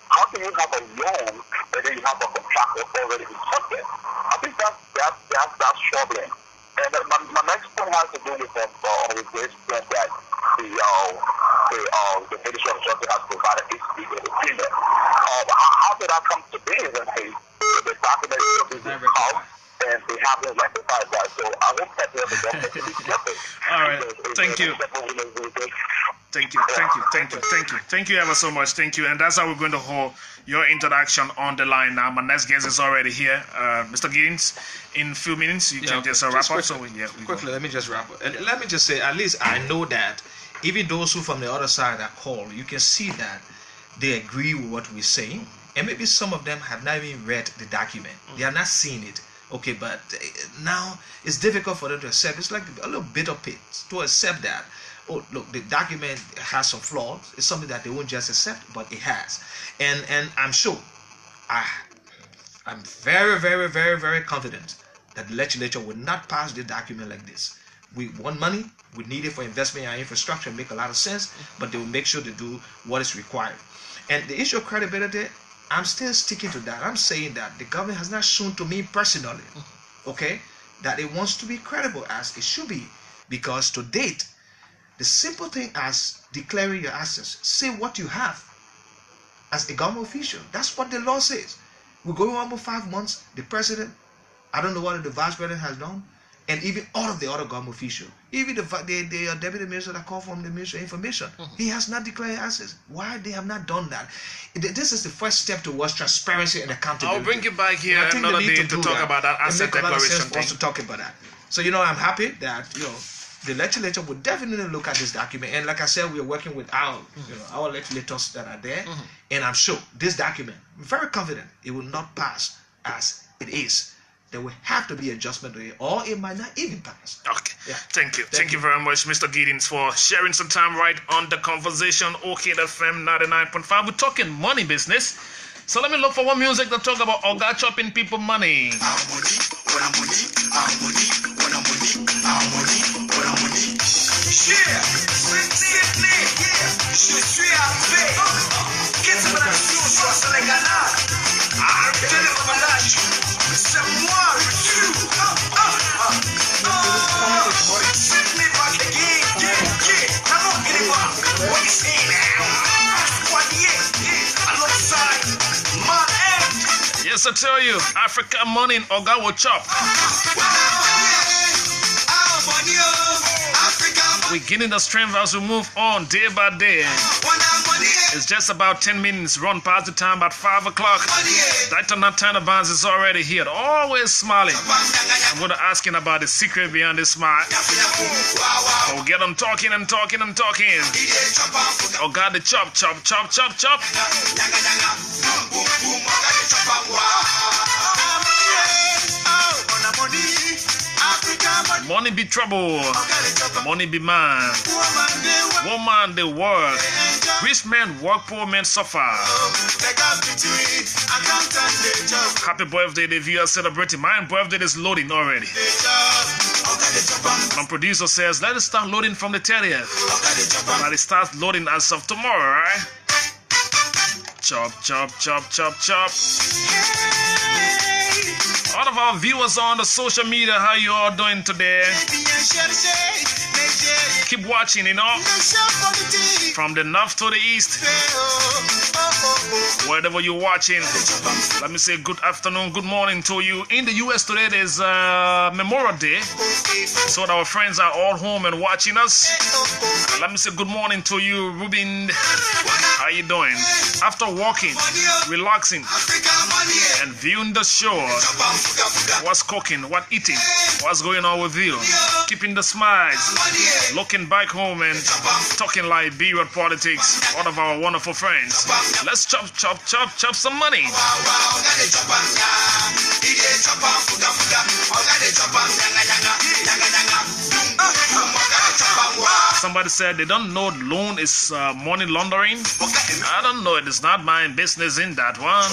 how can you have a loan and then you have a contract that's already been subject? I think that's troubling. And my next point has to do with the great strength that the Ministry of Justice has provided its legal opinion. How did that come to be? The document is out and they haven't rectified that. So I hope that the government will be careful. All right. Thank you. Thank you ever so much. Thank you. And that's how we're going to hold your introduction on the line now. My next guest is already here. Mr. Giddens, in a few minutes, you can just wrap up. Quickly, let me just wrap up. And let me just say, at least I know that even those who from the other side that call, you can see that they agree with what we're saying. And maybe some of them have not even read the document. They are not seeing it. Okay, but now it's difficult for them to accept. It's like a little bit of it to accept that. Oh, look, the document has some flaws. It's something that they won't just accept, but it has. And I'm sure, I'm very, very, very, very confident that the legislature will not pass the document like this. We want money. We need it for investment in our infrastructure. Make a lot of sense, but they will make sure to do what is required. And the issue of credibility, I'm still sticking to that. I'm saying that the government has not shown to me personally, okay, that it wants to be credible as it should be. Because to date, the simple thing as declaring your assets, say what you have as a government official. That's what the law says. We're going on for 5 months. The president, I don't know what the vice president has done, and even all of the other government officials, even the deputy minister that called from the Ministry of Information, he has not declared assets. Why they have not done that? This is the first step towards transparency and accountability. I'll bring you back here another day to talk about that asset declaration thing. To talk about that. So I'm happy that the legislature will definitely look at this document, and like I said, we are working with our legislators that are there, and I'm sure this document, I'm very confident, it will not pass as it is. There will have to be adjustment to it, or it might not even pass. Okay. Yeah. Thank you. Thank you very much, Mr. Giddens, for sharing some time right on the conversation. OK FM 99.5. We're talking money business. So let me look for one music to talk about Oga chopping people money. Our money, what our money, our money, what our money, our money, what our money. Yeah, je suis arrivé. Qu'est-ce que la nation soit sénégalaise? Arrêtez le ramalage. C'est moi le Dieu. Send me back again. Yeah. I'm not getting back. What you say now? What alongside my end. Yes, I tell you, Africa money in Oga will chop. We're getting the strength as we move on day by day. It's just about 10 minutes run past the time at 5 o'clock. Dr. Nathaniel Barnes is already here, always smiling. I'm going to ask him about the secret behind this smile. But we'll get on talking and talking and talking. Oh God, the chop. Money be trouble, money be man. Woman they work, rich men work, poor men suffer. Happy birthday, the viewers celebrating. My birthday is loading already. My producer says, let it start loading from the 30th. But it starts loading as of tomorrow, right? Chop. All of our viewers on the social media, how you all doing today? Keep watching, from the north to the east. Wherever you're watching, let me say good afternoon, good morning to you. In the US today, there's Memorial Day, so our friends are all home and watching us. Let me say good morning to you, Ruben. How you doing? After walking, relaxing, and viewing the show, what's cooking, what eating, what's going on with you? Keeping the smiles, looking back home and talking Liberia politics, all of our wonderful friends. Let's chop some money. Somebody said they don't know loan is money laundering. I don't know. It is not my business in that one.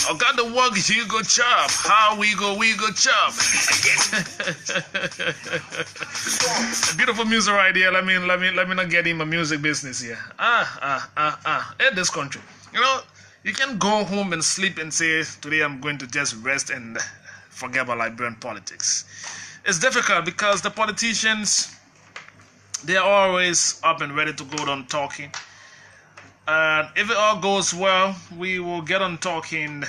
I got the work, you go chop. How we go chop. Beautiful music right here. Let me not get in my music business here. In this country, you know, you can go home and sleep and say, today I'm going to just rest and forget about Liberian politics. It's difficult because the politicians, they are always up and ready to go on talking. And if it all goes well, we will get on talking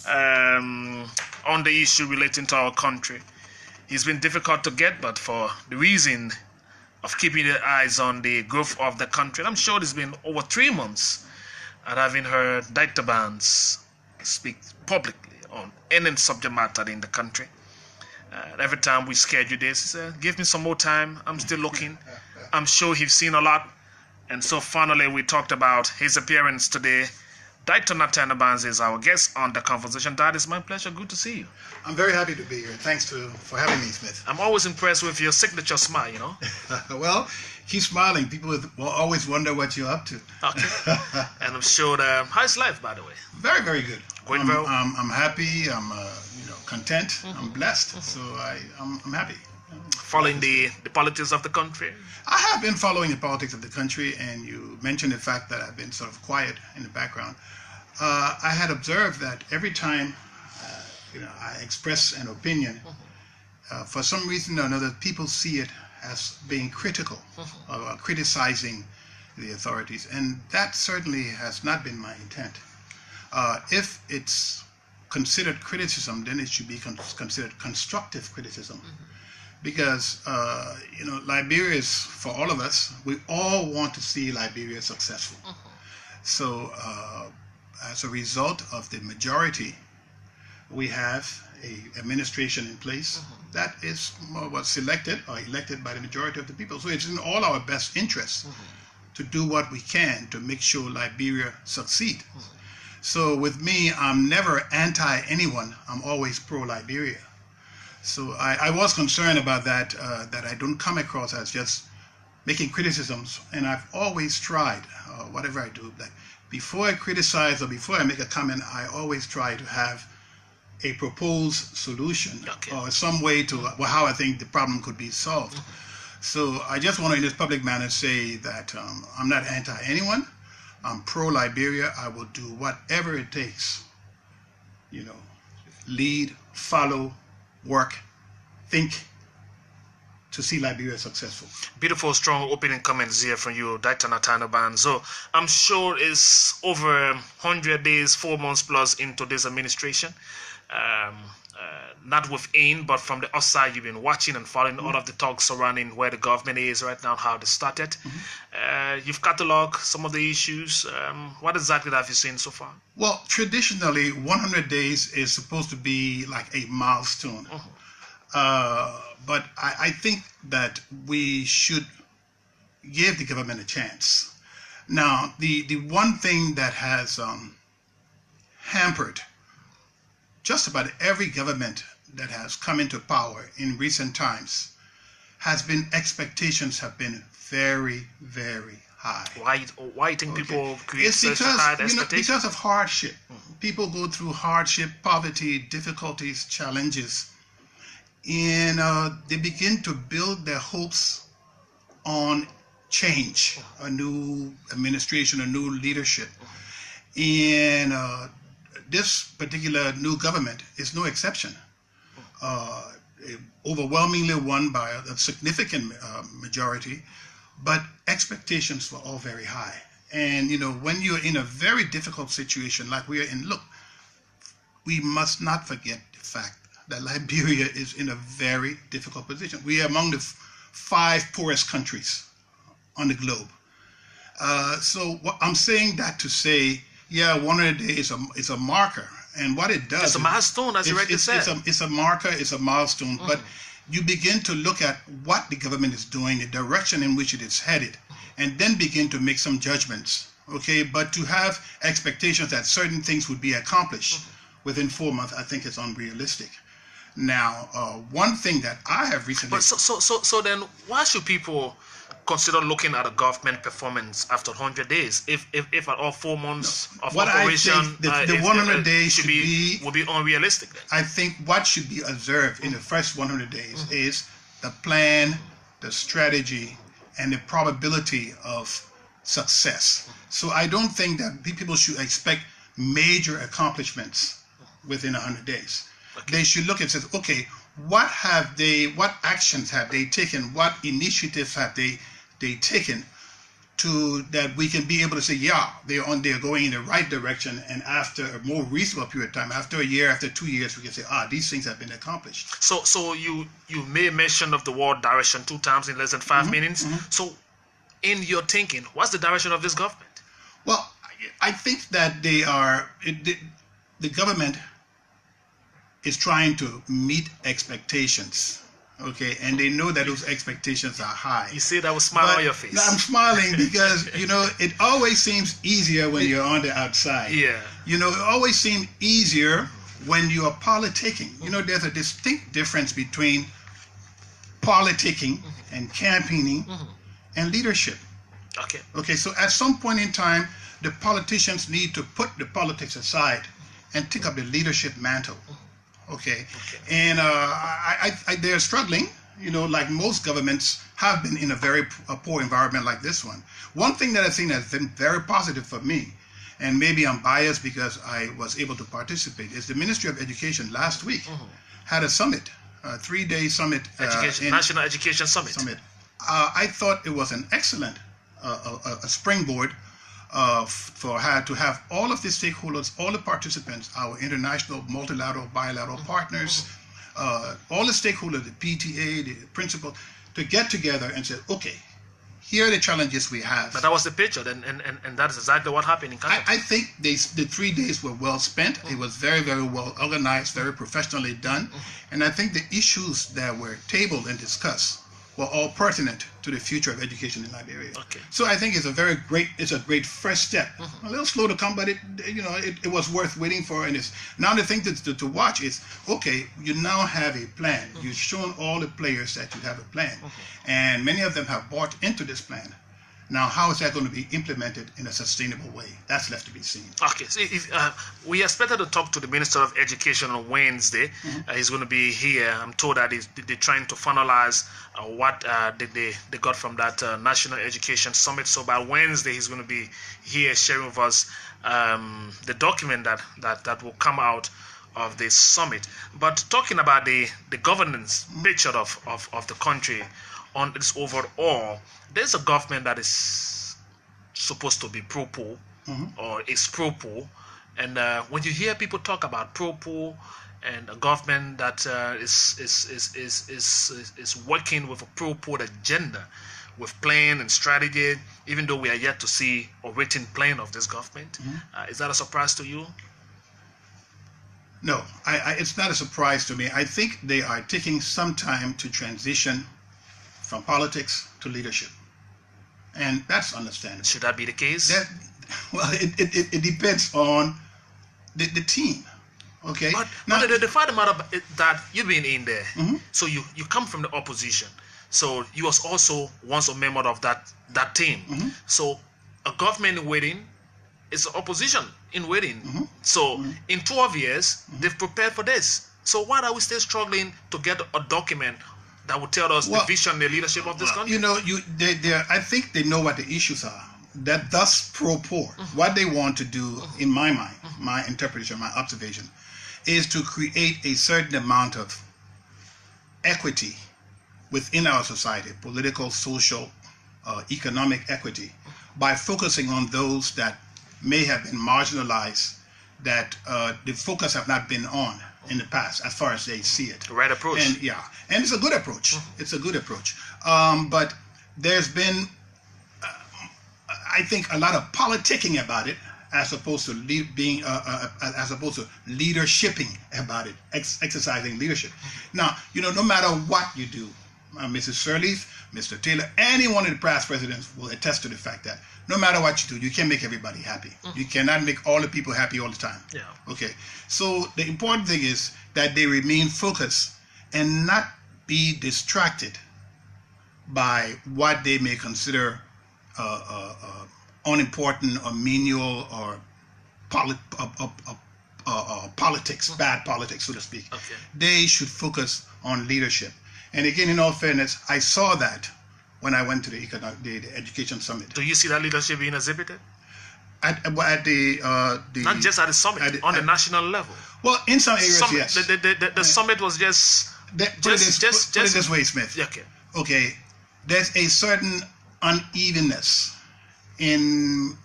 on the issue relating to our country. It's been difficult to get, but for the reason of keeping the eyes on the growth of the country. And I'm sure it's been over 3 months and having heard Dr. Barnes speak publicly on any subject matter in the country. Every time we schedule this, he said, give me some more time. I'm still looking. I'm sure he's seen a lot. And so finally, we talked about his appearance today. Dr. Nathaniel Barnes is our guest on the conversation. That is my pleasure. Good to see you. I'm very happy to be here. Thanks for having me, Smith. I'm always impressed with your signature smile, you know. Well, keep smiling. People will always wonder what you're up to. Okay. And I'm sure how's life, by the way? Very, very good. Going well? I'm happy. I'm content. Mm-hmm. I'm blessed. Mm-hmm. So I'm happy. Following the politics of the country? I have been following the politics of the country, and you mentioned the fact that I've been sort of quiet in the background. I had observed that every time I express an opinion, for some reason or another, people see it as being critical, or criticizing the authorities, and that certainly has not been my intent. If it's considered criticism, then it should be considered constructive criticism. Because, Liberia is, for all of us, we all want to see Liberia successful. So, as a result of the majority, we have an administration in place that was selected or elected by the majority of the people. So it's in all our best interests to do what we can to make sure Liberia succeed. So with me, I'm never anti-anyone. I'm always pro-Liberia. So I was concerned about that, that I don't come across as just making criticisms. And I've always tried, whatever I do, that before I criticize or before I make a comment, I always try to have a proposed solution or some way to how I think the problem could be solved. So I just want to, in this public manner, say that I'm not anti-anyone. I'm pro-Liberia. I will do whatever it takes, lead, follow, work, think, to see Liberia successful. Beautiful, strong opening comments here from you, Dr. Nathaniel Barnes. So I'm sure it's over 100 days, 4 months plus into this administration. Not within, but from the outside, you've been watching and following all of the talks surrounding where the government is right now, how they started. You've cataloged some of the issues. What exactly have you seen so far? Well, traditionally, 100 days is supposed to be like a milestone. But I think that we should give the government a chance. Now, the one thing that has hampered just about every government that has come into power in recent times has been expectations have been very, very high. Why do you think people create such high expectations? Because of hardship. People go through hardship, poverty, difficulties, challenges, and they begin to build their hopes on change, a new administration, a new leadership. And this particular new government is no exception. Overwhelmingly won by a significant majority, but expectations were all very high. And when you're in a very difficult situation like we are in, look, we must not forget the fact that Liberia is in a very difficult position. We are among the 5 poorest countries on the globe. So I'm saying that to say, yeah, 100 days is a marker. And what it does... It's a milestone, as you rightly said. It's a marker, it's a milestone. But you begin to look at what the government is doing, the direction in which it is headed, and then begin to make some judgments. Okay, but to have expectations that certain things would be accomplished within 4 months, I think is unrealistic. Now, one thing that I have recently... But so then, why should people consider looking at a government performance after 100 days? If at all 4 months of what operation, I think the 100 days should be would be unrealistic then. I think what should be observed in the first 100 days is the plan, the strategy, and the probability of success. So I don't think that people should expect major accomplishments within 100 days. Okay. They should look and say, okay, what actions have they taken? What initiatives have they taken to that we can be able to say, yeah, they're going in the right direction, and after a more reasonable period of time, after a year, after 2 years, we can say, these things have been accomplished. So you made mention of the word direction 2 times in less than 5 minutes. So in your thinking, what's the direction of this government? Well, I think that the government is trying to meet expectations, okay, and they know that those expectations are high. You see that with a smile on your face. No, I'm smiling because, it always seems easier when you're on the outside. Yeah. It always seems easier when you are politicking. There's a distinct difference between politicking and campaigning and leadership. Okay, so at some point in time, the politicians need to put the politics aside and take up the leadership mantle. Okay. And they're struggling, like most governments have been in a very poor environment like this one. One thing that I think has been very positive for me, and maybe I'm biased because I was able to participate, is the Ministry of Education last week had a summit, a 3-day summit. National Education Summit. I thought it was an excellent a springboard to have all of the stakeholders, all the participants, our international, multilateral, bilateral partners, all the stakeholders, the PTA, the principal, to get together and say, okay, here are the challenges we have. But that was the picture, and that is exactly what happened in Qatar. I think the 3 days were well spent. It was very, very well organized, very professionally done. And I think the issues that were tabled and discussed were all pertinent to the future of education in Liberia. Okay. So I think it's a great first step. A little slow to come, but it was worth waiting for. And now the thing to watch is, okay, you now have a plan. You've shown all the players that you have a plan, and many of them have bought into this plan. Now, how is that going to be implemented in a sustainable way? That's left to be seen. Okay, so we expected to talk to the Minister of Education on Wednesday. He's going to be here. I'm told that they're trying to finalize what they got from that National Education Summit. So by Wednesday, he's going to be here sharing with us the document that will come out of this summit. But talking about the governance picture of the country on its overall, there's a government that is supposed to be pro-poor or is pro-poor, and when you hear people talk about pro-poor and a government that is working with a pro-poor agenda, with plan and strategy, even though we are yet to see a written plan of this government, is that a surprise to you? No, it's not a surprise to me. I think they are taking some time to transition from politics to leadership, and that's understandable. Should that be the case? It depends on the team. Okay. But the fact of the matter that you've been in there, so you come from the opposition, so you was also once a member of that team. So a government in waiting is the opposition in waiting. So in 12 years, they've prepared for this. So why are we still struggling to get a document that will tell us the vision, the leadership of this country? I think they know what the issues are. That thus pro-poor. What they want to do, in my mind, my interpretation, my observation, is to create a certain amount of equity within our society, political, social, economic equity, by focusing on those that may have been marginalized, that the focus have not been on in the past, as far as they see it. The right approach. And it's a good approach. It's a good approach. But there's been, I think, a lot of politicking about it, as opposed to leadershiping about it, exercising leadership. Now, no matter what you do, Mrs. Sirleaf, Mr. Taylor, any one of the past presidents will attest to the fact that no matter what you do, you can't make everybody happy. You cannot make all the people happy all the time. Yeah. Okay. So the important thing is that they remain focused and not be distracted by what they may consider unimportant or menial or politics, bad politics, so to speak. Okay. They should focus on leadership. And again, in all fairness, I saw that when I went to the Education Summit. Do you see that leadership being exhibited? At the Not just at the summit, on the national level. Well, in some areas, Summit, yes. The summit was just... Put it this way, Smith. Okay. Okay, there's a certain unevenness in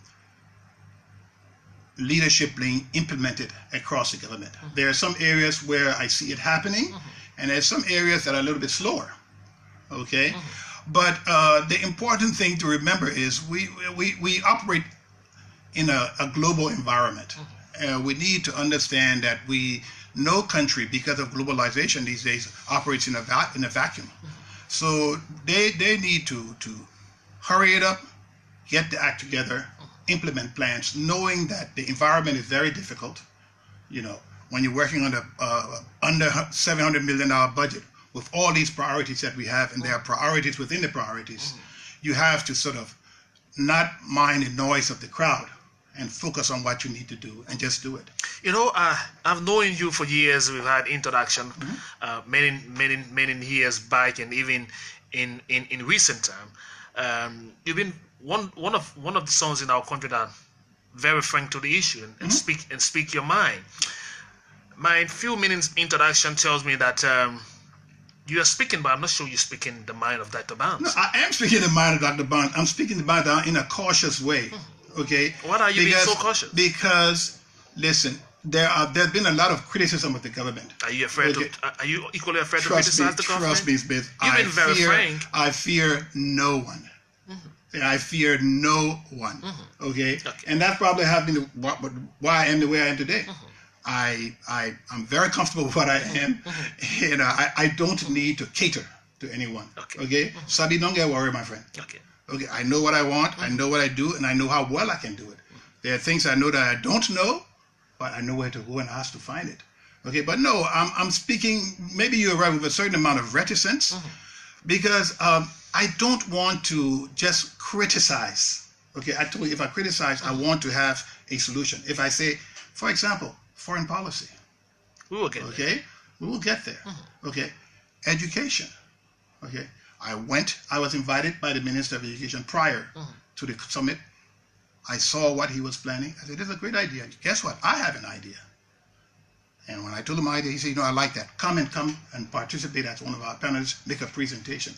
leadership being implemented across the government. There are some areas where I see it happening, and there's some areas that are a little bit slower. Okay, but the important thing to remember is we operate in a global environment. We need to understand that no country, because of globalization these days, operates in a vacuum. So they need to hurry it up, get the act together, implement plans, knowing that the environment is very difficult. You know, when you're working on under $700 million budget with all these priorities that we have, and there are priorities within the priorities, you have to sort of not mind the noise of the crowd and focus on what you need to do and just do it. You know, I've known you for years. We've had introduction many years back, and even in recent time. You've been one of the sons in our country that very frank to the issue and speak your mind. My few minutes introduction tells me that you are speaking, but I'm not sure you're speaking the mind of Dr. Barnes. No, I am speaking the mind of Dr. Barnes. I'm speaking about that in a cautious way. Okay. What are you being so cautious? Because listen, there's been a lot of criticism of the government. Are you afraid are you equally afraid to criticize the government? Trust me, Smith. You've been very frank. I fear no one. I fear no one. Okay? And that's probably happening why I am the way I am today. I'm very comfortable with what I am. You know, I don't need to cater to anyone. Okay? Sabi, don't get worried, my friend. Okay, I know what I want, I know what I do, and I know how well I can do it. There are things I know that I don't know, but I know where to go and ask to find it. Okay, but no, I'm speaking, maybe you're right, with a certain amount of reticence, because I don't want to just criticize. Okay, I told you, if I criticize, I want to have a solution. If I say, for example, foreign policy. We will get there. Okay, we will get there. Okay, education. Okay. I was invited by the Minister of Education prior to the summit. I saw what he was planning. I said, this is a great idea. Guess what? I have an idea. And when I told him my idea, he said, you know, I like that. Come and participate as one of our panelists, make a presentation.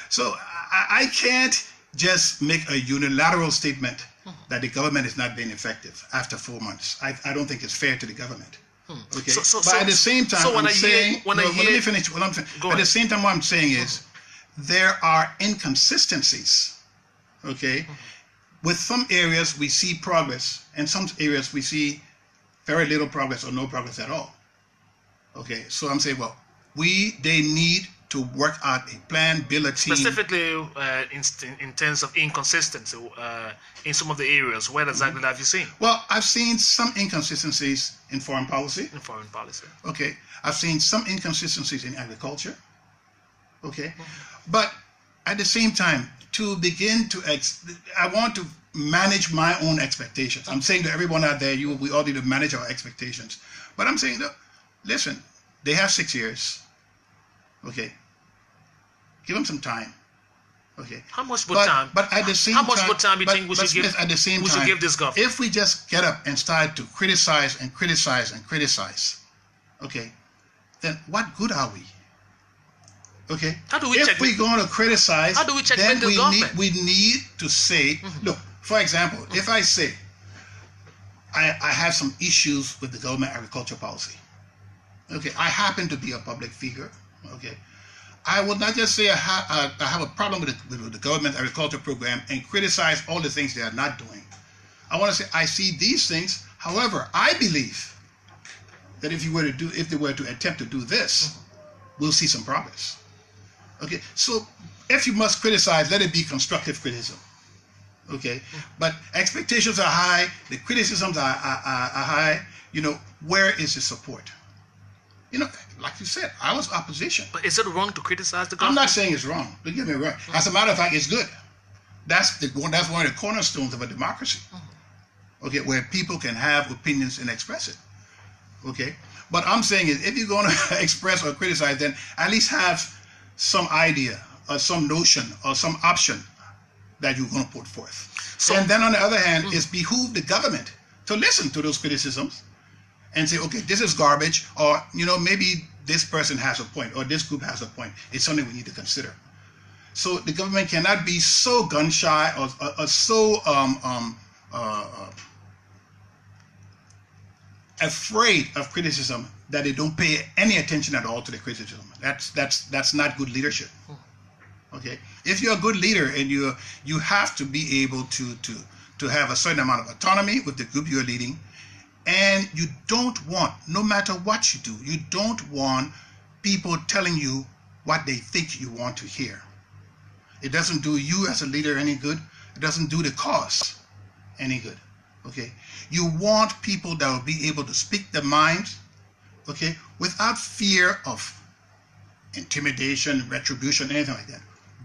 So I can't just make a unilateral statement that the government is not being effective after 4 months. I don't think it's fair to the government. Okay. But at the same time, let me finish what I'm saying. At the same time, what I'm saying is, there are inconsistencies, okay? With some areas we see progress, and some areas we see very little progress or no progress at all. Okay, so I'm saying, well, they need to work out a plan, build a team. Specifically in terms of inconsistency in some of the areas, where exactly have you seen? Well, I've seen some inconsistencies in foreign policy. In foreign policy. Okay, I've seen some inconsistencies in agriculture. Okay. But at the same time, to begin to, I want to manage my own expectations. I'm saying to everyone out there, we all need to manage our expectations. But I'm saying, look, listen, they have 6 years. Okay. Give them some time. Okay. How much more time? But at the same time, how much more time do you think we should give? At the same time, should give this government? If we just get up and start to criticize and criticize and criticize, okay, then what good are we? Okay. How do we if we're going to criticize, how do we check then this government? we need to say, look, for example, if I say I have some issues with the government agriculture policy, okay, I happen to be a public figure, okay, I will not just say I have a problem with the government agriculture program and criticize all the things they are not doing. I want to say I see these things. However, I believe that if they were to attempt to do this, we'll see some progress. Okay, so if you must criticize, let it be constructive criticism. Okay, but expectations are high, the criticisms are high. You know, where is the support? You know, like you said, I was opposition. But is it wrong to criticize the I'm government? not saying it's wrong. Don't get me wrong. As a matter of fact, it's good. That's one of the cornerstones of a democracy. Okay, where people can have opinions and express it. Okay, but I'm saying is if you're going to express or criticize, then at least have some idea or some notion or some option that you're going to put forth. So, and then on the other hand, it's behoove the government to listen to those criticisms and say, okay, this is garbage, or you know, maybe this person has a point, or this group has a point. It's something we need to consider. So the government cannot be so gun shy or so afraid of criticism that they don't pay any attention at all to the criticism. That's not good leadership. Okay, if you're a good leader and you have to be able to have a certain amount of autonomy with the group you're leading, and you don't want, no matter what you do, you don't want people telling you what they think you want to hear. It doesn't do you as a leader any good. It doesn't do the cause any good. Okay, you want people that will be able to speak their minds, okay, without fear of intimidation, retribution, anything like that.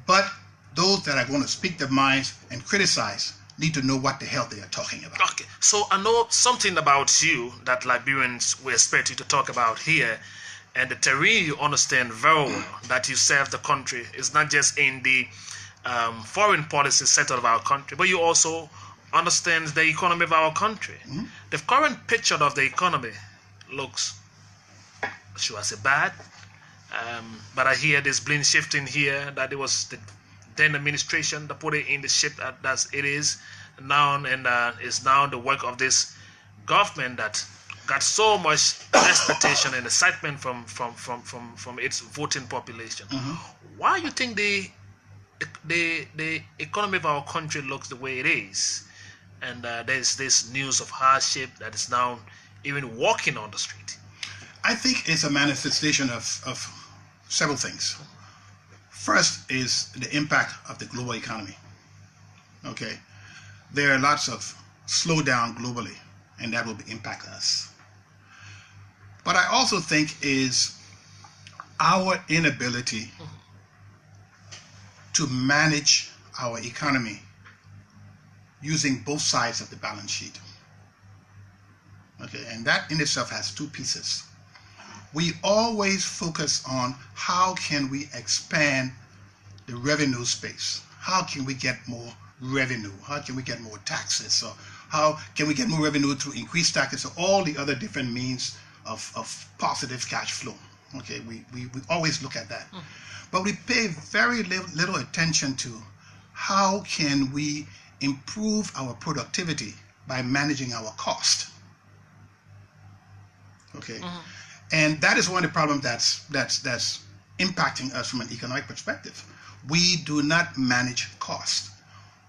But those that are going to speak their minds and criticize need to know what the hell they are talking about. Okay, so I know something about you that Liberians will expect you to talk about here, and the terrain you understand very well, that you serve the country. It's not just in the foreign policy sector of our country, but you also understand the economy of our country. The current picture of the economy looks, should I say, bad? But I hear this blame shifting here, that it was the then administration that put it in the shape that it is now, and is now the work of this government that got so much expectation and excitement from its voting population. Why do you think the economy of our country looks the way it is, and there's this news of hardship that is now even walking on the street? I think it's a manifestation of several things. First is the impact of the global economy. Okay, there are lots of slowdown globally, and that will impact us. But I also think is our inability to manage our economy using both sides of the balance sheet. Okay, and that in itself has two pieces. We always focus on how can we expand the revenue space. How can we get more revenue? How can we get more taxes? So how can we get more revenue through increased taxes or all the other different means of positive cash flow? Okay, we always look at that. But we pay very little attention to how can we improve our productivity by managing our cost. Okay. And that is one of the problems that's impacting us from an economic perspective. We do not manage cost.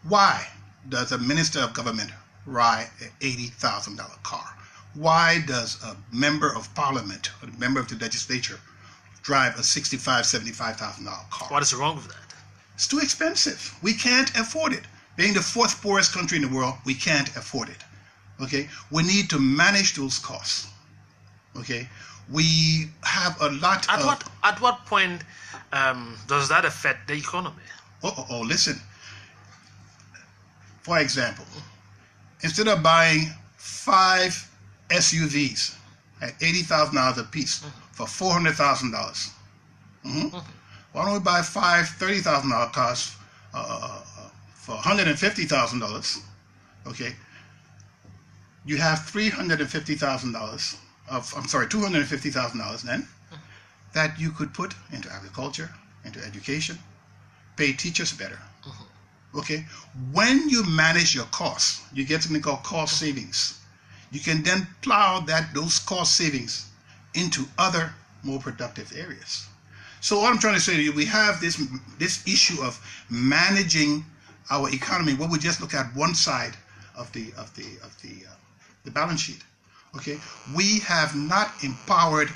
Why does a minister of government ride an $80,000 car? Why does a member of parliament or a member of the legislature drive a $65,000, $75,000 car? What is wrong with that? It's too expensive. We can't afford it. Being the fourth poorest country in the world, we can't afford it. Okay? We need to manage those costs. Okay? We have a lot At what point does that affect the economy? Listen. For example, instead of buying 5 SUVs at $80,000 a piece for $400,000, why don't we buy 5 $30,000 cars for $150,000? Okay, you have $350,000 $250,000 then that you could put into agriculture, into education, pay teachers better. Okay, when you manage your costs, you get something called cost savings. You can then plow those cost savings into other more productive areas. So what I'm trying to say to you, we have this issue of managing our economy where we just look at one side of the balance sheet. Okay, we have not empowered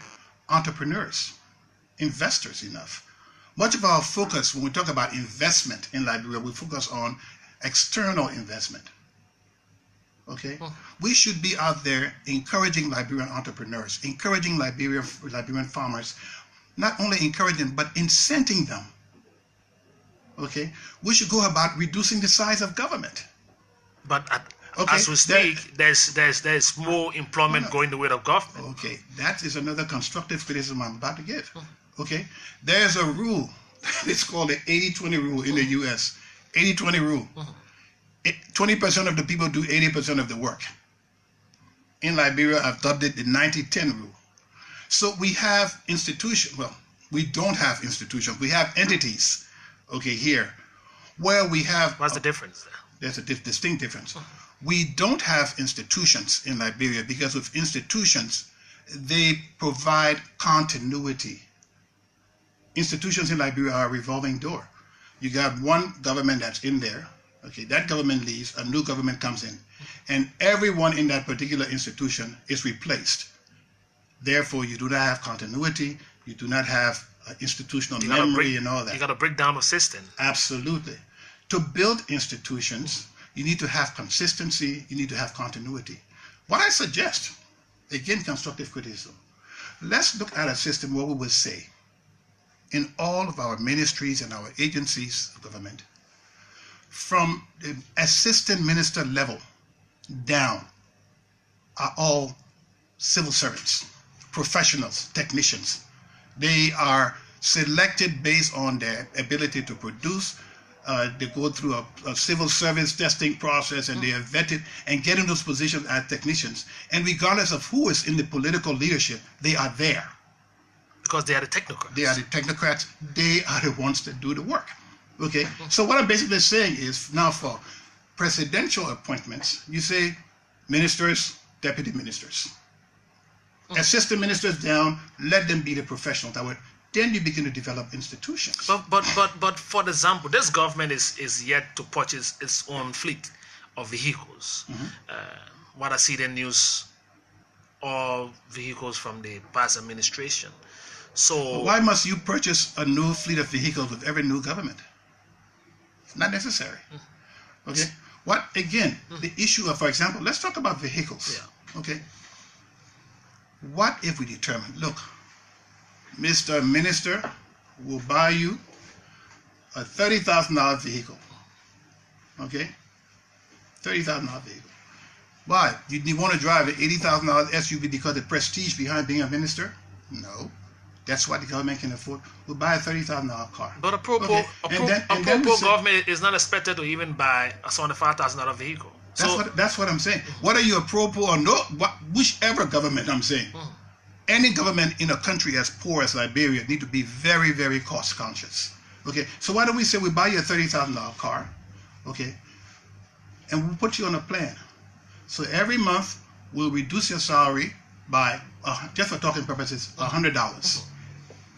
entrepreneurs, investors enough. Much of our focus when we talk about investment in Liberia, we focus on external investment. Okay, we should be out there encouraging Liberian entrepreneurs, encouraging Liberian farmers, not only encouraging but incenting them. Okay, we should go about reducing the size of government. But as we speak, there's more employment going the way of government. Okay, that is another constructive criticism I'm about to give. Okay, there's a rule. It's called the 80-20 rule in the U.S. 80-20 rule. 20% of the people do 80% of the work. In Liberia, I've dubbed it the 90-10 rule. So we have institutions. Well, we don't have institutions. We have entities. Okay, here, where we have. What's the difference there? There's a distinct difference. We don't have institutions in Liberia because with institutions, they provide continuity. Institutions in Liberia are a revolving door. You got one government that's in there. Okay, that government leaves, a new government comes in, and everyone in that particular institution is replaced. Therefore, you do not have continuity. You do not have institutional memory and all that. You got to break down the system. Absolutely. To build institutions, you need to have consistency. You need to have continuity. What I suggest, again, constructive criticism. Let's look at a system where we would say, in all of our ministries and our agencies of government, from the assistant minister level down are all civil servants, professionals, technicians. They are selected based on their ability to produce. They go through a civil service testing process, and they are vetted and get in those positions as technicians. And regardless of who is in the political leadership, they are there. Because they are the technocrats. They are the technocrats. They are the ones that do the work. Okay? So what I'm basically saying is, now for presidential appointments, you say ministers, deputy ministers. Assistant ministers down, let them be the professionals. Then you begin to develop institutions. But for example, this government is yet to purchase its own fleet of vehicles. What I see in the news, all vehicles from the past administration. So why must you purchase a new fleet of vehicles with every new government? It's not necessary. Okay. What again? The issue of, for example, let's talk about vehicles. Yeah. Okay. What if we determine, look, Mr. Minister will buy you a $30,000 vehicle. Okay? $30,000 vehicle. Why? You want to drive an $80,000 SUV because of the prestige behind being a minister? No. That's what the government can afford. We'll buy a $30,000 car. But a pro government is not expected to even buy a $75,000 vehicle. That's what I'm saying. Whether you're pro or no, whichever government I'm saying, any government in a country as poor as Liberia need to be very, very cost conscious. Okay, so why don't we say we buy you a $30,000 car, okay, and we'll put you on a plan. So every month we'll reduce your salary by, just for talking purposes, $100.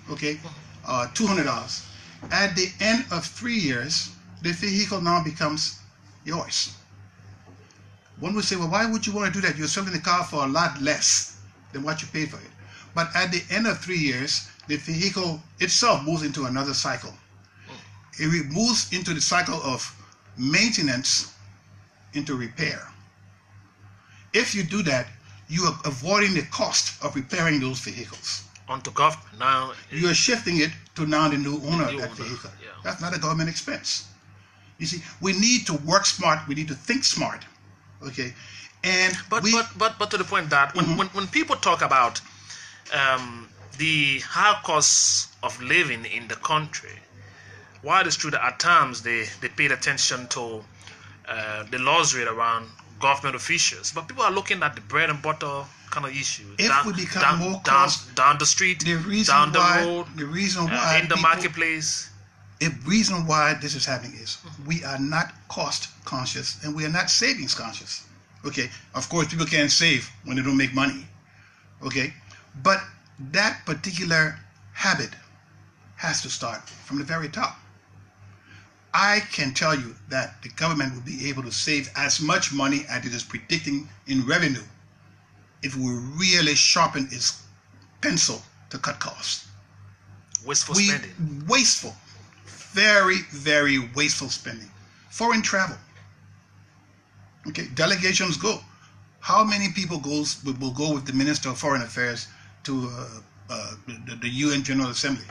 Okay, $200. At the end of 3 years, the vehicle now becomes yours. One would say, well, why would you want to do that? You're selling the car for a lot less than what you paid for it. But at the end of 3 years, the vehicle itself moves into another cycle. It moves into the cycle of maintenance into repair. If you do that, you are avoiding the cost of repairing those vehicles. Onto government now. You are shifting it to now the new owner of that vehicle. Yeah. That's not a government expense. You see, we need to work smart. We need to think smart. Okay, and but to the point that when people talk about the high costs of living in the country, while it's true that at times they paid attention to the laws rate around government officials, but people are looking at the bread and butter kind of issue. If we become more cost, down the street, down the road, the reason why in the marketplace. The reason why this is happening is we are not cost conscious and we are not savings conscious. Okay, of course people can't save when they don't make money. Okay, but that particular habit has to start from the very top. I can tell you that the government will be able to save as much money as it is predicting in revenue if we really sharpen its pencil to cut costs. Wasteful spending. Wasteful. Very, very wasteful spending. Foreign travel. Okay, delegations go. How many people will go with the Minister of Foreign Affairs to the UN General Assembly?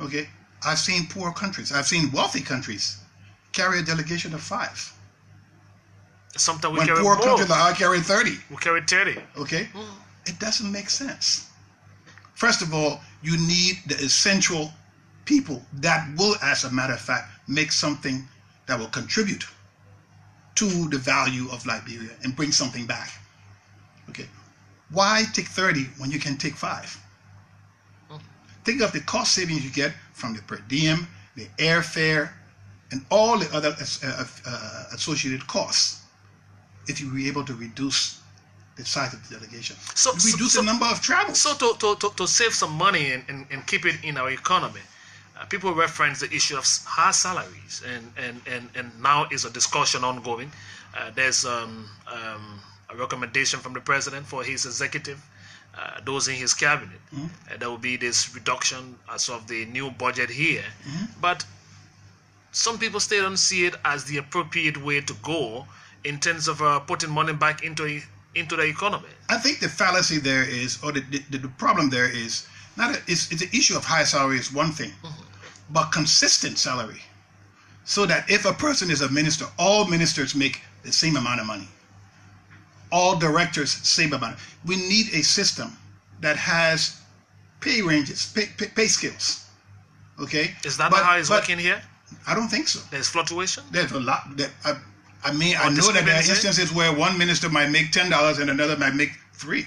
Okay, I've seen poor countries, I've seen wealthy countries carry a delegation of 5. Sometimes we when carry poor more. countries like I carry 30. We carry 30. Okay, it doesn't make sense. First of all, you need the essential people that will, as a matter of fact, make something that will contribute to the value of Liberia and bring something back. Okay, why take 30 when you can take 5? Think of the cost savings you get from the per diem, the airfare, and all the other associated costs if you were able to reduce the size of the delegation. Reduce the number of travels. So to save some money and keep it in our economy, people reference the issue of high salaries, and now is a discussion ongoing. There's a recommendation from the president for his executive, those in his cabinet. There will be this reduction as of the new budget here. But some people still don't see it as the appropriate way to go in terms of putting money back into the economy. I think the fallacy there is, or the problem there is, it's the issue of high salary is one thing, but consistent salary. So that if a person is a minister, all ministers make the same amount of money. All directors, same amount. We need a system that has pay ranges, pay scales. Okay? Is that how it's working here? I don't think so. There's fluctuation? There's a lot. I mean, I know that there are instances where one minister might make $10 and another might make $3.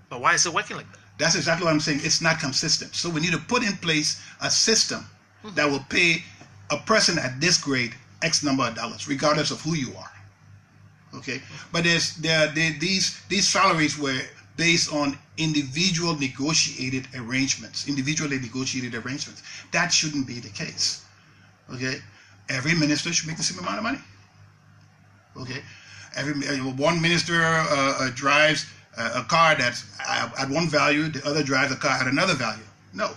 But why is it working like that? That's exactly what I'm saying. It's not consistent. So we need to put in place a system that will pay a person at this grade X number of dollars, regardless of who you are. Okay? But these salaries were based on individually negotiated arrangements. That shouldn't be the case. Okay? Every minister should make the same amount of money. Okay? One minister drives a car that's at one value, the other drives a car at another value. No.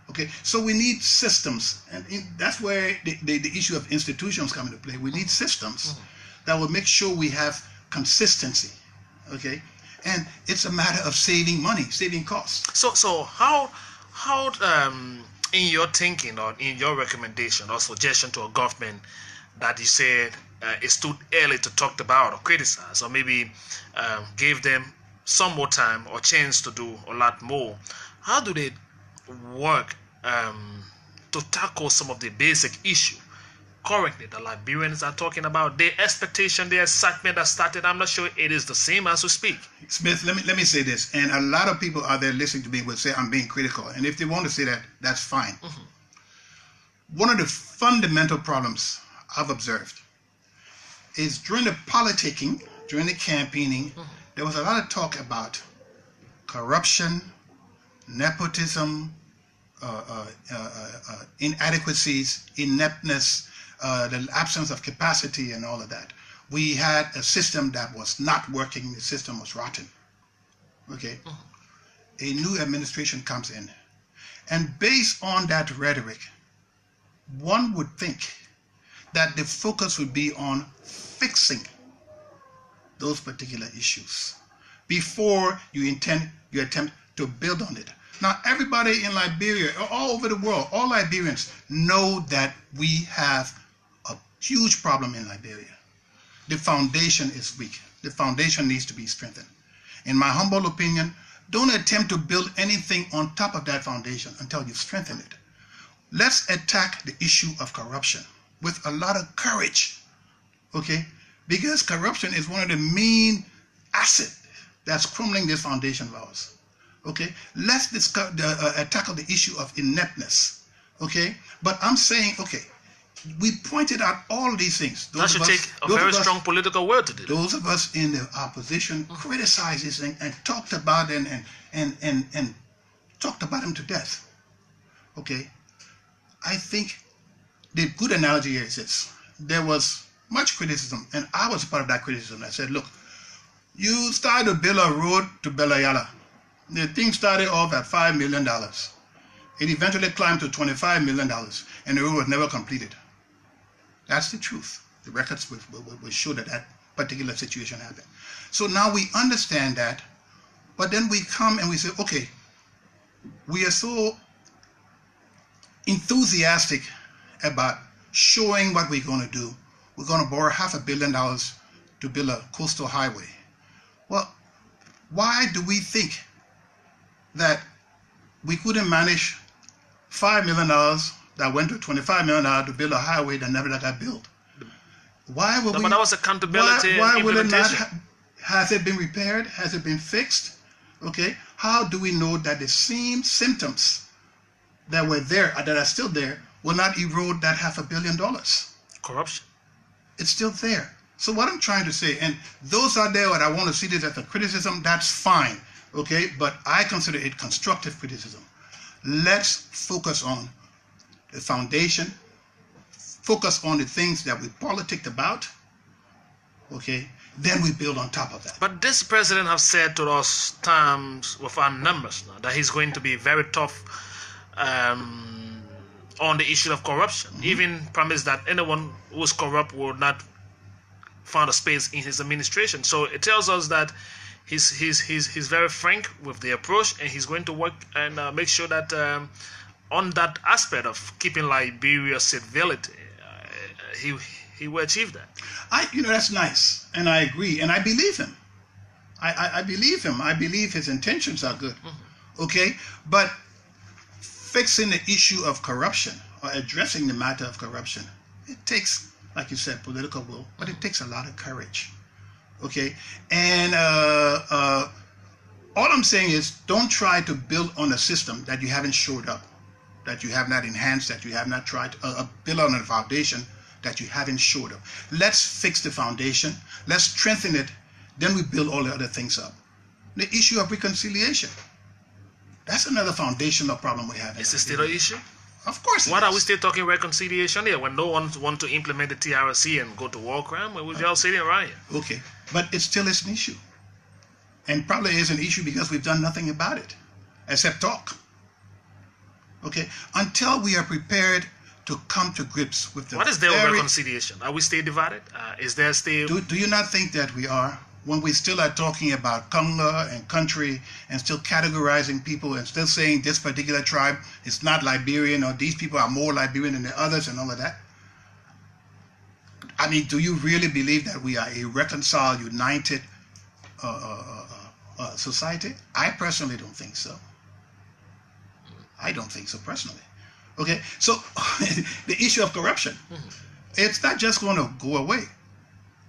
Okay? So we need systems, and that's where the issue of institutions come into play. We need systems that will make sure we have consistency. Okay? And it's a matter of saving money, saving costs. So how in your thinking or in your recommendation or suggestion to a government that you said it's too early to talk about or criticize, or maybe give them some more time or chance to do a lot more, how do they work to tackle some of the basic issue currently the Liberians are talking about? Their expectation, their excitement that started, I'm not sure it is the same as we speak. Smith, let me say this, and a lot of people out there listening to me will say I'm being critical, and if they want to say that, that's fine. One of the fundamental problems I've observed is during the politicking, during the campaigning, there was a lot of talk about corruption, nepotism, inadequacies, ineptness, the absence of capacity and all of that. We had a system that was not working. The system was rotten. Okay? A new administration comes in. And based on that rhetoric, one would think that the focus would be on fixing those particular issues before you attempt to build on it. Now, everybody in Liberia, all over the world, all Liberians know that we have a huge problem in Liberia. The foundation is weak. The foundation needs to be strengthened. In my humble opinion, don't attempt to build anything on top of that foundation until you've strengthened it. Let's attack the issue of corruption with a lot of courage, okay? Because corruption is one of the main assets that's crumbling this foundation of ours. Okay, let's tackle the issue of ineptness. Okay, but I'm saying, okay, we pointed out all these things. That should take a very strong political word to do. Those of us in the opposition criticized this thing and talked about it and talked about him to death. Okay, I think the good analogy here is this: there was much criticism, and I was part of that criticism. I said, look, you started to build a road to Belayala. The thing started off at $5 million. It eventually climbed to $25 million, and the road was never completed. That's the truth. The records will show that that particular situation happened. So now we understand that, but then we come and we say, okay, we are so enthusiastic about showing what we're going to do. We're going to borrow $500 million to build a coastal highway. Well, why do we think that we couldn't manage $5 million that went to $25 million to build a highway that never got built? Why would But that was accountability. Why would it not? Has it been repaired? Has it been fixed? Okay. How do we know that the same symptoms that were there, that are still there, will not erode that $500 million? Corruption. It's still there. So what I'm trying to say, and those out there that I want to see this as a criticism, that's fine. Okay. But I consider it constructive criticism. Let's focus on the foundation. Focus on the things that we politic about, okay? Then we build on top of that. But this president has said to us times with our numbers now that he's going to be very tough on the issue of corruption. Even promised that anyone who's corrupt will not find a space in his administration. So it tells us that he's very frank with the approach, and he's going to work and make sure that on that aspect of keeping Liberia's civility, he will achieve that. That's nice, and I agree, and I believe him. I believe him. I believe his intentions are good. Okay, but fixing the issue of corruption or addressing the matter of corruption, it takes, like you said, political will, but it takes a lot of courage. Okay, and all I'm saying is, don't try to build on a system that you haven't shored up, that you have not enhanced, that you have not tried to build on a foundation that you haven't shored up. Let's fix the foundation. Let's strengthen it. Then we build all the other things up. The issue of reconciliation. That's another foundational problem we have. Is it still an issue? Of course. Why are we still talking reconciliation here when no one wants to implement the TRC and go to war crime? We're all sitting right here. Okay, but it still is an issue. And probably is an issue because we've done nothing about it except talk. Okay, until we are prepared to come to grips with the What is there with reconciliation? Are we still divided? Is there still... Do you not think that we are? When we still are talking about Congo and country and still categorizing people and still saying this particular tribe is not Liberian or these people are more Liberian than the others and all of that? I mean, do you really believe that we are a reconciled, united society? I personally don't think so. I don't think so personally. Okay, so the issue of corruption, it's not just going to go away.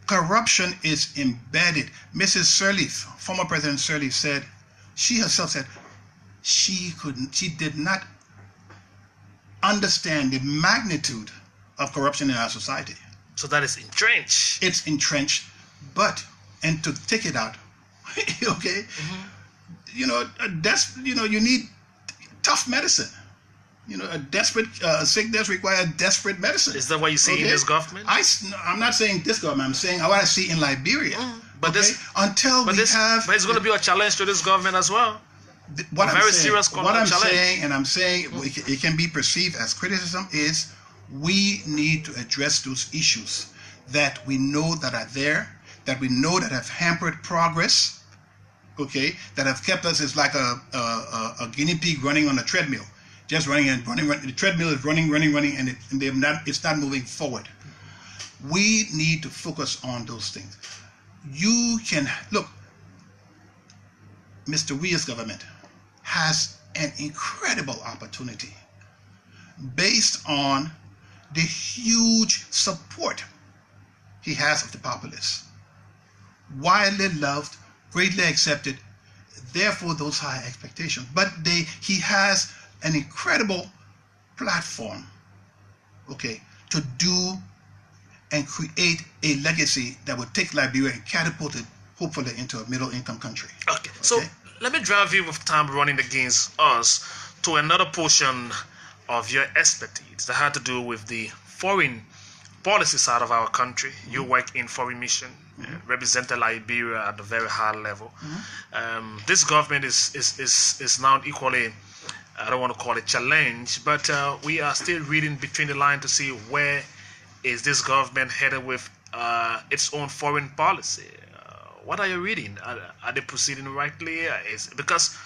Corruption is embedded. Mrs. Sirleaf, former President Sirleaf said, she herself said, she did not understand the magnitude of corruption in our society. So that is entrenched. It's entrenched, and to take it out, okay, you need tough medicine. A desperate sickness requires desperate medicine. Is that what you see in this government? I'm not saying this government. I'm saying what I see in Liberia. But it's going to be a challenge to this government as well. What I'm saying, it can be perceived as criticism, is we need to address those issues that we know that are there, that we know that have hampered progress, okay, that have kept us as like a guinea pig running on a treadmill. Just running and running. The treadmill is running, and it's not moving forward. We need to focus on those things. You can look. Mr. Weah's government has an incredible opportunity based on the huge support he has of the populace. Widely loved, greatly accepted. Therefore, those high expectations. But he has an incredible platform, okay, to do and create a legacy that would take Liberia and catapult it, hopefully, into a middle-income country. Okay, so let me drive you with time running against us to another portion of your expertise that had to do with the foreign policy side of our country. You work in foreign mission, represented Liberia at a very high level. This government is now equally, I don't want to call it challenge, but we are still reading between the lines to see where is this government headed with its own foreign policy? What are you reading? Are they proceeding rightly? Because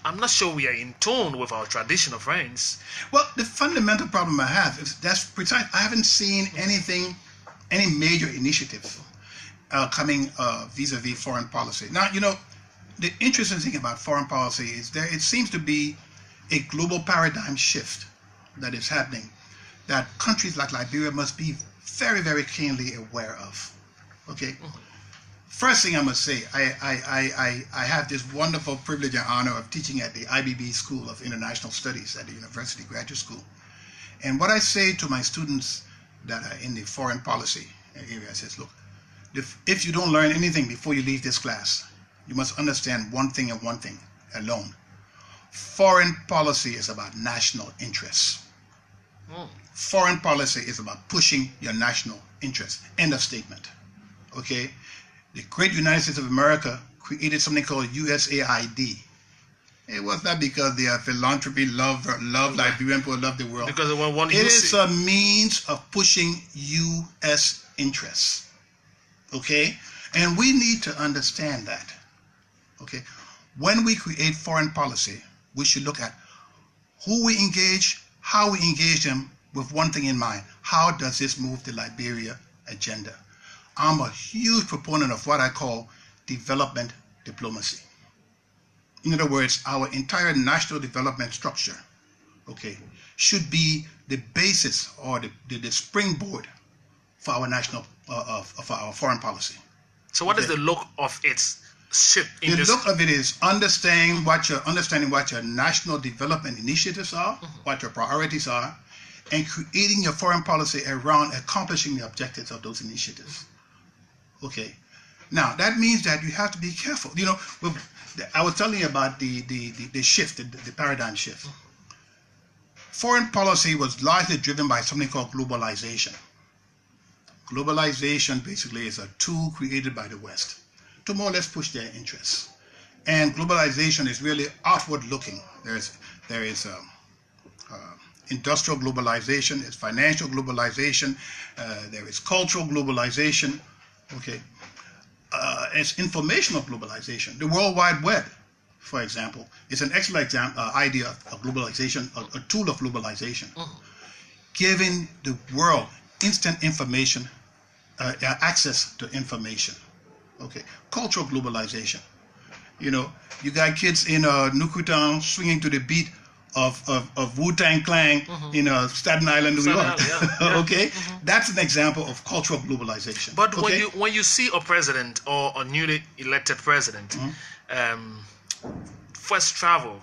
I'm not sure we are in tune with our traditional friends. Well, the fundamental problem I have is that's precise. I haven't seen any major initiative coming vis-a-vis foreign policy. Now, the interesting thing about foreign policy is it seems to be a global paradigm shift that is happening that countries like Liberia must be very, very keenly aware of. Okay? First thing I must say, I have this wonderful privilege and honor of teaching at the IBB School of International Studies at the University Graduate School. And what I say to my students that are in the foreign policy area, I says, look, if you don't learn anything before you leave this class, you must understand one thing and one thing alone. Foreign policy is about national interests. Foreign policy is about pushing your national interests. End of statement. Okay? The great United States of America created something called USAID. It was not because they are philanthropy, love Liberian people, love the world. Because they want it is a means of pushing U.S. interests. Okay? And we need to understand that. Okay? When we create foreign policy, we should look at who we engage, how we engage them with one thing in mind. How does this move the Liberia agenda? I'm a huge proponent of what I call development diplomacy. In other words, our entire national development structure, okay, should be the basis or the springboard for our national of our foreign policy. So, what is the look of its shift in the this? The look of it is understanding what your national development initiatives are, what your priorities are, and creating your foreign policy around accomplishing the objectives of those initiatives. Okay. Now, that means that you have to be careful. I was telling you about the shift, the paradigm shift. Foreign policy was largely driven by something called globalization. Globalization basically is a tool created by the West to more or less push their interests. And globalization is really outward looking. There is industrial globalization, there's financial globalization, there is cultural globalization. Okay, it's informational globalization. The World Wide Web, for example, is an excellent idea of globalization, a tool of globalization, giving the world instant information, access to information. Okay, cultural globalization. You got kids in Nukutown swinging to the beat of Wu-Tang Clan in Staten Island, New York. Okay, that's an example of cultural globalization. But when you see a president or a newly elected president, first travel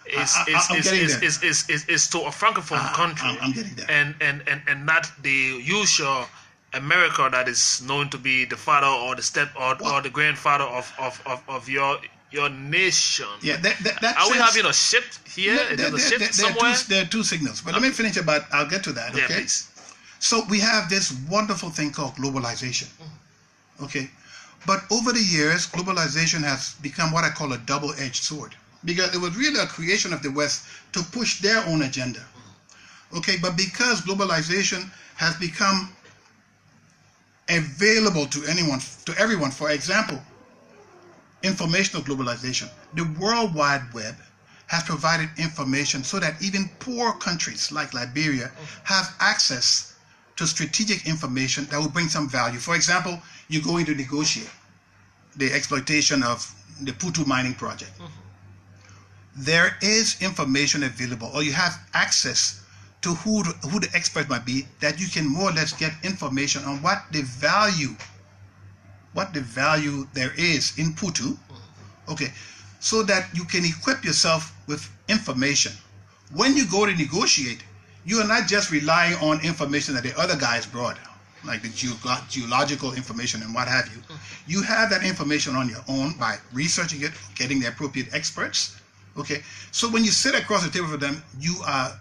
is to a francophone country. I'm getting there. And not the usual America that is known to be the father or the grandfather of your nation. Yeah, are we having a shift here? There are two signals. But let me finish I'll get to that, okay? Please. So we have this wonderful thing called globalization. Okay? But over the years, globalization has become what I call a double-edged sword. Because it was really a creation of the West to push their own agenda. Okay, but because globalization has become available to everyone, for example, informational globalization. The World Wide Web has provided information so that even poor countries like Liberia have access to strategic information that will bring some value. For example, you're going to negotiate the exploitation of the Putu mining project. There is information available, or you have access to who the expert might be, that you can more or less get information on what the value there is in Putu, okay, so that you can equip yourself with information. When you go to negotiate, you are not just relying on information that the other guys brought, like the geological information and what have you. You have that information on your own by researching it, getting the appropriate experts, okay? So when you sit across the table with them, you are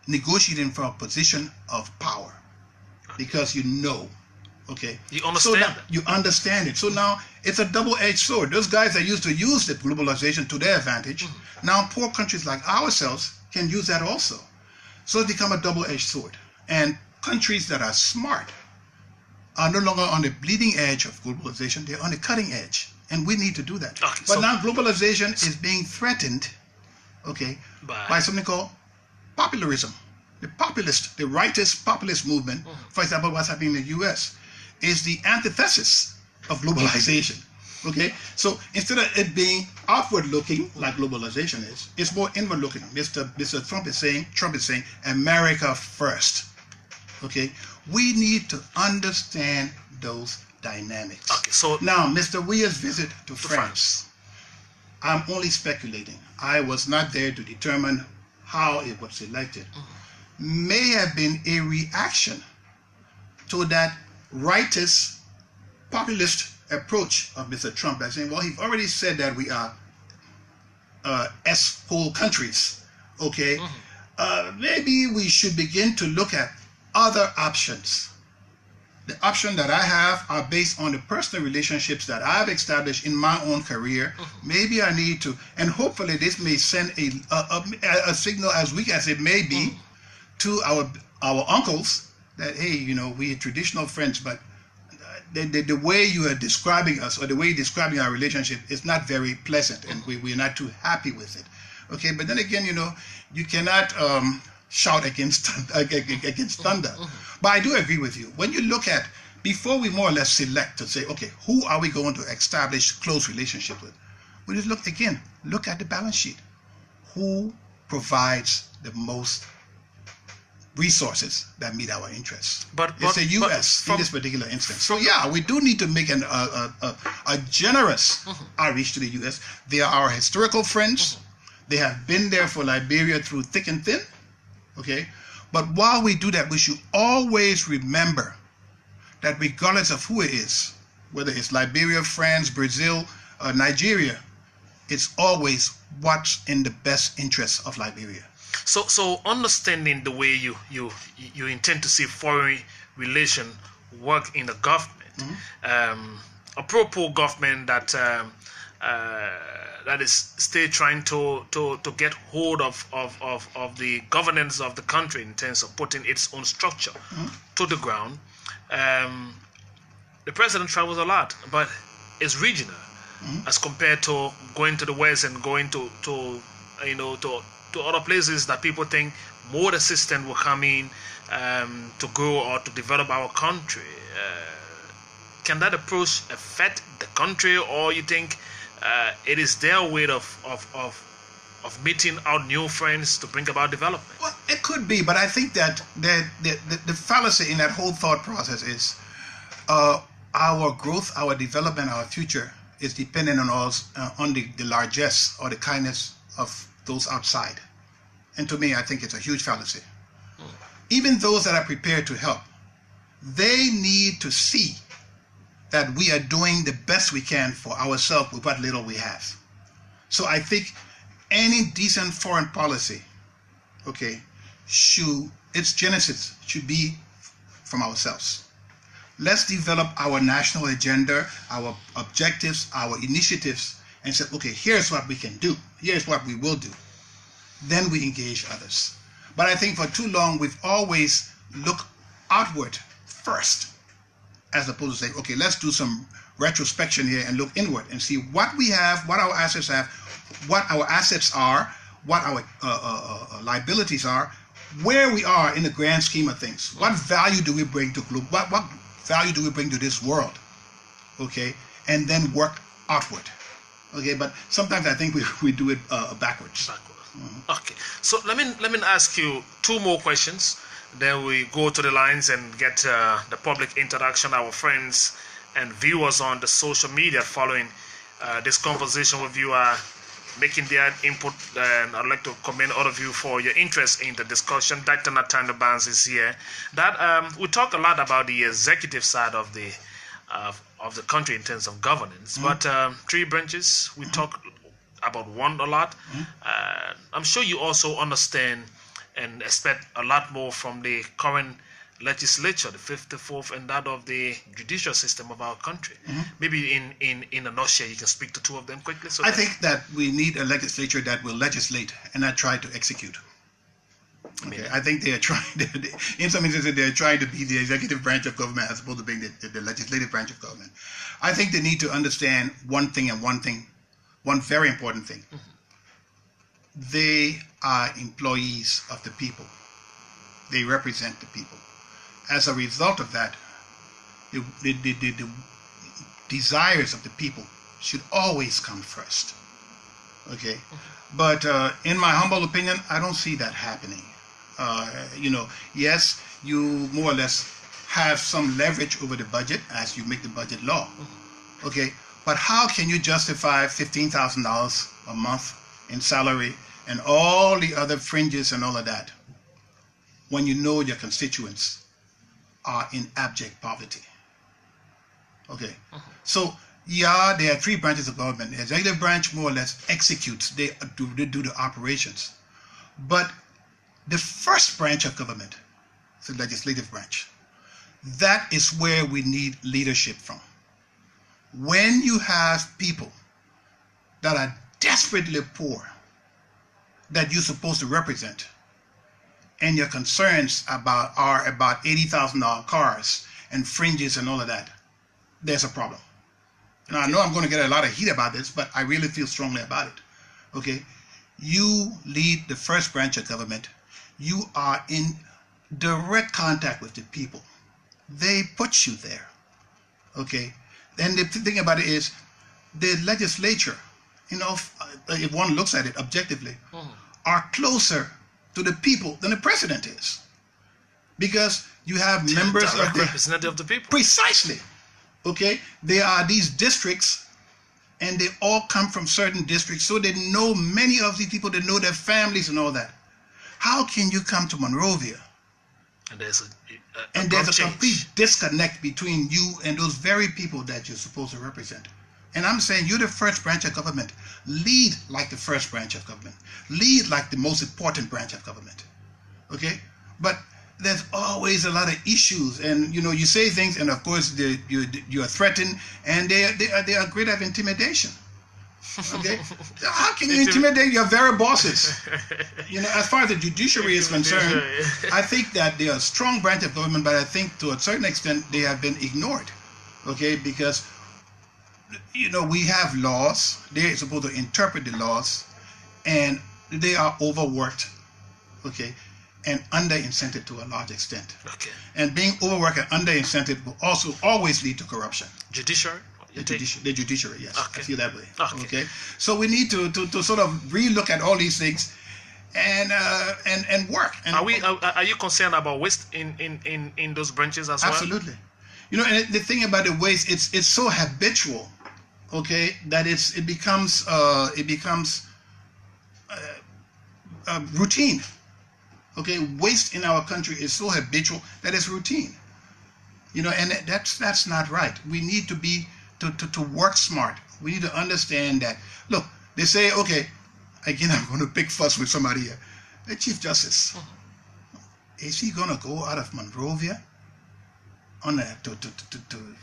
negotiating from a position of power because you know. Okay. You understand. So now, you understand it. So now it's a double-edged sword. Those guys that used to use the globalization to their advantage, now poor countries like ourselves can use that also. So it's become a double-edged sword. And countries that are smart are no longer on the bleeding edge of globalization, they're on the cutting edge. And we need to do that. Okay, but now globalization is being threatened, okay, by something called popularism. The rightist populist movement, for example, what's happening in the US, is the antithesis of globalization. Okay, so instead of it being outward looking like globalization is, it's more inward looking. Mr. Trump is saying America first. Okay, we need to understand those dynamics. Okay, so now Mr. Weah's visit to France, I'm only speculating. I was not there to determine how it was selected. May have been a reaction to that rightist populist approach of Mr. Trump by saying, well, he's already said that we are S-pole countries, okay? Maybe we should begin to look at other options. The options that I have are based on the personal relationships that I've established in my own career. Maybe I need to, and hopefully this may send a signal, as weak as it may be, to our uncles that, hey, you know, we're traditional friends, but the way you are describing us, or the way you're describing our relationship, is not very pleasant, and we're not too happy with it. Okay, but then again, you know, you cannot shout against thunder. But I do agree with you. When you look at, before we more or less select to say, okay, who are we going to establish close relationship with? We just look at the balance sheet. Who provides the most resources that meet our interests? It's the U.S. in this particular instance. So yeah, we do need to make a generous outreach to the U.S. They are our historical friends. They have been there for Liberia through thick and thin. Okay, but while we do that, we should always remember that regardless of who it is, whether it's Liberia, France, Brazil, Nigeria, it's always what's in the best interest of Liberia. So understanding the way you intend to see foreign relation work in the government, a pro-poor government that is still trying to get hold of the governance of the country in terms of putting its own structure to the ground. The president travels a lot, but it's regional as compared to going to the West and going to other places that people think more assistance will come in to grow or to develop our country. Can that approach affect the country, or you think it is their way of meeting our new friends to bring about development? Well, it could be, but I think that the fallacy in that whole thought process is our growth, our development, our future is dependent on us, on the largesse or the kindness of those outside. And to me, I think it's a huge fallacy. Even those that are prepared to help, they need to see that we are doing the best we can for ourselves with what little we have. So I think any decent foreign policy, okay, its genesis should be from ourselves. Let's develop our national agenda, our objectives, our initiatives, and say, okay, here's what we can do. Here's what we will do. Then we engage others. But I think for too long, we've always looked outward first, as opposed to say, okay, let's do some retrospection here and look inward and see what we have, what our assets have, what our assets are, what our liabilities are, where we are in the grand scheme of things. What value do we bring to what value do we bring to this world? Okay, and then work outward. Okay, but sometimes I think we do it backwards. Okay, so let me ask you two more questions. Then we go to the lines and get the public interaction, our friends and viewers on the social media following this conversation with you are making their input, and I'd like to commend all of you for your interest in the discussion. Dr. Nathan Barnes is here. That we talk a lot about the executive side of the country in terms of governance, but three branches, we talk about one a lot. I'm sure you also understand and expect a lot more from the current legislature, the 54th, and that of the judicial system of our country. Maybe in a nutshell, you can speak to two of them quickly. I think that we need a legislature that will legislate and not try to execute. Okay, I think they are trying to, in some instances, they're trying to be the executive branch of government as opposed to being the legislative branch of government. I think they need to understand one very important thing. They are employees of the people. They represent the people. As a result of that, the desires of the people should always come first. Okay, but in my humble opinion, I don't see that happening. Yes, you more or less have some leverage over the budget as you make the budget law. Okay, but how can you justify $15,000 a month in salary and all the other fringes and all of that when you know your constituents are in abject poverty? Okay, so yeah, there are three branches of government. The executive branch more or less executes, they do the operations. But the first branch of government, the legislative branch, that is where we need leadership from. When you have people that are desperately poor, that you're supposed to represent, and your concerns are about $80,000 cars and fringes and all of that, there's a problem. Now, I know I'm going to get a lot of heat about this, but I really feel strongly about it. Okay? You lead the first branch of government. You are in direct contact with the people. They put you there. Okay? And the thing about it is, the legislature, if one looks at it objectively, are closer to the people than the president is. Because you have members of the representative of the people. Precisely. Okay, there are these districts, and they all come from certain districts, so they know many of these people. They know their families and all that. How can you come to Monrovia and there's a complete disconnect between you and those very people that you're supposed to represent? And I'm saying you're the first branch of government. Lead like the first branch of government. Lead like the most important branch of government. Okay, but there's always a lot of issues, and you say things, and of course you are threatened, and they are great at intimidation. Okay, how can you intimidate your very bosses? As far as the judiciary is concerned, I think that they are a strong branch of government, but I think to a certain extent they have been ignored. Okay, because we have laws. They're supposed to interpret the laws, and they are overworked. Okay. And under-incented to a large extent. Okay. And being overworked and under-incented will also always lead to corruption. Judiciary? The judiciary, yes. Okay. I feel that way. Okay. So we need to sort of re-look at all these things and work. And are you concerned about waste in those branches as well? Absolutely. And the thing about the waste, it's so habitual, okay, that it becomes routine. Okay, waste in our country is so habitual that it's routine. And that's not right. We need to to work smart. We need to understand that. Look, they say, okay, again, I'm going to pick fuss with somebody here. The Chief Justice, is he going to go out of Monrovia on to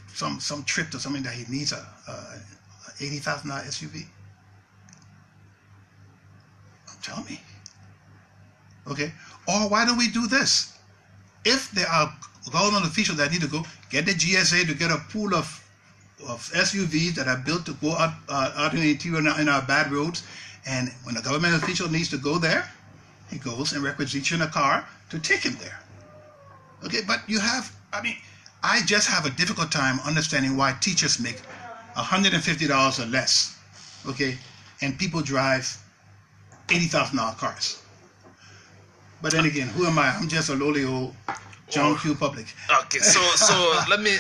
some trip to something that he needs a $80,000 SUV? Tell me. Okay. Or why don't we do this? If there are government officials that need to go, get the GSA to get a pool of SUVs that are built to go out in the interior in our bad roads, and when a government official needs to go there, he goes and requisitions a car to take him there. Okay, but I just have a difficult time understanding why teachers make $150 or less, okay, and people drive $80,000 cars. But then again, who am I? I'm just a lowly old John Q. Public. Okay, so let me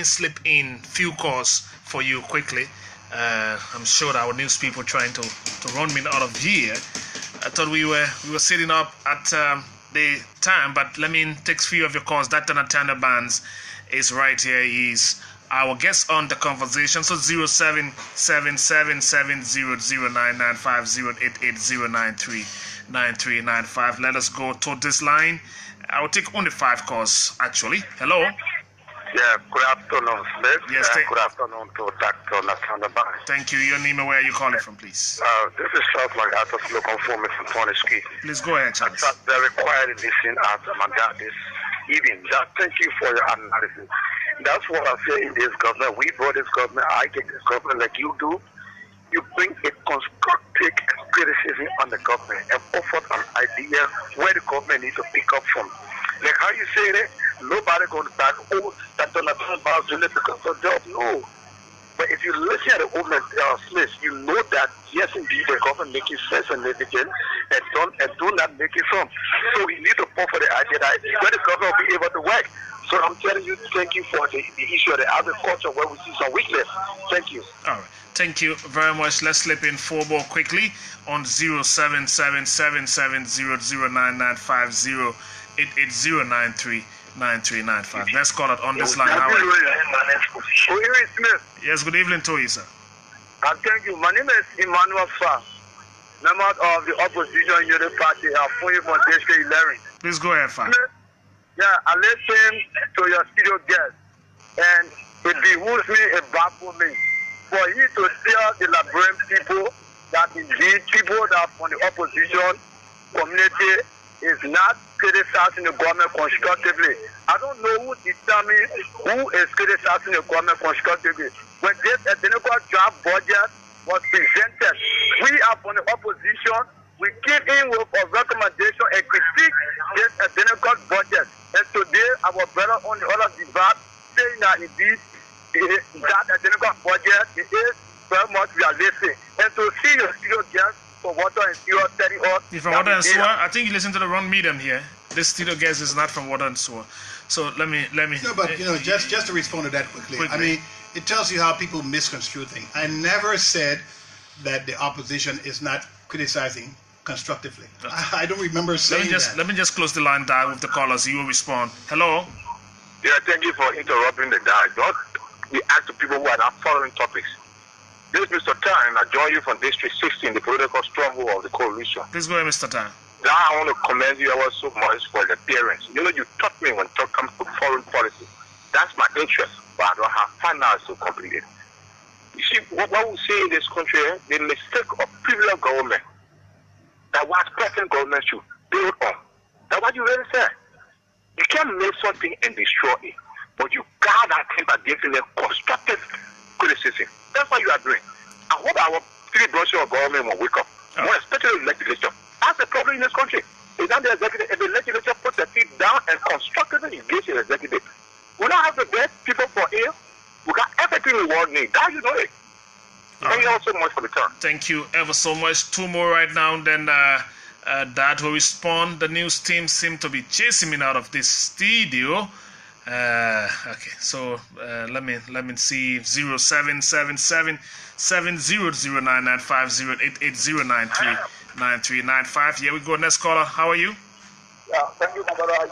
slip in few calls for you quickly. I'm sure that our news people trying to run me out of here. I thought we were sitting up at the time, but let me take a few of your calls. That Tanatana Bands is right here. He's our guest on the conversation. So 0777700995088093. 9395. Let us go to this line. I will take only 5 calls actually. Hello. Yeah, good afternoon, Smith. Yes, good afternoon to Dr. Latanda. Thank you. Your name and where are you calling from, please? This is Charles Magatas looking for me from Toniski. Please go ahead, Charles. I very quiet listening at Manga this evening. Thank you for your analysis. That's what I say in this government. We brought this government. I get this government like you do. You bring a constructive criticism on the government and offer an idea where the government needs to pick up from. Like how you say that, nobody going back, oh, that's not about doing it because of job. No. But if you listen at the old man, Smith, you know that, yes, indeed, the government making sense and everything, and do not make it some. So we need to pull for the idea that where the government will be able to work. So I'm telling you, thank you for the issue of the agriculture where we see some weakness. Thank you. All right. Thank you very much. Let's slip in 4 more quickly on 07777009950880939395. Let's call it on this line. How are you? Yes, good evening to you, sir. Thank you. My name is Emmanuel Fa, member of the Opposition Unity Party, Afuyi from District 11. Please go ahead, Fa. Yeah, I listen to your studio guest, and it behooves me, it baffles me, for you to tell the Liberian people that indeed people that are from the opposition community is not criticizing the government constructively. I don't know who determines who is criticizing the government constructively. When this identical draft budget was presented, we are from the opposition. We came in with a recommendation and critique this identical budget. And today, our brother on the other debate saying that indeed that identical budget is very much realistic. And to see your studio guest for water and sewer steady up. From water and sewer, I think you listen to the wrong medium here. This studio guest is not from water and sewer. So let me. No, but just to respond to that quickly. I mean, it tells you how people misconstrue things. I never said that the opposition is not criticizing constructively. I don't remember saying that. Let me just close the line down with the callers. You will respond. Hello. Yeah, thank you for interrupting the guy. Don't we ask the people who are not following topics. This is Mr. Tan. I join you from District 16, the political stronghold of the coalition. Please go ahead, Mr. Tan. Now I want to commend you ever so much for the appearance. You know, you taught me when it comes to foreign policy. That's my interest, but I don't have finance to complete it. You see, what we say in this country, the mistake of previous government, that what present government should build on. That's what you really said. You can't make something and destroy it, but you guard that thing by giving them constructive criticism. That's what you are doing. I hope our 3 branches of government will wake up, more especially the legislature. That's the problem in this country. It's not the executive. If the legislature puts their feet down and constructively engage the executive, we don't have the best people for here. We got everything the world needs. That you know it. Thank you all so much for the turn. Thank you ever so much. 2 more right now, then that will respond. The news team seem to be chasing me out of this studio. Okay, so let me see 07777009950880939395. Here we go. Next caller. How are you? Yeah, thank you, my brother.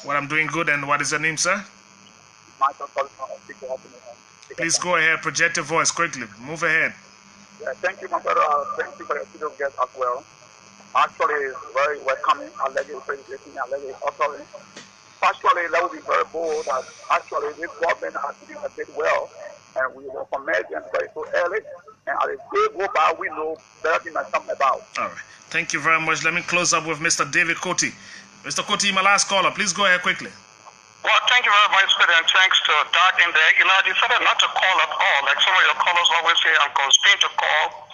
Well, I'm doing good. And what is your name, sir? Please go ahead. Project your voice quickly. Move ahead. Yeah, thank you, my brother. Thank you for your studio guest as well. Actually, it's very welcoming. I like your presentation. I like your offering. Actually, that would be very bold that actually this government has been a bit well, and we will commend them very so early. And as the day go by, we know better things are coming about. All right. Thank you very much. Let me close up with Mr. David Coty. Mr. Coty, my last caller. Please go ahead quickly. Well, thank you very much, Peter, and thanks to Doc in there. You know, I decided not to call at all. Like some of your callers always say, I'm constrained to call.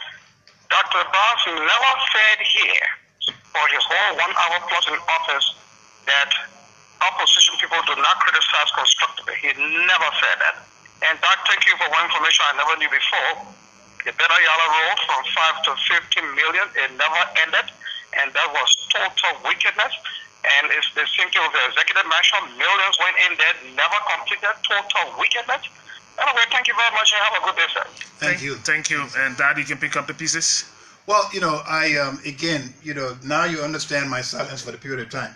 Dr. Barnes never said here, for his whole 1 hour plus in office, that opposition people do not criticize constructively. He never said that. And Doc, thank you for one information I never knew before. The Better Yala road from 5 to 15 million, it never ended, and that was total wickedness. And it's the same thing with the executive mansion. Millions went in there, never completed, total wickedness. Anyway, thank you very much and have a good day, sir. Thank you. Thank you. And Dad, you can pick up the pieces. Well, I again, now you understand my silence for the period of time.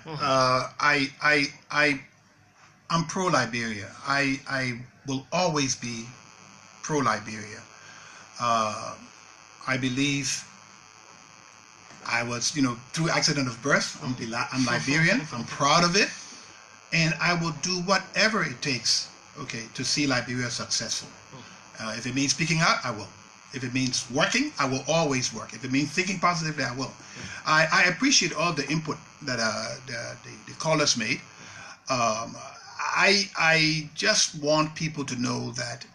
I'm pro-Liberia. I will always be pro-Liberia. I believe I was, through accident of birth. I'm Liberian. I'm proud of it, and I will do whatever it takes okay, to see Liberia successful. If it means speaking out, I will. If it means working, I will always work. If it means thinking positively, I will. I appreciate all the input that the callers made. I just want people to know that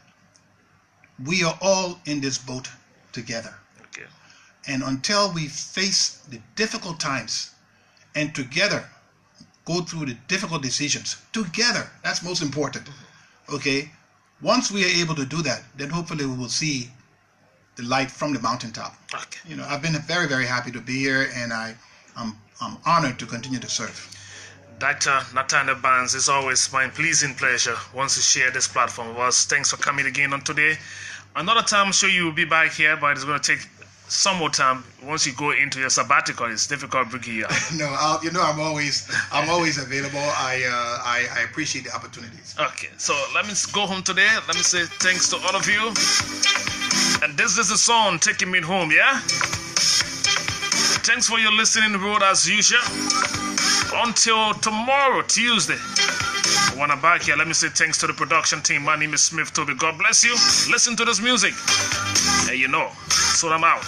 we are all in this boat together. Okay. And until we face the difficult times and together go through the difficult decisions, together, that's most important. Okay? Once we are able to do that, then hopefully we will see the light from the mountaintop. Okay. You know, I've been very, very happy to be here, and I'm honored to continue to serve. Dr. Nathaniel Barnes, it's always my pleasing pleasure once you share this platform with us. Thanks for coming again on today. Another time, I'm sure you will be back here, but it's going to take some more time. Once you go into your sabbatical, it's difficult bringing you out. No, I'm always available. I appreciate the opportunities. Okay, so let me go home today. Let me say thanks to all of you. And this is the song taking me home, yeah? Thanks for your listening road as usual. Until tomorrow, Tuesday. When I'm back here, let me say thanks to the production team. My name is Smith Toby. God bless you. Listen to this music. And you know, so I'm out.